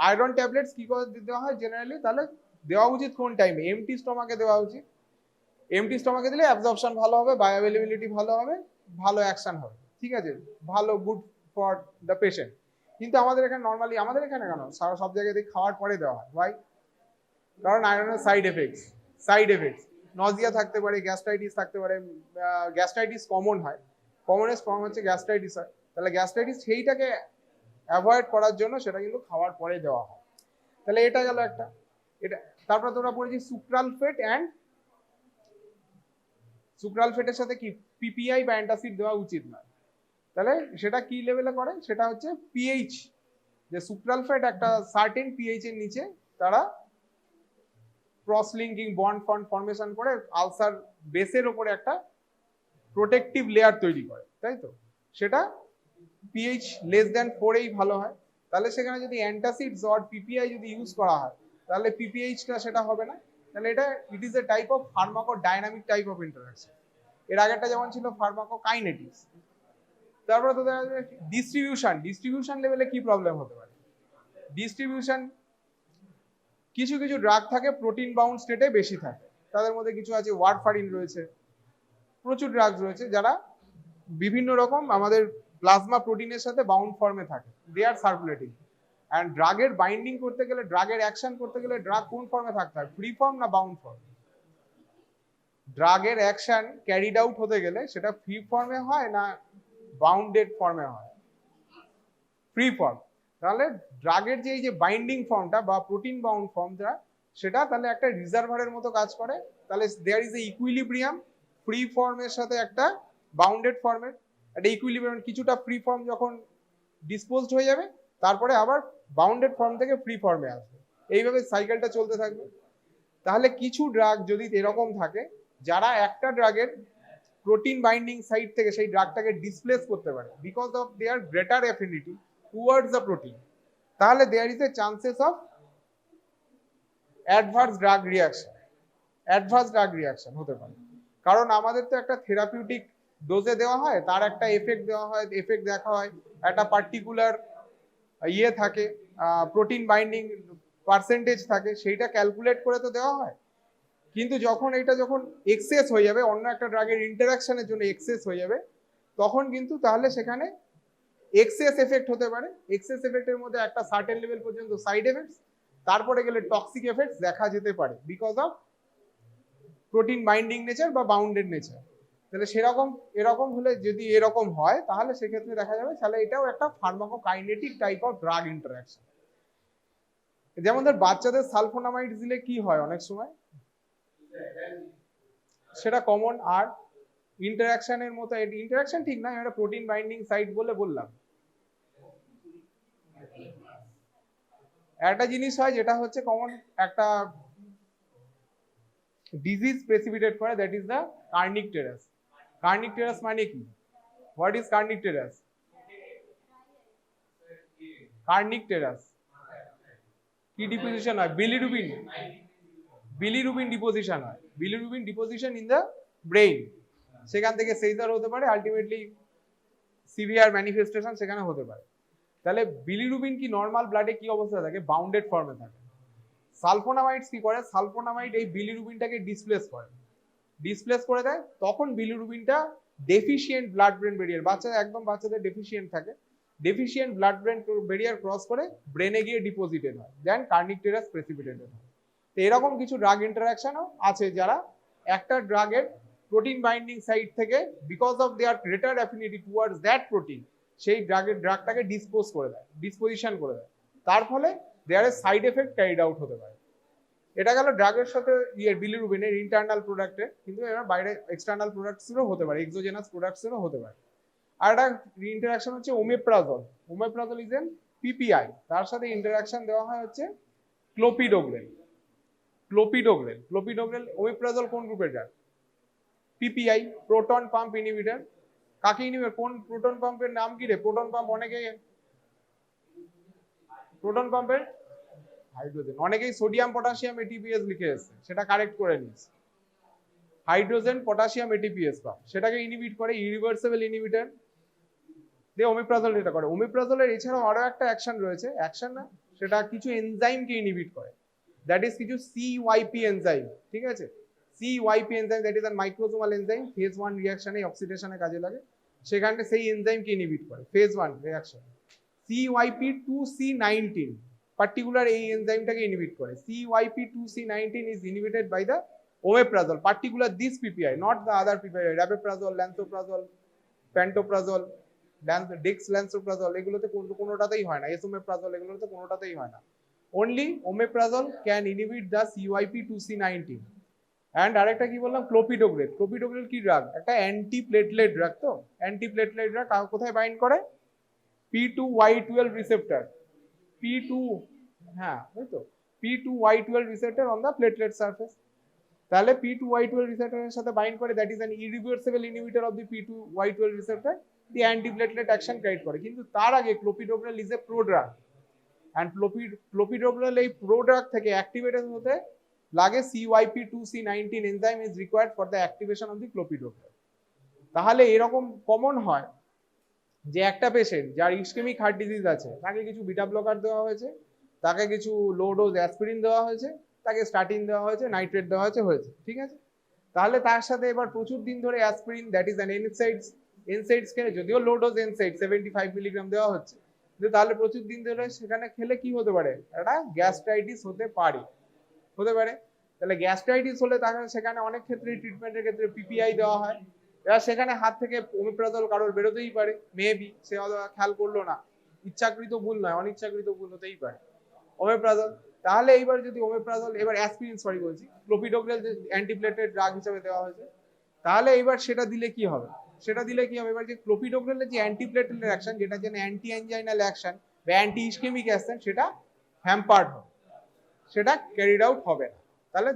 আয়রন ট্যাবলেটস কি করে দেওয়া হয় জেনারেলি, তাহলে দেওয়া উচিত কোন টাইমে, এমটি স্টমাকে দেওয়া উচিত। এমটি স্টমাকে দিলে অ্যাবজর্পশন ভালো হবে, বায়োঅ্যাভেলেবিলিটি ভালো হবে, ভালো অ্যাকশন হবে, ঠিক আছে, ভালো গুড ফর দ্য পেশেন্ট। কিন্তু আমাদের এখানে নর্মালি, আমাদের এখানে কেন সব জায়গায় খাওয়ার পরে দেওয়া হয়, ভাই, কারণ আয়রনের সাইড এফেক্টস নজিয়া থাকতে পারে, গ্যাস্ট্রাইটিস থাকতে পারে, গ্যাস্ট্রাইটিস কমন হয়, কমনেস্ট ফর্ম হচ্ছে গ্যাস্ট্রাইটিস হয়, তাহলে গ্যাস্ট্রাইটিস সেইটাকে অ্যাভয়েড করার জন্য সেটা কিন্তু খাওয়ার পরে দেওয়া হয়। তাহলে এটা গেল একটা, এটা। তারপরে তোমরা পড়েছি সুক্রালফেট অ্যান্ড সুক্রালফেটের সাথে কি পিপিআই বা অ্যান্টাসিড দেওয়া উচিত নয়। তাহলে সেটা কি লেভেলে করে, সেটা হচ্ছে পিএইচ, যে সুক্রালফেট একটা সার্টেন পিএইচ এর নিচে তারা ক্রস লিঙ্কিং বন্ড ফর্মেশন করে আলসার বেসের উপরে একটা প্রোটেক্টিভ লেয়ার তৈরি করে, তাই তো। সেটা পিএইচ লেস দ্যান 4 ভালো হয়। তাহলে সেখানে যদি অ্যান্টাসিডস অর পিপিআই যদি ইউজ করা হয় তাহলে পিপিএইচটা সেটা হবে না। তাহলে এটা it is a type of pharmacodynamic type of interaction. এর আগেরটা যেমন ছিল ফার্মাকোকাইনেটিক্স। তারপরে তো দেখা যাবে ডিস্ট্রিবিউশন লেভেলে কি প্রবলেম হতে পারে। ডিস্ট্রিবিউশন, কিছু কিছু ড্রাগ থাকে প্রোটিন বাউন্ড স্টেটে বেশি থাকে, তাদের মধ্যে কিছু আছে ওয়ারফারিন রয়েছে, প্রচুর ড্রাগস রয়েছে যারা বিভিন্ন রকম আমাদের প্লাজমা প্রোটিনের সাথে বাউন্ড ফর্মে থাকে, দে আর সার্কুলেটিং। অ্যান্ড ড্রাগের বাইন্ডিং করতে গেলে, ড্রাগের অ্যাকশন করতে গেলে ড্রাগ কোন ফর্মে থাকতে হয়, ফ্রি ফর্ম না বাউন্ড ফর্ম। ড্রাগের অ্যাকশন ক্যারিড আউট হতে গেলে সেটা ফ্রি ফর্মে হয় না বাউন্ডেড ফর্মে হয়, ফ্রি ফর্ম। তাহলে ড্রাগের যে এই যে বাইন্ডিং ফর্মটা বা প্রোটিন বাউন্ড ফর্মটা, সেটা তাহলে একটা রিজার্ভারের মতো কাজ করে। তাহলে there is a equilibrium free ফর্মের সাথে একটা বাউন্ডেড ফর্মের একটা ইকুইলিব্রিয়াম। কিছুটা ফ্রি ফর্ম যখন ডিসপোজড হয়ে যাবে তারপরে আবার বাউন্ডেড ফর্ম থেকে ফ্রি ফর্মে আসবে, এইভাবে সাইকেলটা চলতে থাকবে। তাহলে কিছু ড্রাগ যদি এরকম থাকে যারা একটা ড্রাগের প্রোটিন বাইন্ডিং সাইট থেকে সেই ড্রাগটাকে ডিসপ্লেস করতে পারে because of their greater affinity towards the protein, তাহলে there is a chances of adverse drug reaction হতে পারে। কারণ আমাদের তো একটা থেরাপিউটিক ডোজে দেওয়া হয়, তার একটা এফেক্ট দেওয়া হয়, এফেক্ট দেখা হয়, একটা পার্টিকুলার ইয়ে থাকে, প্রোটিন বাইন্ডিং পার্সেন্টেজ থাকে, সেইটা ক্যালকুলেট করে তো দেওয়া হয়। কিন্তু যখন এক্সেস হয়ে যাবে, অন্য একটা ড্রাগের ইন্টারাকশনের জন্য এক্সেস হয়ে যাবে, তখন কিন্তু তাহলে সেখানে এক্সেস এফেক্ট হতে পারে। এক্সেস এফেক্টের মধ্যে একটা সার্টেন লেভেল পর্যন্ত সাইড এফেক্টস, তারপরে গেলে টক্সিক এফেক্টস দেখা যেতে পারে because of protein binding nature বা বাউন্ডেড নেচার। তাহলে এরকম হলে যদি এরকম হয়, তাহলে সেক্ষেত্রে দেখা যাবে তাহলে এটাও একটা pharmacokinetic type of drug interaction. যেমন ধর বাচ্চাদের সালফোনামাইড দিলে কি হয় অনেক সময়, সেটা কমন। আর ইন্টারাকশনের মতো, ইন্টারাকশন ঠিক না, এটা প্রোটিন বাইন্ডিং সাইট বললাম। একটা জিনিস হয় যেটা হচ্ছে কমন, একটা ডিজিজ প্রেসিপিটেট করে, that is the kernicterus. Kernicterus মানে কি? What is kernicterus? Kernicterus কি ডিপোজিশন হয়? বিলিরুবিন ডিপোজিশন হয়। Bilirubin deposition in the brain, সেখান থেকে সেইজার হতে পারে, আলটিমেটলি সিভিয়ার ম্যানিফেস্টেশন সেখানে হতে পারে। তাহলে বিলিরুবিন কি নর্মাল ব্লাডে কি অবস্থা থাকে? বাউন্ডেড ফর্মে থাকে। সালফোনামাইডস কি করে? সালফোনামাইড এই বিলিরুবিনটাকে ডিসপ্লেস করে দেয়, তখন বিলিরুবিনটা ডেফিশিয়েন্ট ব্লাড ব্রেন ব্যারিয়ার, বাচ্চাদের ডেফিশিয়েন্ট থাকে, ডেফিশিয়েন্ট ব্লাড ব্রেন ব্যারিয়ার ক্রস করে ব্রেনে গিয়ে ডিপোজিটেড হয়, দেন কার্নিক টেরাস প্রেসিপিটেটেড হয়। তো এরকম কিছু ড্রাগ ইন্টারাকশনও আছে যারা একটা ড্রাগের প্রোটিন বাইন্ডিং সাইট থেকে because of their greater affinity towards that protein, সেই ড্রাগটাকে ডিসপোজিশন করে দেয়, তার ফলে দেয়ার এ সাইড এফেক্ট ক্যারিড আউট হতে পারে। এটা গেল ড্রাগের সাথে বিলিরুবিনের ইন্টারনাল প্রোডাক্টের, কিন্তু এবার বাইরে এক্সটার্নাল প্রোডাক্টসেরও হতে পারে, এক্সোজেনাস প্রোডাক্টসেরও হতে পারে। আর একটা ইন্টারাকশন হচ্ছে omeprazole. Omeprazole is an PPI, তার সাথে ইন্টারাকশন দেওয়া হয় হচ্ছে ক্লোপিডোগ্রেল। ওমেপ্রাজল কোন গ্রুপের drug? PPI, proton pump inhibitor. কাকে ইনহিবিটর? কোন প্রোটন পাম্পের নাম কি রে? প্রোটন পাম্প পাম্পের হাইড্রোজেন, অনেকেই সোডিয়াম পটাশিয়াম এটিপিএস লিখে এসেছে, সেটা কারেক্ট করে নিস। হাইড্রোজেন পটাশিয়াম এটিপিএস পাম্প, সেটাকে ইনহিবিট করে, ইরিভার্সিবল ইনহিবিটর দিয়ে ওমেপ্রাজল এটা করে। ওমেপ্রাজলের এছাড়াও আরো একটা অ্যাকশন রয়েছে, অ্যাকশন না, সেটা কিছু এনজাইমকে ইনহিবিট করে, দ্যাট ইজ কিছু সিওয়াইপি এনজাইম। ঠিক আছে, CYP enzyme, that is an microsomal enzyme, phase 1 রিঅ্যাকশনে অক্সিডেশনে কাজে লাগে, সেখানে সেই এনজাইমকে ইনহিবিট করে ফেজ 1 রিঅ্যাকশন। CYP2C19 পার্টিকুলার এই এনজাইমটাকে ইনহিবিট করে। CYP2C19 is inhibited by the omeprazole, particular this PPI, not the other PPI, rabeprazole, lansoprazole, pantoprazole, dexlansoprazole, এগুলোতে কোনোটাতেই হয় না, esomeprazole এগুলোতে কোনোটাতেই হয় না। Only omeprazole can inhibit the CYP2C19. And আরেকটা কি বললাম? ক্লোপিডোগ্রেল। ক্লোপিডোগ্রেল কি ড্রাগ? একটা অ্যান্টিপ্লেটলেট ড্রাগ। তো অ্যান্টিপ্লেটলেট ড্রাগ কোথায় বাইন্ড করে? P2Y12 রিসেপ্টর, P2, হ্যাঁ তাই তো, P2Y12 receptor on the platelet surface. তাহলে P2Y12 রিসেপ্টরের সাথে বাইন্ড করে, that is an irreversible inhibitor of the P2Y12 receptor, the antiplatelet action create করে। কিন্তু তার আগে clopidogrel is a prodrug, and clopidogrel এই প্রোড্রাগ থেকে অ্যাক্টিভেটেড হতে লাগে CYP2C19 enzyme is required for the activation of the clopidogrel. তাহলে এরকম কমন হয় যে একটা পেশেন্ট যার ইসকেমিক হার্ট ডিজিজ আছে, তাকে কিছু বিটা ব্লকার দেওয়া হয়েছে, তাকে কিছু লো ডোজ অ্যাসপিরিন দেওয়া হয়েছে, তাকে স্টাটিন দেওয়া হয়েছে, নাইট্রেট দেওয়া হয়েছে, ঠিক আছে। তাহলে তার সাথে এবার প্রচুর দিন ধরে অ্যাসপিরিন, দ্যাট ইজ অ্যান এনসাইডস খেলে, যদিও লো ডোজ এনসাইড 75 মিলিগ্রাম দেওয়া হচ্ছে, কিন্তু তাহলে প্রচুর দিন ধরে সেখানে খেলে কি হতে পারে? একটা গ্যাস্ট্রাইটিস হতে পারে। তাহলে গ্যাস্ট্রাইটিস হলে তাকে সেখানে অনেক ক্ষেত্রে ট্রিটমেন্টের ক্ষেত্রে পিপিআই দেওয়া হয়। এবার সেখানে হাত থেকে ওমেপ্রাজল কারোর বেরোতেই পারে, মেবি সে খেয়াল করলো না, ইচ্ছাকৃত ভুল নয়, অনিচ্ছাকৃত ভুল হতেই পারে ওমেপ্রাজল। তাহলে এইবার যদি ওমেপ্রাজল, এবার অ্যাসপিরিন বলছি, ক্লোপিডোগ্রেল যে অ্যান্টিপ্লেটলেট ড্রাগ হিসেবে দেওয়া হয়েছে, তাহলে এইবার সেটা দিলে কি হবে? এবার যে ক্লোপিডোগ্রেলের যে অ্যান্টিপ্লেটলেট অ্যাকশন, যেটা যেন অ্যান্টি অ্যাঞ্জাইনাল অ্যাকশন বা অ্যান্টি ইসকেমিক অ্যাকশন, সেটা হ্যাম্পার্ড হবে, সেটা ক্যারিড আউট হবে না। তাহলে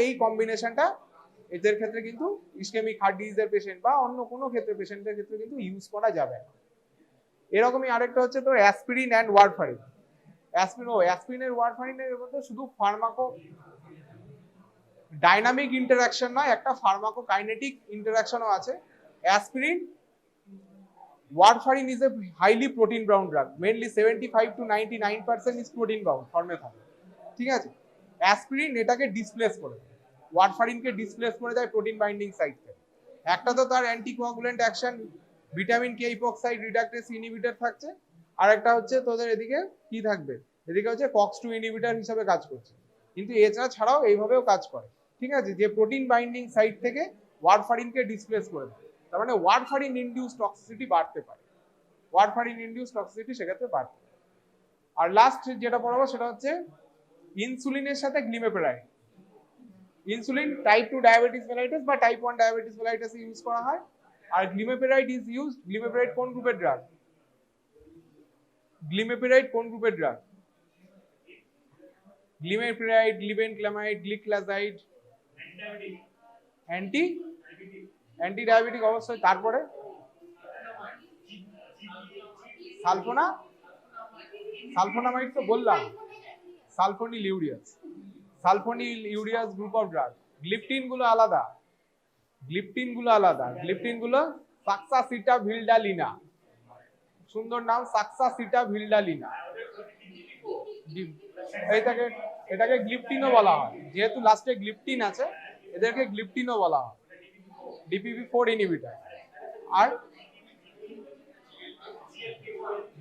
এই কম্বিনেশনটা এদের ক্ষেত্রে কিন্তু ইসকেমিক হার্ট ডিজিজের পেশেন্ট বা অন্য কোনো ক্ষেত্রে পেশেন্টের ক্ষেত্রে কিন্তু ইউজ করা যাবে না। এরকমই আরেকটা হচ্ছে তোর অ্যাসপিরিন অ্যান্ড ওয়ারফারিন। অ্যাসপিরিনের ওয়ারফারিনের মধ্যে শুধু ফার্মাকো ডাইনামিক ইন্টারাকশন নয়, একটা ফার্মাকোকাইনেটিক ইন্টারাকশনও আছে। Aspirin warfarin is a highly protein bound drug, mainly 75 to 99% is protein bound ফর্মে থাকে, ঠিক আছে। অ্যাসপিরিন এটাকে ডিসপ্লেস করে দেয়, ওয়ারফারিনকে ডিসপ্লেস করে দেয় প্রোটিন বাইন্ডিং সাইট থেকে। একটা তো তার anticoagulant action, vitamin K epoxide reductase inhibitor থাকছে, আর একটা হচ্ছে তোদের এদিকে কি থাকবে, এদিকে হচ্ছে কক্স 2 ইনহিবিটর হিসেবে কাজ করছে। কিন্তু এছাড়া ছাড়াও এইভাবেও কাজ করে, ঠিক আছে, যে প্রোটিন বাইন্ডিং সাইট থেকে ওয়ারফারিনকে ডিসপ্লেস করে দেয়। তার মানে ওয়ারফারিন ইনডিউস টক্সিসিটি বাড়তে পারে, ওয়ারফারিন ইনডিউস টক্সিসিটি সেক্ষেত্রে বাড়তে পারে। আর লাস্ট যেটা পড়াবো সেটা হচ্ছে ইনসুলিনের সাথে গ্লিমেপেরাইড। ইনসুলিন টাইপ 2 ডায়াবেটিস মেলাইটাস বা টাইপ 1 ডায়াবেটিস মেলাইটাস ইউজ করা হয়। আর গ্লিমেপেরাইড ইজ ইউজড, গ্লিমেপেরাইড কোন গ্রুপের ড্রাগ? গ্লিমেপেরাইড কোন গ্রুপের drug? Glimepiride, glibenclamide, gliclazide, anti diabetic অবশ্যই। তারপরে সালফোনামাইড তো বললাম, sulphonyl ureas, sulphonyl ureas group of drug. Gliptin গুলো আলাদা, গ্লিপটিন গুলো সাক্সাসিটাভিলডালিনা, সুন্দর নাম, সাক্সাসিটাভিলডালিনা। এটাকে গ্লিপটিনও বলা হয়, যেহেতু লাস্টে গ্লিপটিন আছে এদেরকে গ্লিপটিনও বলা হয়। DPP4 inhibitor. আর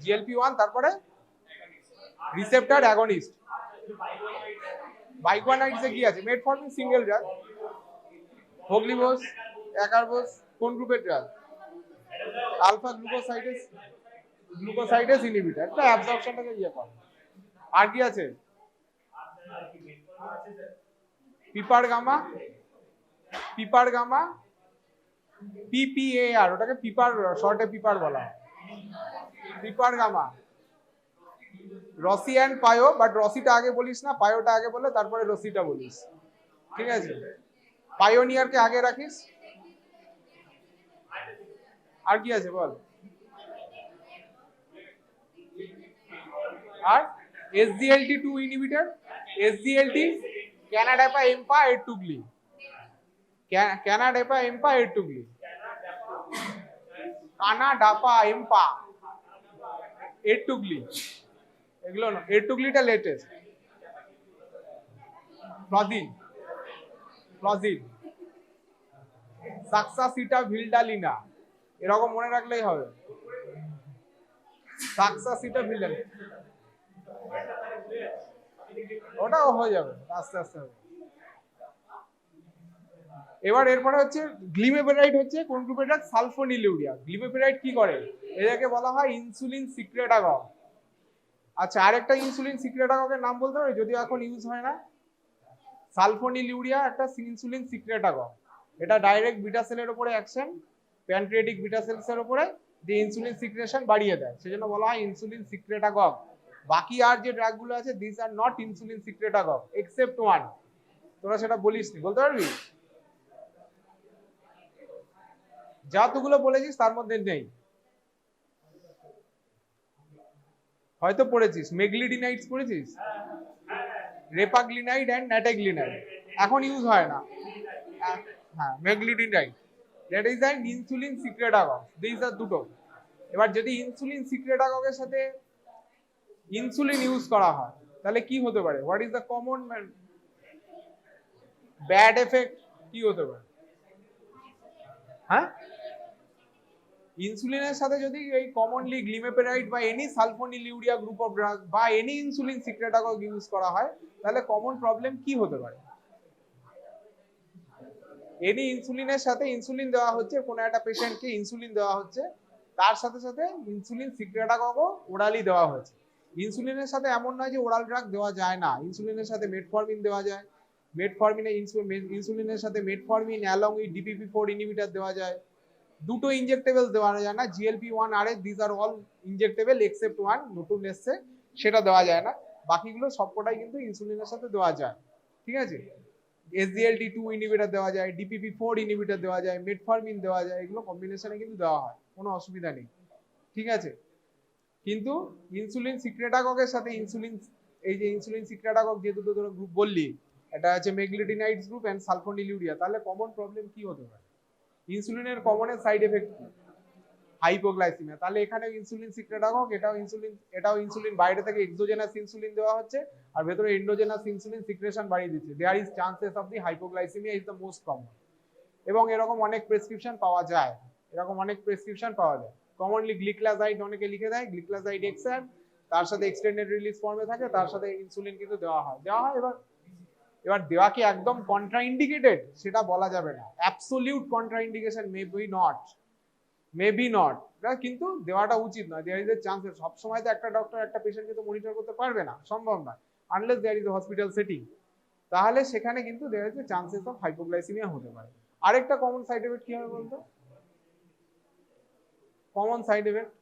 GLP-1, তারপরে রিসেপ্টর অ্যাগনিস্ট। বাইকোয়ানাইডসে কি আছে? Metformin single drug. Voglibose, acarbose কোন গ্রুপের ড্রাগ? আলফা গ্লুকোসাইডেস ইনহিবিটর, এটা অ্যাবজর্পশনটাকে ইয়ে করে। আর কি আছে? পিপার গামা, PPAR, ওটাকে পিপার শর্টে পিপার বলা হয়, পিপার গামা। রসি অ্যান্ড পায়ো, বাট রসিটা আগে বলিস না, পায়োটা আগে বলে তারপরে রসিটা বলিস, ঠিক আছে। পায়োনিয়ারকে আগে রাখিস। আর কি আছে বল? আর SGLT2 ইনহিবিটর, SGLT ক্যানাডাপা এম্পা এটুগলি, ক্যানাডাপা এম্পা এটুগলি, কানাডাপা এম্পা এটুগলি, এগুলো না, এটুগলিটা লেটেস্ট। ফ্লজিন, সাক্সাসিটাভিলডালিনা, এরকম মনে রাখলেই হবে। সাক্সাসিটাভিলডালিনা, ওটাও হয়ে যাবে আস্তে আস্তে হবে। এবার এরপরে হচ্ছে গ্লিমেপেরাইড, হচ্ছে কোন গ্রুপের ড্রাগ? সালফোনিল ইউরিয়া। গ্লিমেপেরাইড কি করে? এটাকে বলা হয় ইনসুলিন সিক্রেটাগগ। আচ্ছা, আরেকটা ইনসুলিন সিক্রেটাগগের নাম বলতে পারো, যদিও এখন ইউজ হয় না। সালফোনিল ইউরিয়া একটা ইনসুলিন সিক্রেটাগগ, এটা ডাইরেক্ট বিটা সেলের উপরে অ্যাকশন, প্যানক্রিয়াটিক বিটা সেলসের উপরে, যে ইনসুলিন সিক্রেশন বাড়িয়ে দেয়, সেজন্য বলা হয় ইনসুলিন সিক্রেটাগগ। বাকি আর যে ড্রাগগুলো আছে, this are not insulin secretagogue except one. তোরা সেটা বলিস নি, বলতে পারবি? যতগুলো বলেছিস তার মধ্যে নেই, হয়তো পড়েছিস। মেগলিডিনাইডস পড়েছিস, রেপাগ্লিনাইড এন্ড ন্যাটাগ্লিনাইড, এখন ইউজ হয় না। হ্যাঁ, meglitinide, that is an insulin secretagogue, this are দুটো। এবার যদি ইনসুলিন সিক্রেটাগগের সাথে ইনসুলিন ইউজ করা হয় তাহলে কি হতে পারে? What is the common bad effect? কি হতে পারে? হ্যাঁ, ইনসুলিনের সাথে যদি এই কমনলি গ্লিমেপেরাইড বা any sulphonyl urea group of drug বা এনি ইনসুলিন সিক্রেটাগগ ইউজ করা হয় তাহলে কমন প্রবলেম কি হতে পারে? এনি ইনসুলিনের সাথে ইনসুলিন দেওয়া হচ্ছে, কোনো একটা পেশেন্টকে ইনসুলিন দেওয়া হচ্ছে, তার সাথে সাথে ইনসুলিন সিক্রেটাগগও ওরালি দেওয়া হয়েছে। ইনসুলিনের সাথে এমন নয় যে ওরাল ড্রাগ দেওয়া যায় না, ইনসুলিনের সাথে মেটফরমিন দেওয়া যায়, ইনসুলিনের সাথে metformin along with DPP4 inhibitor দেওয়া যায়। দুটো ইনজেক্টেবল দেওয়া যায় না, GLP-1 RS, this are all injectable except one, নতুন এসছে সেটা দেওয়া যায় না, বাকিগুলো সবকটাই কিন্তু ইনসুলিনের সাথে দেওয়া যায়, ঠিক আছে। SGLT2 ইনহিবিটর দেওয়া যায়, DPP4 ইনহিবিটর দেওয়া যায়, মেটফরমিন দেওয়া যায়, এগুলো কম্বিনেশনে কিন্তু দেওয়া হয়, কোনো অসুবিধা নেই, ঠিক আছে। কিন্তু ইনসুলিন সিক্রেটাগকের সাথে এই যে ইনসুলিন সিক্রেটাগক যে দুটো গ্রুপ বললি, এটা আছে মেগলিডিনাইডস গ্রুপ এন্ড সালফোনিলুরিয়া, তাহলে কমন প্রবলেম কি হতে পারে? ইনসুলিনের কমনের সাইড এফেক্ট কি? হাইপোগ্লাইসিমিয়া। তাহলে এখানে ইনসুলিন সিক্রেটাগক, এটাও ইনসুলিন বাইরে থেকে এক্সোজেনাস ইনসুলিন দেওয়া হচ্ছে, আর ভেতরে এন্ডোজেনাস ইনসুলিন সিক্রেশন বাড়িয়ে দিচ্ছে। There is chances of the hypoglycaemia is the most common. এবং এরকম অনেক প্রেসক্রিপশন পাওয়া যায়, কমনলি গ্লিক্লাজাইড অনেকে লিখে দেয়, গ্লিক্লাজাইড এক্সএম, তার সাথে এক্সটেন্ডেড রিলিজ ফর্মে থাকে, তার সাথে ইনসুলিন কিন্তু দেওয়া হয়। এবার দেওয়া কি একদম কন্ট্রাইন্ডিকেটেড সেটা বলা যাবে না, অ্যাবসোলিউট কন্ট্রাইন্ডিকেশন মেবি নট, কিন্তু দেওয়াটা উচিত নয়। দেয়ার ইজ এ চান্সেস, সবসময় তো একটা ডক্টর একটা পেশেন্টকে তো মনিটর করতে পারবে না, সম্ভব নয়, unless there is a hospital setting, তাহলে সেখানে কিন্তু there is a chances of hypoglycaemia হতে পারে। আরেকটা কমন সাইড এফেক্ট কি হবে বলতো? Common side effect,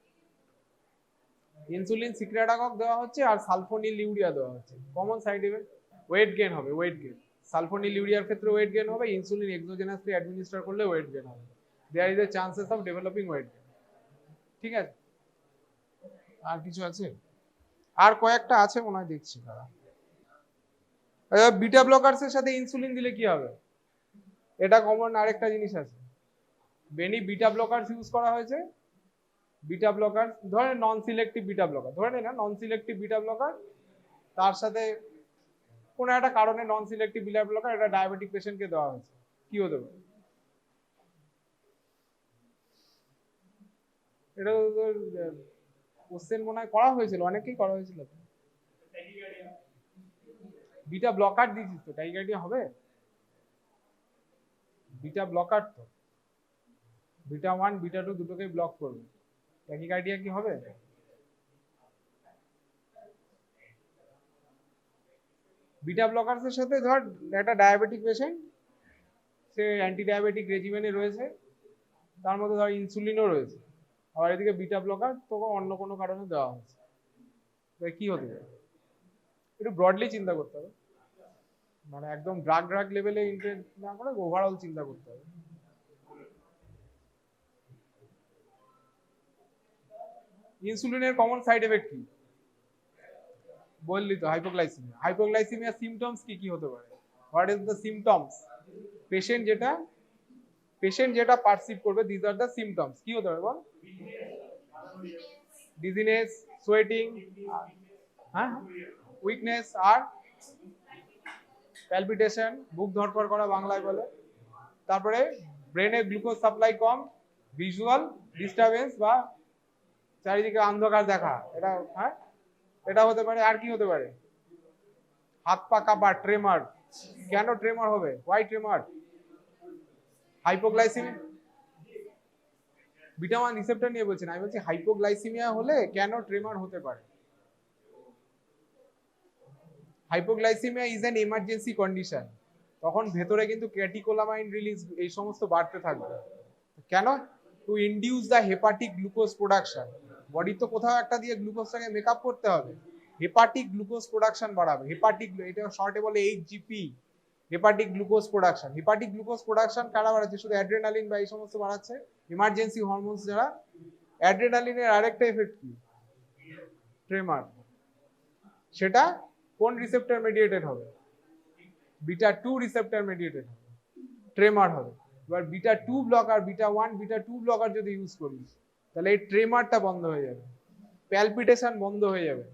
insulin secretagogue দেওয়া হচ্ছে আর সালফোনিল ইউরিয়া দেওয়া হচ্ছে, common side effect weight gain হবে, ওয়েট গেইন। সালফোনিল ইউরিয়ার ক্ষেত্রে ওয়েট গেইন হবে, ইনসুলিন এক্সোজেনাসলি অ্যাডমিনিস্টার করলে ওয়েট গেইন হবে, there is a chances of developing weight gain, ঠিক আছে। আর কিছু আছে? আর কয়েকটা আছে মনে হয়, দেখছি তারা। বিটা ব্লকারসের সাথে ইনসুলিন দিলে কি হবে? এটা কমন আরেকটা জিনিস আছে, বেনি বিটা ব্লকারস ইউজ করা হয়েছে, বিটা ব্লকার ধরে নন সিলেক্টিভ বিটা ব্লকার, ধরে না নন সিলেক্টিভ বিটা ব্লকার, তার সাথে কোনো একটা কারণে নন সিলেক্টিভ বিটা ব্লকার এটা ডায়াবেটিক পেশেন্টকে দেওয়া হয়েছে, কি হতে পারে? এটা কোশ্চেন মনে হয় করা হয়েছিল, অনেকেই করা হয়েছিল। বিটা ব্লকার দিয়েছিস তো, টাইগাইডিয়া হবে? বিটা ব্লকার তো বিটা 1 বিটা 2 দুটোকেই ব্লক করবে, ট্যাকিকার্ডিয়া কি হবে? বিটা ব্লকারসের সাথে ধর একটা ডায়াবেটিক পেশেন্ট, সে অ্যান্টি ডায়াবেটিক রেজিমেনে রয়েছে, তার মধ্যে ধর ইনসুলিনও রয়েছে, আবার এদিকে বিটা ব্লকার তোকে অন্য কোনো কারণে দেওয়া হচ্ছে, কি হতে পারে? একটু ব্রডলি চিন্তা করতে হবে, মানে একদম ড্রাগ লেভেলে ইন্টারেস্ট না করে ওভারঅল চিন্তা করতে হবে। ইনসুলিনের কমন সাইড এফেক্ট কি বললি তো? হাইপোগ্লাইসিমিয়া সিমটমস কি কি হতে পারে? What is the symptoms? Patient যেটা পারসিভ করবে, দিস আর দ্য সিমটমস, কি হতে পারে বল? ডিজিনেস, সোয়েটিং, হ্যাঁ, উইকনেস, আর প্যালপিটেশন, বুক ধড়ফড় করা বাংলায় বলে। তারপরে ব্রেনে গ্লুকোজ সাপ্লাই কম, ভিজুয়াল ডিস্টারবেন্স বা চারিদিকে অন্ধকার দেখা, এটা হ্যাঁ এটা হতে পারে। আর কি হতে পারে? হাত পা কাঁপা, ট্রেমার। কেন ট্রেমার হবে? হোয়াই ট্রেমার? হাইপোগ্লাইসিমিয়া, বিটা 1 রিসেপ্টর নিয়ে বলছেন, আমি বলছি হাইপোগ্লাইসিমিয়া হলে কেন ট্রেমার হতে পারে। Hypoglycaemia is an emergency condition, তখন ভেতরে কিন্তু ক্যাটিকোলামাইন রিলিজ এই সমস্ত বাড়তে থাকবে। কেন? To induce the hepatic glucose production, body তো কোথাও একটা দিয়ে গ্লুকোজটাকে মেকআপ করতে হবে, হেপাটিক গ্লুকোজ প্রোডাকশন বাড়াবে। হেপাটিক, এটা শর্টে বলে HGP, hepatic glucose production. Hepatic glucose production কারা বাড়াচ্ছে? শুধু অ্যাড্রেনালিন বা এই সমস্ত বাড়াচ্ছে, ইমার্জেন্সি হরমোনস যারা। অ্যাড্রেনালিনের আরেকটা এফেক্ট কি? ট্রেমার। সেটা কোন রিসেপ্টর মেডিয়েটেড হবে? বিটা 2 রিসেপ্টর মেডিয়েটেড হবে, ট্রেমার হবে। এবার beta 2 blocker, beta 1 beta 2 blocker যদি ইউজ করিস, তাহলে এই ট্রেমারটা বন্ধ হয়ে যাবে, প্যালপিটেশন বন্ধ হয়ে যাবে,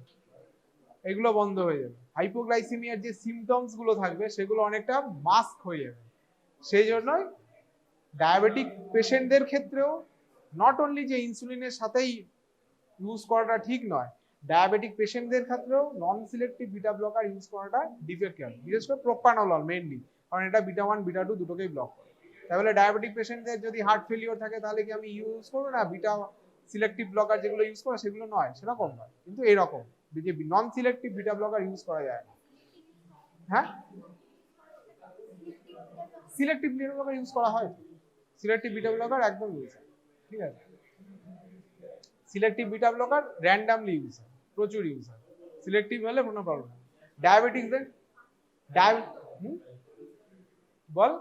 এগুলো বন্ধ হয়ে যাবে। হাইপোগ্লাইসিমিয়ার যে সিমটমস গুলো থাকবে সেগুলো অনেকটা মাস্ক হয়ে যাবে। সেই জন্যই ডায়াবেটিক পেশেন্টদের ক্ষেত্রেও নট অনলি যে ইনসুলিনের সাথেই ইউজ করাটা ঠিক নয়, ডায়াবেটিক পেশেন্টদের ক্ষেত্রেও নন সিলেক্টিভ বিটা ব্লকার ইউজ করাটা ডিফেক্টিভ, বিশেষ করে প্রোপ্রানোলল মেইনলি, কারণ এটা বিটা 1 বিটা 2 দুটোকেই ব্লক করে। তাহলে ডায়াবেটিক পেশেন্টদের যদি হার্ট ফেলিওর থাকে, তাহলে কি আমি ইউজ করবো না বিটা সিলেক্টিভ ব্লকার যেগুলো ইউজ করে সেগুলো নয়, সেরকম নয়, কিন্তু এরকম যে নন সিলেক্টিভ বিটা ব্লকার ইউজ করা যায় না। হ্যাঁ, সিলেক্টিভ বিটা ব্লকার ইউজ করা হয়, সিলেক্টিভ বিটা ব্লকার একদম ইউজ হয়, ঠিক আছে। Selective beta blocker randomly use হয়, প্রচুর ইউজ হয়, সিলেক্টিভ হলে কোনো প্রবলেম নেই। ডায়াবেটিকদের বল,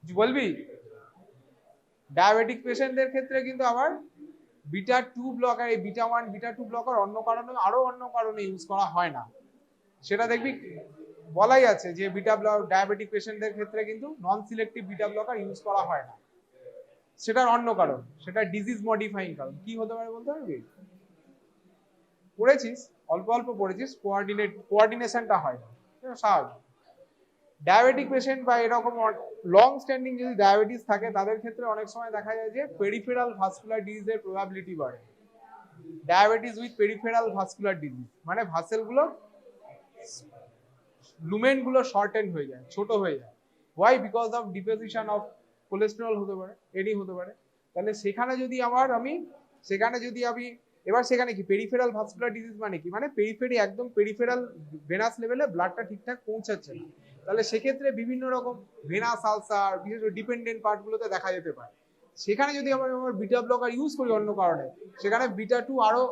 তুই বলবি? ডায়াবেটিক পেশেন্টদের ক্ষেত্রে কিন্তু আবার বিটা 2 ব্লকার, এই বিটা 1 বিটা 2 ব্লকার অন্য কারণে অন্য কারণে ইউজ করা হয় না। সেটা দেখবি বলাই আছে যে বিটা ব্লক ডায়াবেটিক পেশেন্টদের ক্ষেত্রে কিন্তু নন সিলেক্টিভ বিটা ব্লকার ইউজ করা হয় না। সেটার অন্য কারণ, সেটা ডিজিজ মডিফাইং কারণ। কি হতে পারে বলতে পারবি? পড়েছিস, অল্প অল্প পড়েছিস, কোঅর্ডিনেশনটা হয় না, স্বাভাবিক। ডায়াবেটিক পেশেন্ট বা এরকম লং স্ট্যান্ডিং যদি ডায়াবেটিস থাকে তাদের ক্ষেত্রে অনেক সময় দেখা যায় যে পেরিফেরাল ভাস্কুলার ডিজিজের প্রবাবিলিটি বাড়ে। Diabetes with peripheral vascular disease মানে ভাসেলগুলো, লুমেনগুলো শর্টেন হয়ে যায়, ছোট হয়ে যায়। Why? Because of deposition of cholesterol হতে পারে, এডি হতে পারে। তাহলে সেখানে যদি আমি এবার সেখানে কি পেরিফেরাল ভাস্কুলার ডিজিজ মানে কি? মানে পেরিফেরি, একদম পেরিফেরাল ভেনাস লেভেলে ব্লাডটা ঠিকঠাক পৌঁছাচ্ছে না। তাহলে সেক্ষেত্রে বিভিন্ন রকম ভেনাস আলসার, বিশেষ করে ডিপেন্ডেন্ট পার্টগুলোতে দেখা যেতে পারে। সেখানে যদি আমার বিটা ব্লকার ইউজ করি অন্য কারণে, সেখানে বিটা 2 আরো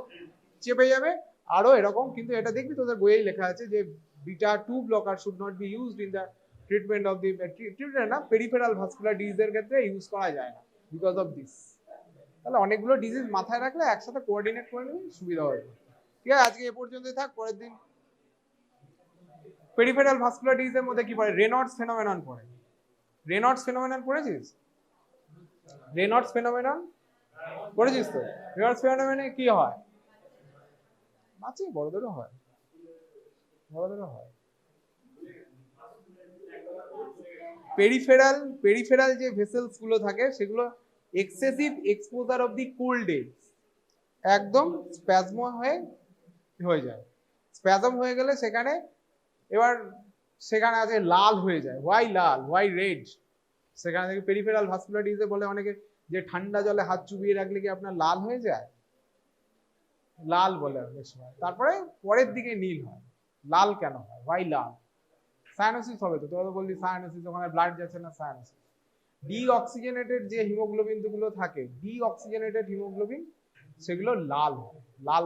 চেপে যাবে, আরো এরকম। কিন্তু এটা দেখবি তোদের বইয়েই লেখা আছে যে beta 2 blocker should not be used in the treatment of the treatment না, পেরিফেরাল ভাস্কুলার ডিজিজের ক্ষেত্রে ইউজ করা যায় না বিকজ অফ দিস। তাহলে অনেকগুলো ডিজিজ মাথায় রাখলে একসাথে কোঅর্ডিনেট করে নিবি, সুবিধা হবে। ঠিক আছে, আজকে এ পর্যন্তই থাক, পরের দিন পেরিফেরাল ভাস্কুলার ডিজিজের মধ্যে কি পড়ে? রেনল্ডস ফেনোমেনন পড়ে। রেনল্ডস ফেনোমেনন পড়েছিস? রেনল্ডস ফেনোমেনন পড়েছিস তো? রেনল্ডস ফেনোমেননে কি হয়? বাচ্চা বড়দেরও হয়, বড়দেরও হয়। পেরিফেরাল যে ভেসেলস গুলো থাকে সেগুলো excessive exposure of the cold day একদম স্প্যাজম হয়ে যায়। স্প্যাজম হয়ে গেলে সেখানে আছে লাল হয়ে যায়। ওয়াই লাল? Why red? সেখানে থেকে পেরিফেরাল ভাস্কুলার ডিজিজে বলে অনেকে যে ঠান্ডা জলে হাত চুবিয়ে রাখলে কি আপনার লাল হয়ে যায়? লাল বলে অনেক সময়। তারপরে পরের দিকে নীল হয়। লাল কেন হয়? ওয়াই লাল? সায়ানোসিস হবে তো, তোরা তো বললি সায়ানোসিস, ওখানে ব্লাড যাচ্ছে না, সায়ানোসিস। ডি অক্সিজেনেটেড যে হিমোগ্লোবিন গুলো থাকে, ডি অক্সিজেনেটেড হিমোগ্লোবিন, সেগুলো লাল হয়, লাল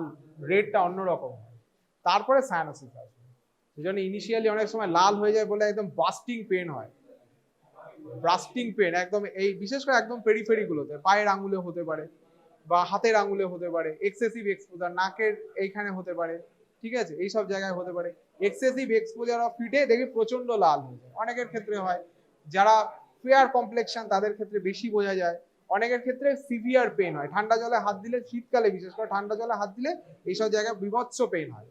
রেডটা অন্যরকম হয়, তারপরে সায়ানোসিস আসবে। সেই জন্য ইনিশিয়ালি অনেক সময় লাল হয়ে যায় বলে একদম বাস্টিং পেন হয়, ব্রাস্টিং পেন একদম, এই বিশেষ করে একদম পেরিফেরি গুলোতে, পায়ের আঙুলে হতে পারে বা হাতের আঙুলে হতে পারে, এক্সেসিভ এক্সপোজার নাকের এইখানে হতে পারে, ঠিক আছে, এইসব জায়গায় হতে পারে। এক্সেসিভ এক্সপোজার অফ ফিটে দেখবি প্রচন্ড লাল হয়ে যায়, অনেকের ক্ষেত্রে হয়। যারা ফেয়ার কমপ্লেকশন তাদের ক্ষেত্রে বেশি বোঝা যায়, অনেকের ক্ষেত্রে সিভিয়ার পেন হয়, ঠান্ডা জলে হাত দিলে, শীতকালে বিশেষ করে ঠান্ডা জলে হাত দিলে এইসব জায়গায় বিভৎস পেন হয়।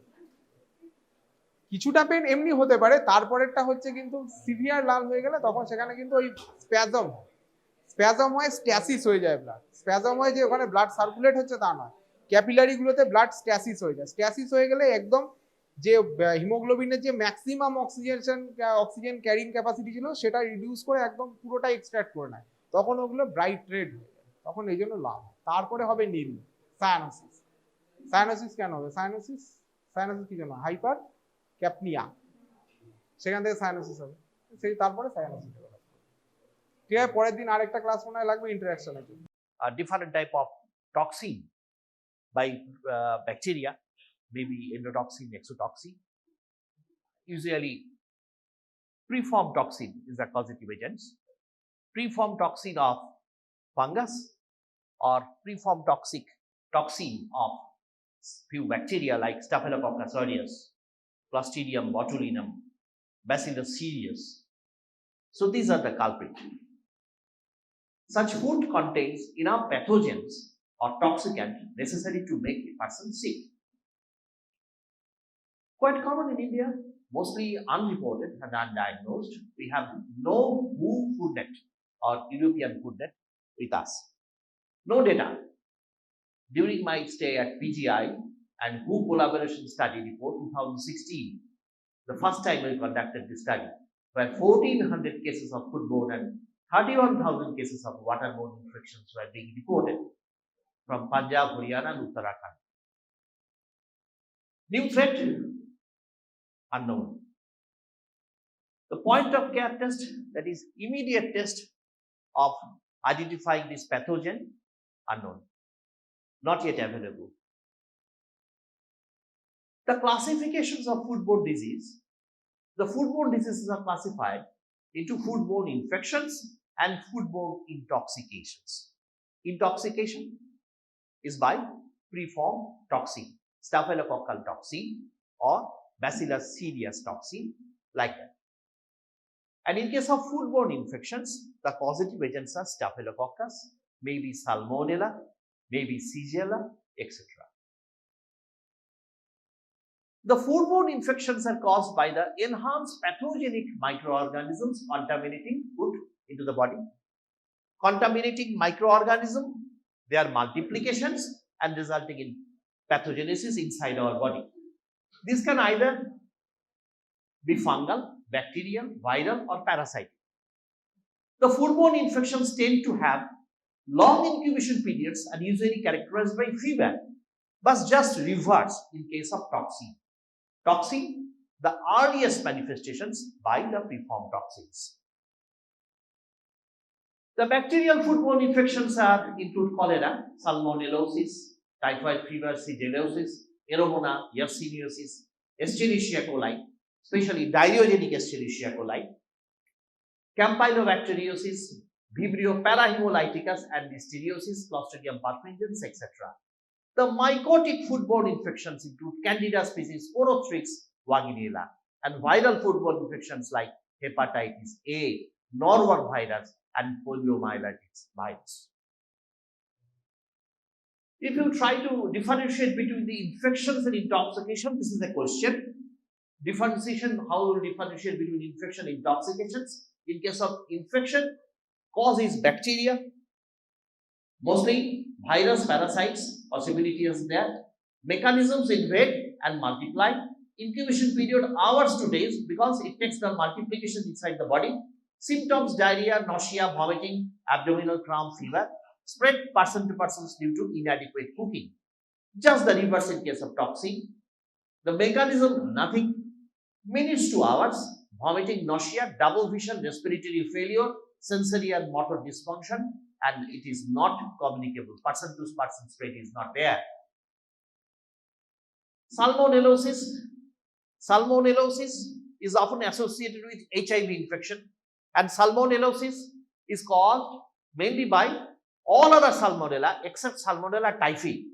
কিছুটা পেন এমনি হতে পারে, তারপরেরটা হচ্ছে কিন্তু সিভিয়ার লাল হয়ে গেলে তখন সেখানে কিন্তু ওই স্প্যাজম হয়, স্ট্যাসিস হয়ে যায় ব্লাড। স্প্যাজম হয় যে ওখানে ব্লাড সার্কুলেট হচ্ছে তা নয়, ক্যাপিলারি গুলোতে ব্লাড স্ট্যাসিস হয়ে যায়। স্ট্যাসিস হয়ে গেলে একদম যে হিমোগ্লোবিনের যে ম্যাক্সিমাম অক্সিজেন ক্যারিং ক্যাপাসিটি ছিল সেটা রিডিউস করে একদম পুরোটা এক্সট্রাক্ট করে নেয়, তখন ওগুলো ব্রাইট রেড হয়ে যায়, তখন এই জন্য লাল। তারপরে হবে নীল, সায়ানোসিস। সায়ানোসিস কেন হবে? সায়ানোসিস কি জন্য? হাইপার ক্যাপনিয়া, সেখান থেকে সায়ানোসিস হবে, সেই তারপরে সায়ানোসিস হবে। ঠিক আছে, পরের দিন আরেকটা ক্লাস মনে হয় লাগবে ইন্টারঅ্যাকশনের জন্য। Different type of toxin by bacteria, maybe endotoxin, exotoxin. Usually, preformed toxin is the causative agents. Preformed toxin of fungus or preformed toxin of few bacteria like Staphylococcus aureus, Clostridium botulinum, Bacillus cereus. So these are the culprits. Such food contains enough pathogens or toxicant necessary to make a person sick. Quite common in India, mostly unreported and undiagnosed. We have no WHO food net or European food net with us. No data. During my stay at PGI and WHO collaboration study report 2016, the first time we conducted this study, where 1,400 cases of foodborne and 31,000 cases of waterborne infections were being reported from Punjab, Haryana, and Uttarakhand. New threat? Unknown. The point of care test, that is immediate test of identifying this pathogen, unknown. Not yet available. The classifications of foodborne disease. The foodborne diseases are classified into foodborne infections and foodborne intoxications. Intoxication is by preformed toxin, staphylococcal toxin or Bacillus cereus toxin, like that. And in case of foodborne infections, the causative agents are Staphylococcus, maybe Salmonella, maybe Shigella, etc. The foodborne infections are caused by the enhanced pathogenic microorganisms contaminating food into the body. Contaminating microorganism, their multiplications and resulting in pathogenesis inside our body. This can either be fungal, bacterial, viral or parasitic. The foodborne infections tend to have long incubation periods and usually characterized by fever, but just reverse in case of toxin. Toxin, the earliest manifestations by the preformed toxins. The bacterial foodborne infections include cholera, salmonellosis, typhoid fever, shigellosis, Aeromonas, yersiniosis, Escherichia coli, especially diarrheogenic Escherichia coli, Campylobacteriosis, Vibrio parahemolyticus and Listeriosis, Clostridium perfringens, etc. The mycotic foodborne infections include Candida species Porothrix vaginella and viral foodborne infections like hepatitis A, norovirus and poliomyelitis virus. If you try to differentiate between the infections and intoxication, this is a question. Differentiation, how will differentiate between infection and intoxications? In case of infection, cause is bacteria, mostly virus, parasites, possibility is there. Mechanisms invade and multiply. Incubation period hours to days because it takes the multiplication inside the body. Symptoms: diarrhea, nausea, vomiting, abdominal cramp, fever. Spread person to person due to inadequate cooking. Just the reverse in case of toxin. The mechanism: nothing. Minutes to hours. Vomiting, nausea, double vision, respiratory failure, sensory and motor dysfunction, and it is not communicable. Person to person spread is not there. Salmonellosis. Salmonellosis is often associated with HIV infection, and salmonellosis is caused mainly by all other salmonella except Salmonella typhi.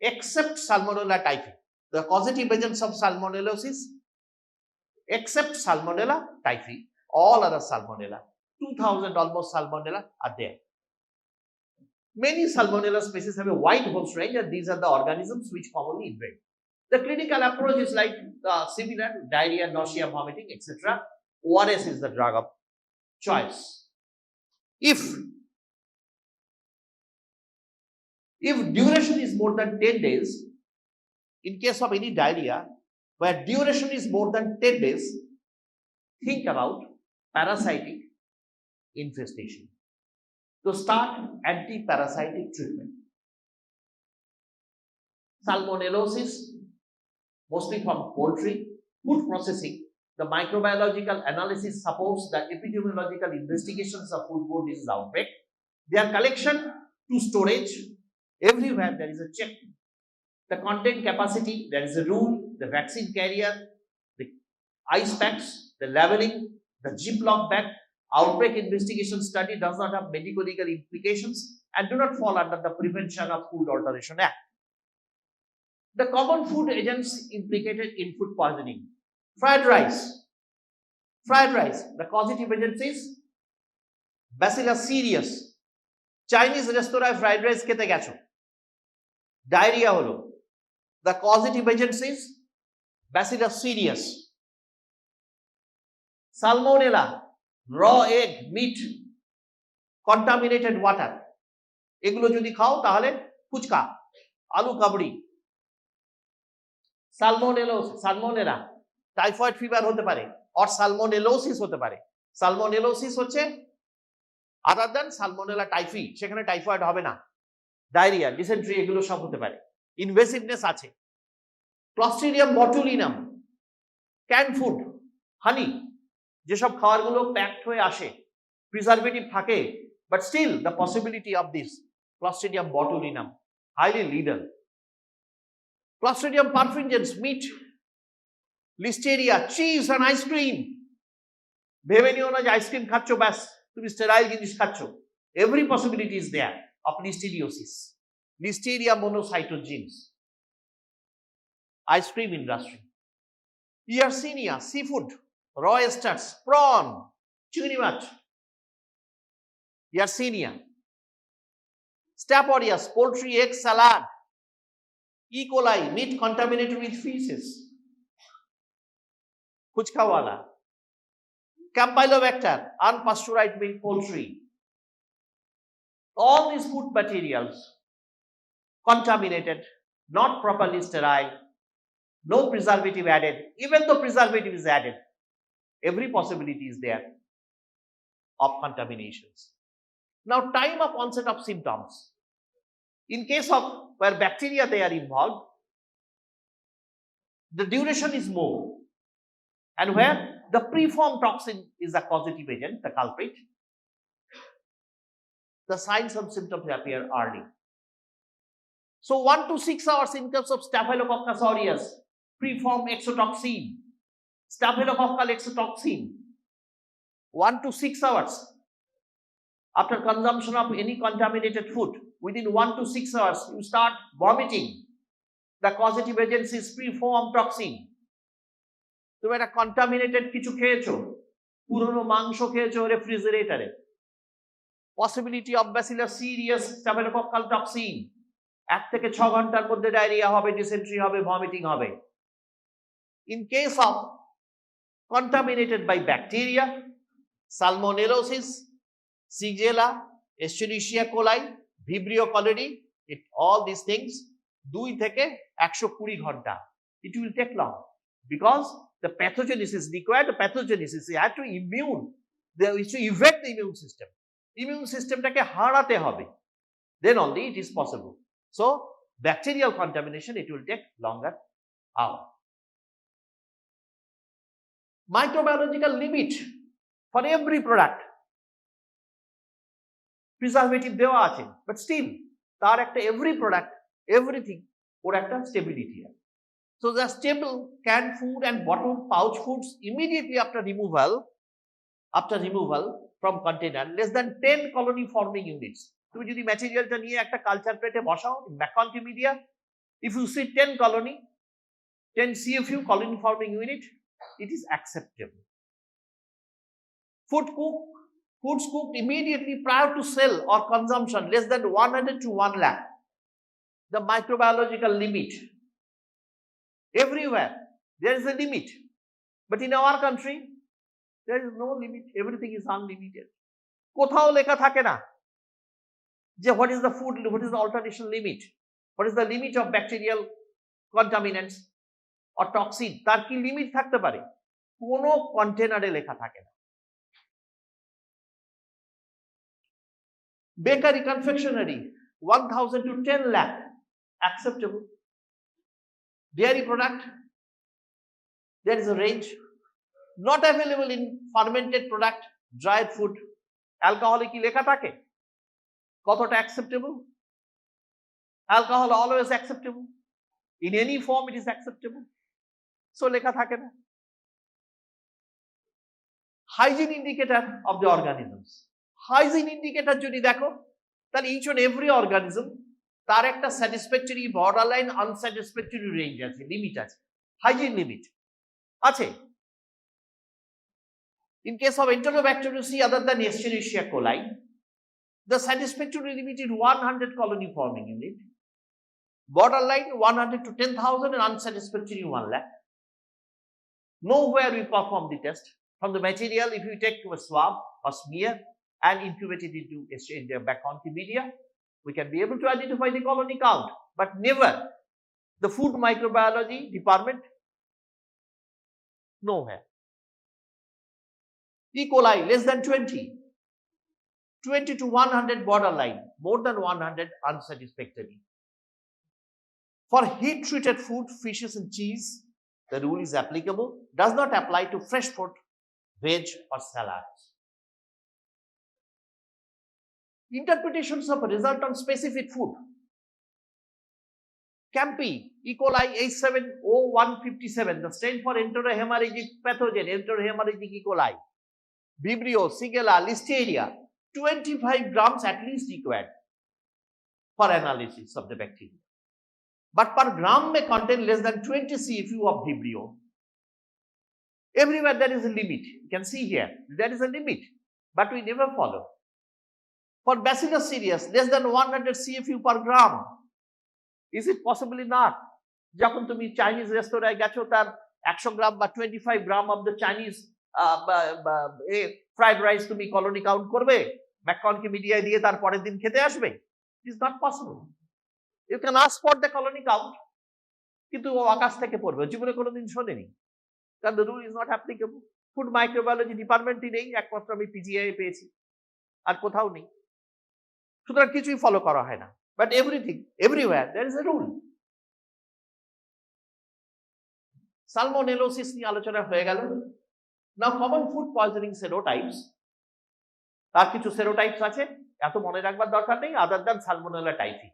Except Salmonella typhi. The causative agents of salmonellosis, except Salmonella typhi, all other salmonella, 2000 almost salmonella are there. Many salmonella species have a wide host range, and these are the organisms which commonly invade. The clinical approach is like similar: diarrhea, nausea, vomiting, etc. ORS is the drug of choice. If duration is more than 10 days, in case of any diarrhea, where duration is more than 10 days, think about parasitic infestation. To start anti-parasitic treatment. Salmonellosis, mostly from poultry, food processing. The microbiological analysis supports the epidemiological investigations of foodborne disease outbreak. Their collection to storage, everywhere there is a check. The content capacity, there is a rule. The vaccine carrier, the ice packs, the labeling, the Ziploc bag. Outbreak investigation study does not have medico-legal implications and do not fall under the Prevention of Food Alteration Act. The common food agents implicated in food poisoning. Fried rice. Fried rice. The causative agent is Bacillus cereus. Chinese restaurant fried rice খেতে গেছো, diarrhea হলো. The causative agent is Bacillus cereus. Salmonella, raw egg, meat, contaminated water. এগুলো যদি খাও তাহলে ফুচকা, আলু Kabri. Salmonella typhoid fever হতে পারে, or সালমোনেলোসিস হতে পারে। সালমোনেলোসিস হচ্ছে আদার দ্যান সালমোনেলা টাইফি, সেখানে টাইফয়েড হবে না, ডায়রিয়া, ডিসেন্ট্রি এগুলো সব হতে পারে। ইনভেসিভনেস আছে। Clostridium botulinum, can food, honey, যেসব খাবারগুলো প্যাকড হয়ে আসে, প্রিজারভেটিভ থাকে, but still the possibility of this clostridium botulinum highly lethal. Clostridium perfringens, meat, listeria, cheese and ice cream. ভেবে নিও না যে আইসক্রিম খাচ্ছ ব্যাস তুমি স্টেরাইল জিনিস খাচ্ছ। Every possibility is there of listeriosis, listeria monocytogenes, ice cream industry, Yersinia, seafood, raw oysters, prawn, চিংড়ি মাছ, Yersinia, Staph aureus, poultry, egg salad, E. coli, meat contaminated with feces, Kuchkawala, Campylobacter, unpasteurized milk poultry. All these food materials contaminated, not properly sterile, no preservative added. Even though preservative is added, every possibility is there of contaminations. Now, time of onset of symptoms. In case of where bacteria they are involved, the duration is more, and where the preformed toxin is the causative agent, the culprit, the signs and symptoms appear early. So 1 to 6 hours in case of Staphylococcus aureus, preformed exotoxin, staphylococcal exotoxin, 1 to 6 hours after consumption of any contaminated food, within 1 to 6 hours you start vomiting. The causative agent is preformed toxin. তুমি একটা contaminated কিছু খেয়েছো, পুরনো মাংস খেয়েছো রেফ্রিজারেটরে, possibility of bacillus cereus staphylococcal toxin, 1 থেকে 6 ঘন্টার মধ্যে ডায়রিয়া হবে, ডিসেন্ট্রি হবে, ভমিটিং হবে। In case of contaminated by bacteria, salmonellosis, Shigella, Escherichia coli, Vibrio cholerae, all these things 2 থেকে 120 ঘন্টা। It will take long because the pathogenesis required, the pathogenesis you have to immune, there is to evade the immune system. Immune systemটাকে হারাতে হবে, then only it is possible. So bacterial contamination, it will take longer hour. Microbiological limit for every product, preservative দেওয়া আছে, but still তার একটা every product, everything ওর একটা stability আছে. So the stable canned food and bottled pouch foods immediately after removal from container, less than 10 colony forming units. তুমি যদি ম্যাটেরিয়ালটা নিয়ে একটা কালচার প্লেটে বসাও, macrocytic media, if you see 10 colony, 10 CFU colony forming unit, it is acceptable. Foods cooked immediately prior to sale or consumption, less than 100 to 1 lakh. The microbiological limit. Everywhere there is a limit, but in our country there is no limit. Everything is unlimited. কোথাও লেখা থাকে না যে what is the food, what is the alteration limit, what is the limit of bacterial contaminants or toxin, তার কি limit থাকতে পারে? কোনো কন্টেনারে লেখা থাকে না। Bakery, confectionery, 1000 to 10 lakh, acceptable. Dairy product, there is a range. Not available in fermented product, dried food. Alcohol কি লেখা থাকে? কতটা acceptable? Alcohol always acceptable. In any form it is acceptable. So লেখা থাকে না। Hygiene indicator of the organisms. Hygiene indicator যদি দেখো, তাহলে each and every organism তার একটা স্যাটিসফ্যাক্টরি, বর্ডারলাইন, আনস্যাটিসফ্যাক্টরি রেঞ্জ আছে, লিমিট আছে, হাইজিন লিমিট আছে। In case of Enterobacteriaceae other than Escherichia coli, the satisfactory limit is 100 colony forming unit, borderline 100 to 10,000, and unsatisfactory 1 lakh. Nowhere we perform the test. From the material, if you take a swab or smear and incubate it into macrocytic media, we can be able to identify the colony count, but never the food microbiology department, nowhere. E. coli less than 20, 20 to 100 borderline, more than 100 unsatisfactory. For heat treated food, fishes and cheese, the rule is applicable, does not apply to fresh fruit, veg or salads. Interpretations of a result on specific food. Campi, E. coli H7O157, the strain for enterohemorrhagic pathogen, enterohemorrhagic E. coli. Vibrio, Shigella, Listeria, 25 grams at least required for analysis of the bacteria. But per gram may contain less than 20 CFU of Vibrio. Everywhere there is a limit. You can see here, there is a limit, but we never follow. For Bacillus cereus, less than 100 CFU per gram. Is it possibly not? যখন তুমি Chinese রেস্তোরাঁয় গেছো তার 100 gram বা 25 gram of the Chinese fried rice তুমি colony count করবে, ম্যাককনকে মিডিয়ায় দিয়ে তার পরের দিন খেতে আসবে? It is not possible. You can ask for the colony count, কিন্তু ও আকাশ থেকে পড়বে, জীবনে কোনোদিন শোনেনি, কারণ the rule is not applicable. Food microbiology ডিপার্টমেন্টই নেই, একমাত্র আমি পিজিআই পেয়েছি, আর কোথাও নেই। সুতরাং কিছুই ফলো করা হয় না। But everything, everywhere there is a rule. Salmonellosis নিয়ে আলোচনা হয়ে গেল। Now common food poisoning serotypes, তার কিছু সেরোটাইপস আছে, এত মনে রাখবার দরকার নেই, other than Salmonella typhi.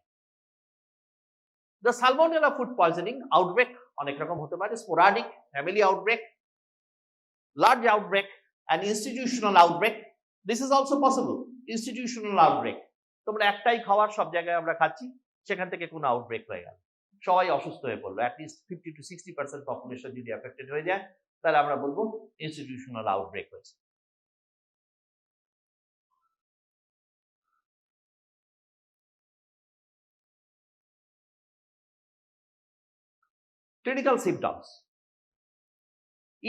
The Salmonella food poisoning outbreak অনেক রকম হতে পারে, sporadic, family outbreak, large outbreak, and institutional outbreak. This is also possible. Institutional outbreak, তোমরা একটাই খাবার সব জায়গায় আমরা খাচ্ছি, সেখান থেকে কোনো আউটব্রেক হয়ে গেল, সবাই অসুস্থ হয়ে পড়লো, অ্যাটলিস্ট 50 to 60% পপুলেশন যদি এফেক্টেড হয়ে যায়, তাহলে আমরা বলবো ইনস্টিটিউশনাল আউটব্রেক হয়েছে। ক্লিনিক্যাল সিমটমস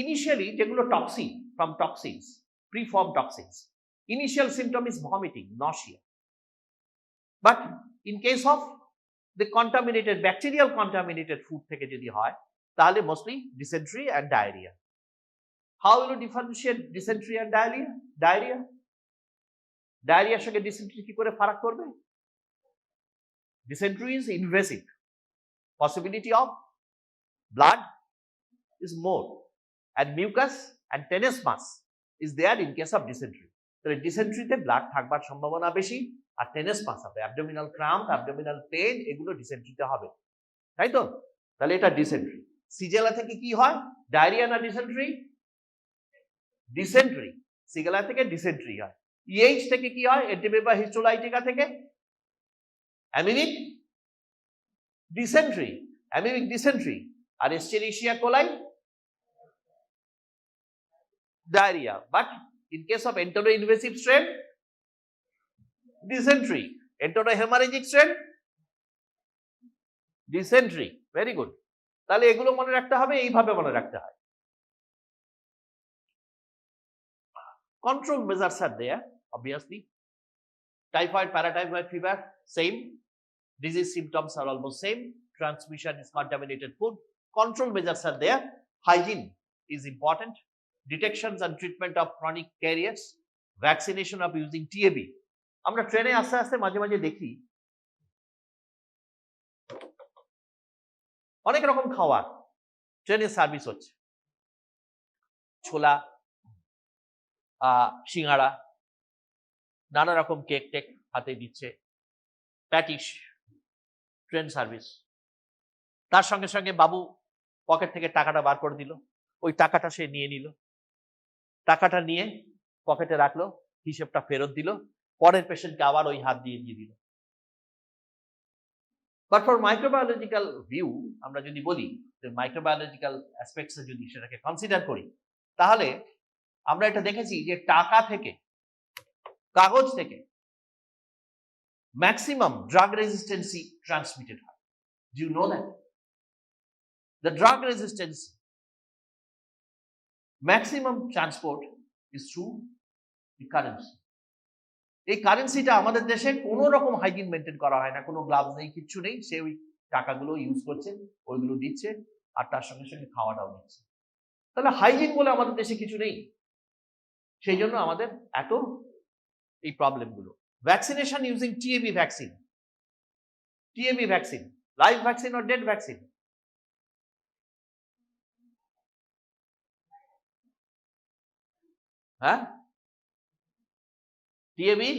ইনিশিয়ালি যেগুলো toxin, from toxins, preform toxins, initial symptom is vomiting, nausea. But in case of the contaminated, bacterial contaminated food থেকে যদি হয়, তাহলে mostly dysentery and diarrhea. How will you differentiate dysentery and diarrhea? Diarrhea সঙ্গে dysentery কি করে ফারাক করবে? Dysentery is invasive. Possibility of blood is more, and mucus and tenesmus is there in case of dysentery. তাহলে ডিসেন্ট্রিতে blood থাকবার সম্ভাবনা বেশি, আর tenesmus হবে, অ্যাবডোমিনাল ক্রাম্প, অ্যাবডোমিনাল পেন, এগুলো ডিসেন্ট্রিতে হবে, তাই তো? তাহলে এটা ডিসেন্ট্রি। সিজেলা থেকে কি হয়? ডায়রিয়া না ডিসেন্ট্রি? ডিসেন্ট্রি। সিজেলা থেকে ডিসেন্ট্রি হয়। ইএইচ থেকে কি হয়? এন্টিমেবা হিস্টোলাইটিকা থেকে অ্যামিবিক ডিসেন্ট্রি, অ্যামিবিক ডিসেন্ট্রি। আর escherichia coli diarrhoea. But in case of enteroinvasive strain, dysentery. Enterohemorrhagic strain, dysentery. Very good. তাহলে এগুলো মনে রাখতে হবে, এইভাবে মনে রাখতে হয়। Control measures are there, obviously. Typhoid, paratyphoid fever, same. Disease symptoms are almost same. Transmission is contaminated food. Control measures are there. Hygiene is important. Detections and treatment of chronic carriers, vaccination of using TAB. আমরা ট্রেনে আস্তে আস্তে মাঝে মাঝে দেখি অনেক রকম খাবার ট্রেনে সার্ভিস হচ্ছে, ছোলা, সিঙ্গাড়া, নানা রকম কেক টেক হাতে দিচ্ছে, প্যাটিস, ট্রেন সার্ভিস। তার সঙ্গে সঙ্গে বাবু পকেট থেকে টাকাটা বার করে দিল, ওই টাকাটা সে নিয়ে নিল, টাকাটা নিয়ে পকেটে রাখলো, হিসেবটা ফেরত দিল, পরের পেশেন্টকে আবার ওই হাত দিয়ে দিয়ে দিল। বাট ফর মাইক্রোবায়োলজিক্যাল ভিউ, আমরা যদি বলি যে মাইক্রোবায়োলজিক্যাল অ্যাসপেক্টসে যদি সেটাকে কনসিডার করি, তাহলে আমরা এটা দেখেছি যে টাকা থেকে, কাগজ থেকে ম্যাক্সিমাম ড্রাগ রেজিস্টেন্সি ট্রান্সমিটেড হয়। Do you know that? The drug resistancy maximum transport is through the currency. এই কারেন্সিটা আমাদের দেশে কোনো রকম হাইজিন মেনটেন করা হয় না, কোনো গ্লাভস নেই, কিচ্ছু নেই, সে ওই টাকাগুলো ইউজ করছে, ওইগুলো দিচ্ছে, আর তার সঙ্গে সঙ্গে খাওয়াটাও দিচ্ছে। তাহলে হাইজিন বলে আমাদের দেশে কিছু নেই, সেই জন্য আমাদের এত এই প্রবলেমগুলো। Vaccination using TAB vaccine, TAB vaccine, live vaccine or dead vaccine? হ্যাঁ, TAB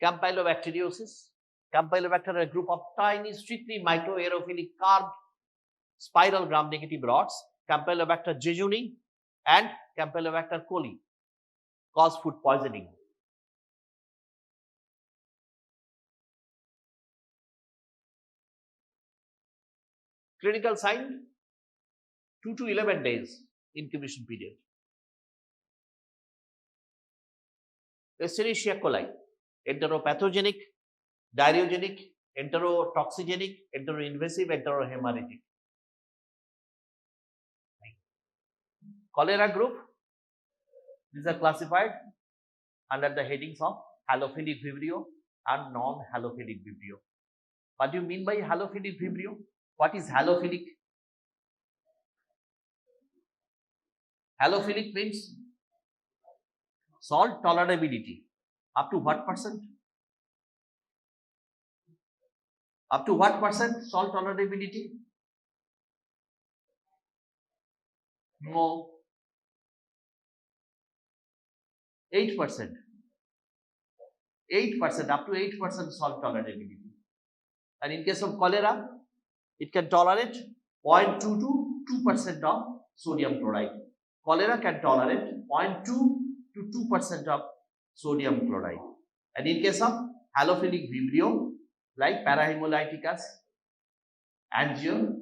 Campylobacteriosis, Campylobacter are a group of tiny, strictly microaerophilic carved spiral gram-negative rods. Campylobacter jejuni and Campylobacter coli cause food poisoning. Clinical sign 2 to 11 days incubation period. Escherichia coli, enteropathogenic, diarrheogenic, enterotoxigenic, enteroinvasive, enterohemorrhagic. Cholera group, these are classified under the headings of halophilic vibrio and non-halophilic vibrio. What do you mean by halophilic vibrio? What is halophilic? Halophilic means salt tolerability. Up to what percent? Up to what percent salt tolerability? No. 8%. 8%, up to 8% salt tolerability. And in case of cholera, it can tolerate 0.2 to 2% of sodium chloride. Cholera can tolerate 0.2 to 2% of sodium chloride. And in case of halophilic vibrio, like parahemolyticus, angiolyticus,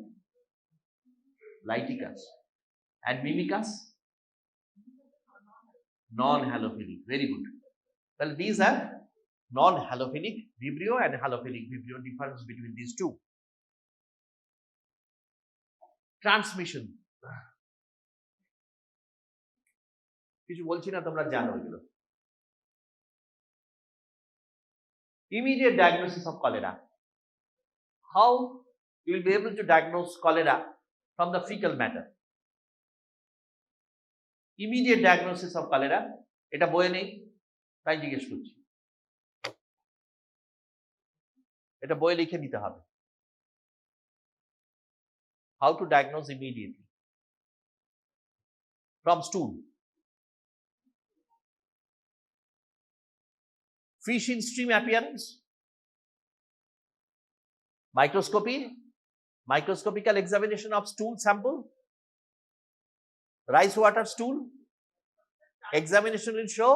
and mimicus, non-halophilic. Very good. Well, these are non-halophilic vibrio and halophilic vibrio. Difference between these two. Transmission. কিছু বলছি না, তোমরা জানো এগুলো। Immediate diagnosis of cholera. How you will be able to diagnose cholera from the fecal matter? Immediate diagnosis of cholera, এটা বইয়ে নেই, তাই জিজ্ঞেস করছি। এটা বইয়ে লিখে নিতে হবে। How to diagnose immediately? From stool. Fish in stream appearance. Microscopy. Microscopical examination of stool sample. Rice water stool. Examination will show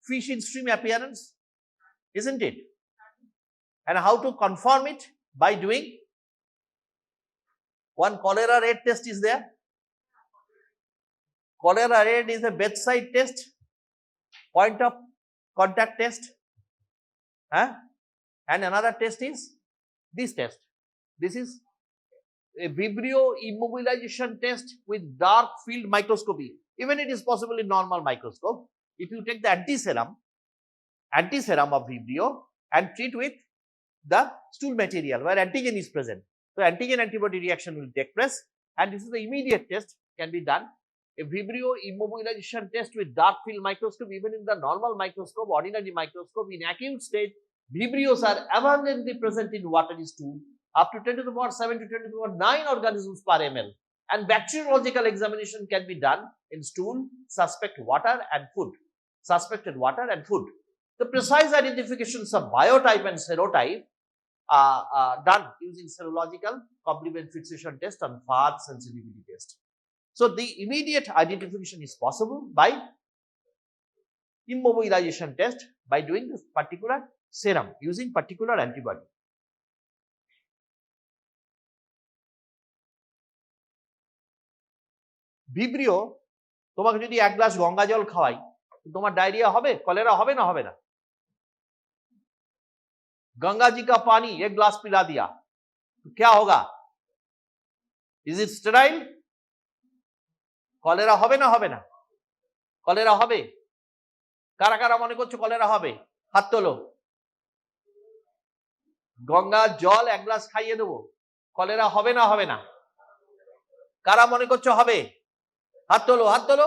fish in stream appearance, isn't it? And how to confirm it? By doing one cholera red test is there. Cholera red is a bedside test, point of contact test, and another test is this test. This is a vibrio immobilization test with dark field microscopy. Even it is possible in normal microscope. If you take the antiserum of vibrio and treat with the stool material where antigen is present, so antigen antibody reaction will take place, and this is the immediate test can be done. A vibrio immobilization test with dark field microscope, even in the normal microscope, ordinary microscope, in acute state, vibrios are abundantly present in watery stool, up to 10 to the power 7 to 10 to the power 9 organisms per ml. And bacteriological examination can be done in stool, suspect water and food. Suspected water and food. The precise identifications of biotype and serotype are done using serological complement fixation test and fast sensitivity test. So the immediate identification is possible by immobilization test by doing this particular serum using particular antibody. Vibrio তোমাকে যদি এক glass Ganga জল খাওয়াই, তোমার diarrhoea হবে, cholera হবে না হবে না? गंगा जी का पानी एक ग्लास पिला दिया तो क्या होगा? Is it sterile? কলেরা হবে না হবে না? কলেরা হবে। কারা কারা মনে করছো কলেরা হবে? হাত তোলো। গঙ্গার জল এক গ্লাস খাইয়ে দেবো, কলেরা হবে না হবে না? কারা মনে করছো হবে? হাত তোলো, হাত তোলো।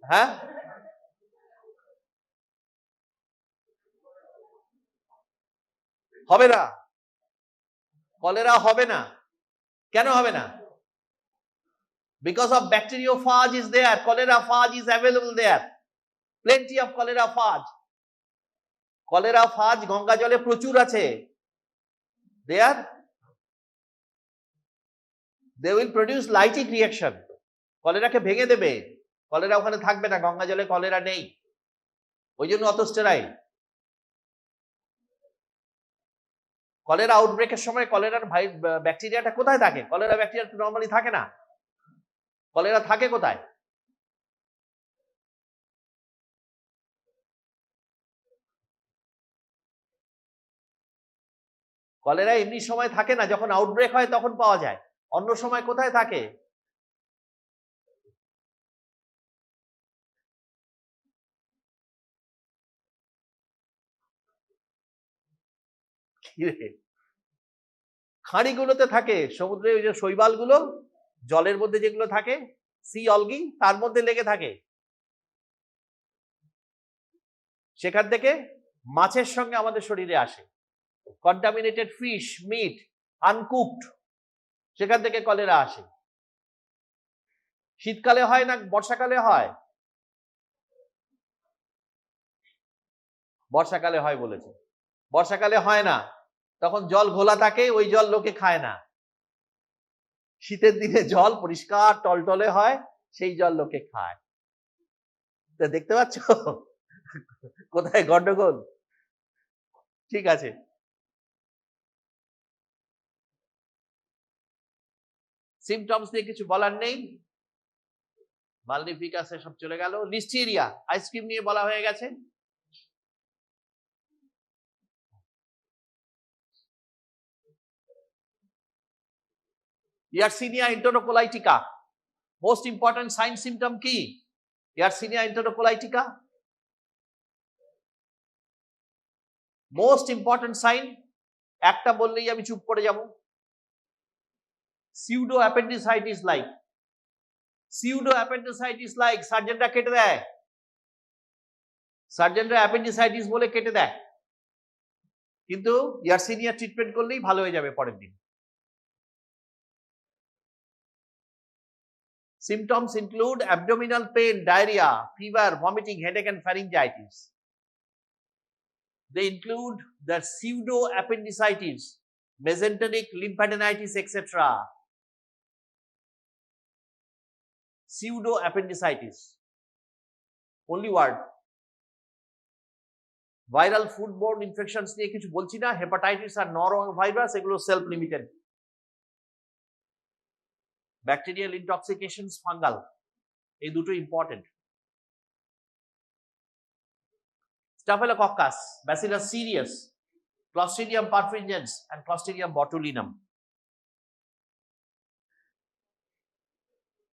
হ্যাঁ, হবে না, কলেরা হবে না। কেন হবে না? Because of bacteriophage is there, cholera phage is available there, plenty of cholera phage. Cholera ফাজ গঙ্গা জলে প্রচুর আছে। they will produce lytic reaction, কলেরাকে ভেঙে দেবে, কলেরা ওখানে থাকবে না, গঙ্গা জলে কলেরা নেই, ওই জন্য অত স্টেরাইল। কলেরা আউটব্রেকের সময় কলেরার ব্যাকটেরিয়াটা কোথায় থাকে? কলেরা ব্যাকটেরিয়া নরমালি থাকে না, কলেরা থাকে কোথায়? কলেরা এমনি সময় থাকে না, যখন আউটব্রেক হয় তখন পাওয়া যায়, অন্য সময় কোথায় থাকে? খাঁড়িগুলোতে থাকে, সমুদ্রে ওই যে শৈবালগুলো জলের মধ্যে যেগুলো থাকে, সি অলগি, তার মধ্যে লেগে থাকে, সেখান থেকে মাছের সঙ্গে আমাদের শরীরে আসে। কন্টামিনেটেড ফিশ, মিট, আনকুকড, সেখান থেকে কলেরা আসে। শীতকালে হয় না বর্ষাকালে হয়? বর্ষাকালে হয় বলেছে। বর্ষাকালে হয় না, তখন জল ঘোলা থাকে, ওই জল লোকে খায় না। শীতের দিনে জল পরিষ্কার টলটলে হয়, সেই জল লোকে খায়। দেখতে পাচ্ছ কোথায় গন্ডগোল? ঠিক আছে, সিমটমস নিয়ে কিছু বলার নেই, মালনিফিকাস সব চলে গেল। লিস্টেরিয়া, আইসক্রিম নিয়ে বলা হয়ে গেছে। Yersinia enterocolitica, most important sign symptom কি? Yersinia enterocolitica most important sign, একটা বললেই আমি চুপ করে যাব। Pseudo appendicitis like, pseudo appendicitis like, সার্জনরা কেটে দেয়, সার্জনরা অ্যাপেন্ডিসাইটিস বলে কেটে দেয়, কিন্তু ইয়ারসিনিয়া ট্রিটমেন্ট করলেই ভালো হয়ে যাবে পরের দিন। Symptoms include abdominal pain, diarrhea, fever, vomiting, headache, and pharyngitis. They include the pseudoappendicitis, mesenteric lymphadenitis, etc. Pseudoappendicitis, only word. Viral foodborne infections নিয়ে কিছু বলছি না, হেপাটাইটিস আর নরোভাইরাস এগুলো সেলফ লিমিটেড। ব্যাকটেরিয়াল ইনটক্সিকেশনস, ফাঙ্গাল, এই দুটো important. Staphylococcus, Bacillus cereus, Clostridium perfringens, and Clostridium botulinum.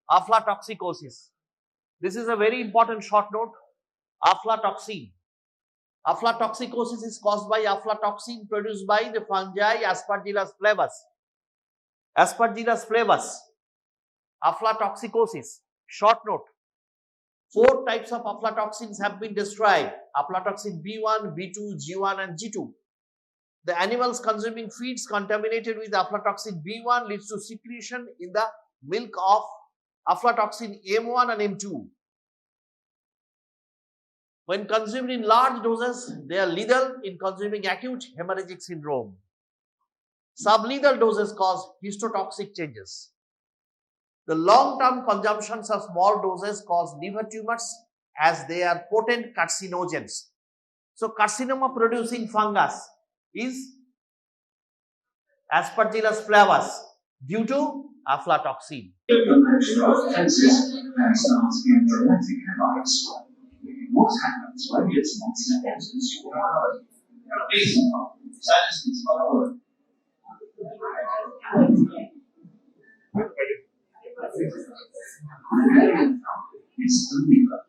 Aflatoxicosis. This is a very important short note. Aflatoxin. Aflatoxicosis is caused by aflatoxin produced by the fungi Aspergillus flavus. Aspergillus flavus. Aflatoxicosis. Short note. 4 types of aflatoxins have been described: aflatoxin B1, B2, G1, and G2. The animals consuming feeds contaminated with aflatoxin B1 leads to secretion in the milk of aflatoxin M1 and M2. When consumed in large doses, they are lethal in consuming acute hemorrhagic syndrome. Sublethal doses cause histotoxic changes. The long-term consumptions of small doses cause liver tumors as they are potent carcinogens. So carcinoma-producing fungus is Aspergillus flavus due to aflatoxin. What happens when its monster enters your body? It's the liver,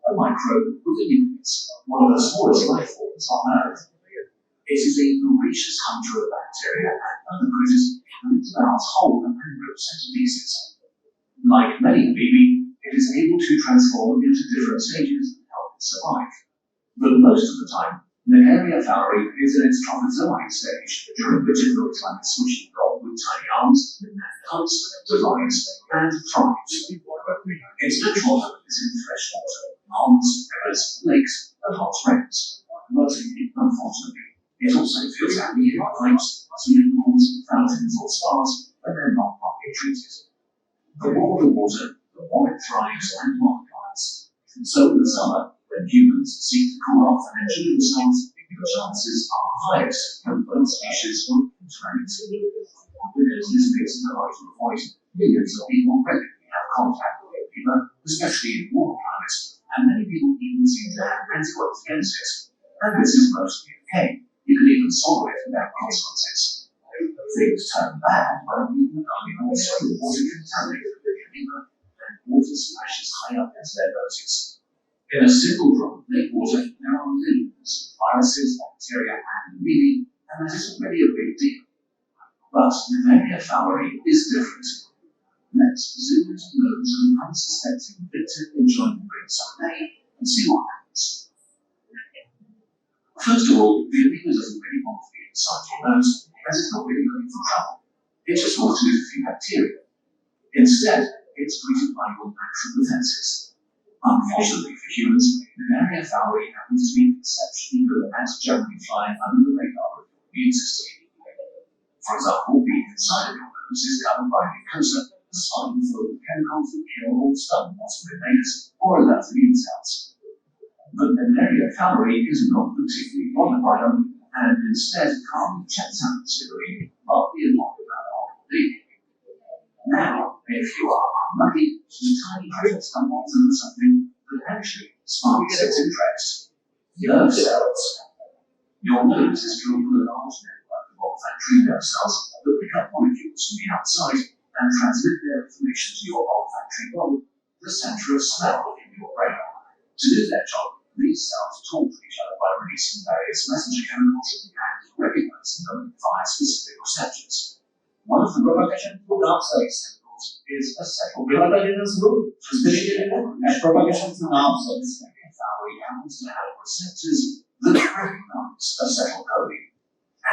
a microbe with a nucleus, one of the smallest life forms on Earth. It is a voracious hunter of bacteria and other critters and devours whole and processed pieces. Like many amoebae, it is able to transform into different stages and help it survive. But most of the time, Megaria fowleri is in its trophozoite stage, during which it looks like a squishy dog with tiny arms and hunts, divides, and thrives. Its natural home is in fresh water, ponds, rivers, lakes, and hot springs. But unfortunately, it also feels happy in pipes, swimming pools, fountains, or spas when they're not properly treated. The warmer the water, the more it thrives and multiplies. So in the summer, when humans seek to cool off and enjoy themselves, the chances are highest that both species will interact. Because this makes it hard to avoid, millions of people regularly have contact with fever, especially in warm climates, and many people even seem to have antibodies against it. And this is mostly okay. You can even solve it without consequences. Things turn bad when people are becoming so water contaminated with fever and water splashes high up into their noses. In a single drop of lake water, there are millions of viruses, bacteria, and amoebae, and that isn't really a big deal. But Anemia fowleri is different. Let's zoom into the nose of an unsuspecting victim enjoying the great sunday and see what happens. First of all, the amoeba doesn't really want to be inside your nose, as it's not really looking for trouble. It just wants to eat a few bacteria. Instead, it's greeted by your natural defenses. Unfortunately for humans, Anemia fowleri happens to be exceptionally good at generally flying under the radar of your immune system. For example, the inside of your nose is covered by mucosa, a slime full of chemicals that kill or stun lots of invaders or alert immune cells. But Anemia fowleri is not particularly bothered by them, and instead calmly checks out the cigarette while being annoyed about the whole thing. Now, if you are unlucky, some tiny critters stumbles into something that actually sparks its interest. Nerve cells. Your nose is filled with a large network of olfactory nerve cells that pick up molecules from the outside and transmit their information to your olfactory bulb, the center of smell in your brain. To do their job, these cells talk to each other by releasing various messenger chemicals and recognizing them via specific receptors. One of the propagation through nerve cells chemicals is acetylcholine. Propagation through nerve cells. Fowleri happens to have receptors that recognize acetylcholine,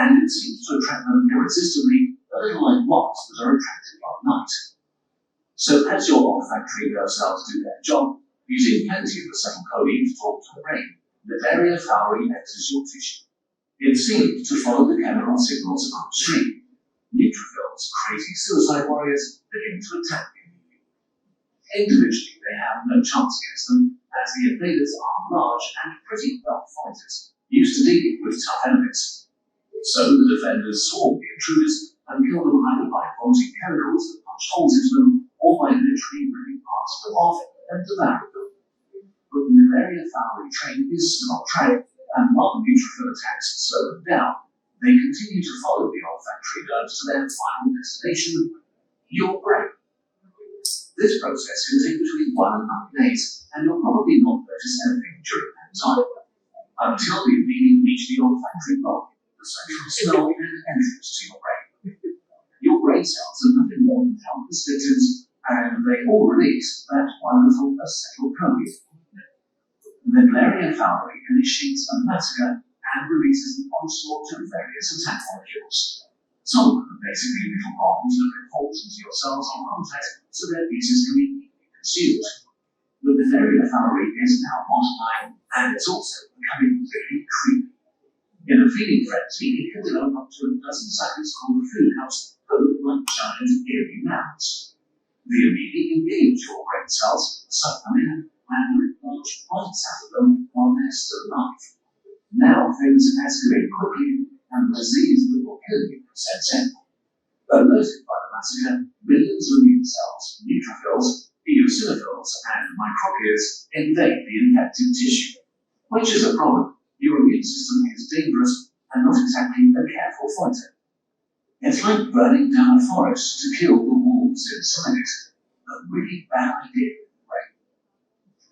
and it seems to attract them irresistibly, a little like moths that are attracted by night. So as your olfactory nerve cells do their job, using plenty of acetylcholine to talk to the brain, Anemia fowleri enters your tissue. It seems to follow the chemical signals upstream. Neutrophils, crazy suicide warriors, begin to attack you. Individually, they have no chance against them, as the invaders are large and pretty tough fighters, used to dealing with tough enemies. So the defenders swarm the intruders and kill them either by vomiting chemicals that punch holes into them, or by literally ripping parts of them off and devouring them. But the Anemia fowleri train is still on track, and while the neutrophil attacks slow them down, they continue to follow the olfactory nerves to their final destination, your brain. This process can take between 1 and 9 days, and you'll probably not notice anything during that time, until the amoeba reach the olfactory bulb, the central smell and entrance to your brain. Your brain cells are nothing more than helpless victims, and they all release that wonderful acetylcholine. The Anemia fowleri initiates a massacre and releases an onslaught of various attack molecules. Some of them are basically little bombs that can fall into your cells on contact so their pieces can be easily consumed. But the Anemia fowleri is now multiplying, and it's also becoming really creepy. In a feeding frenzy, it can develop up to a dozen cycles called the food house that look like giant eerie mounds. The amoeba engage your brain cells, suck them in, and rip large bites out of them while they're still alive. Now things escalate quickly, and the disease that will kill you sets in. Alerted by the massacre, millions of immune cells, neutrophils, eosinophils, and microbials invade the infected tissue. Which is a problem. Your immune system is dangerous and not exactly a careful fighter. It's like burning down a forest to kill the wolves inside it. A really bad idea, right?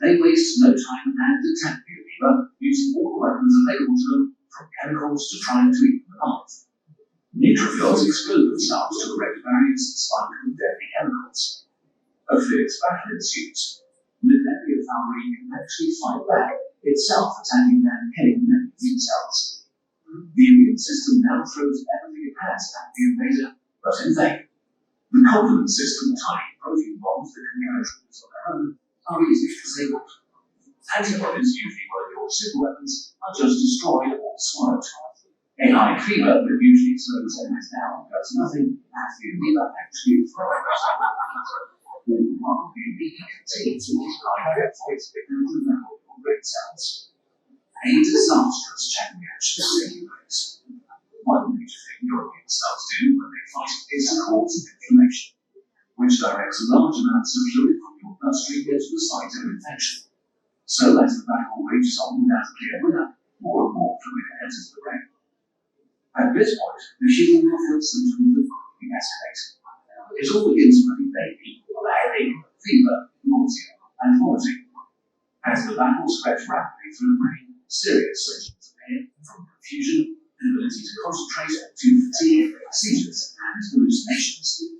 They waste no time and attack the amoeba, using all the weapons available to them, from chemicals to trying to eat them alive. Neutrophils expose themselves to erect barriers spiked with deadly chemicals. A fierce battle ensues. The Anemia fowleri can actually fight back, itself attacking and killing many immune cells. The immune system now throws everything it has at the invader, but in vain. The complement system, tiny protein bombs that can carry troops on their own, are easily disabled. Antibodies usually were your superweapons are just destroyed or swallowed. A high fever that usually slows MS down does nothing as the amoeba actually thrives. While the amoeba contains multiplied peptides and develop red cells. A disastrous chain reaction taking place. One major thing your immune cells do when they fight is to cause inflammation, which directs large amounts of fluid from your bloodstream into the site of infection. So as the battle rages on without a clear winner, more and more fluid enters the brain. At this point, the human will feel symptoms of quickly escalate. It all begins pretty vaguely, headache, fever, nausea, and vomiting. As the battle spreads rapidly through the brain, serious symptoms appear from confusion, inability to concentrate, to fatigue, seizures, and hallucinations.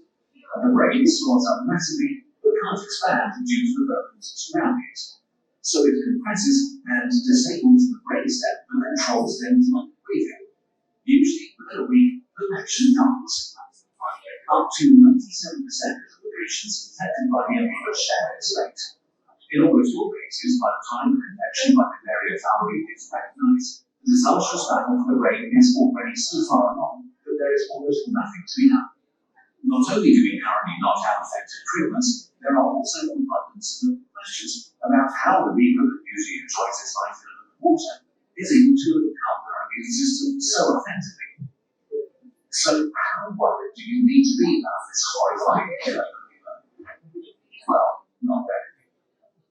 The brain swells up massively, but can't expand due to the burdens surroundings. So it compresses and disables the brainstem that controls things like breathing. Usually, within a week, the patient dies. Up to 97% of the patients infected by the amoeba share this fate. In almost all cases, by the time the infection by the malaria family is recognized, the disastrous battle for the brain is already so far along that there is almost nothing to be done. Not only do we currently not have effective treatments, there are also an abundance of questions about how the amoeba that usually enjoys its life in water is able to overcome our immune system so effectively. So how worried do you need to be about this horrifying killer?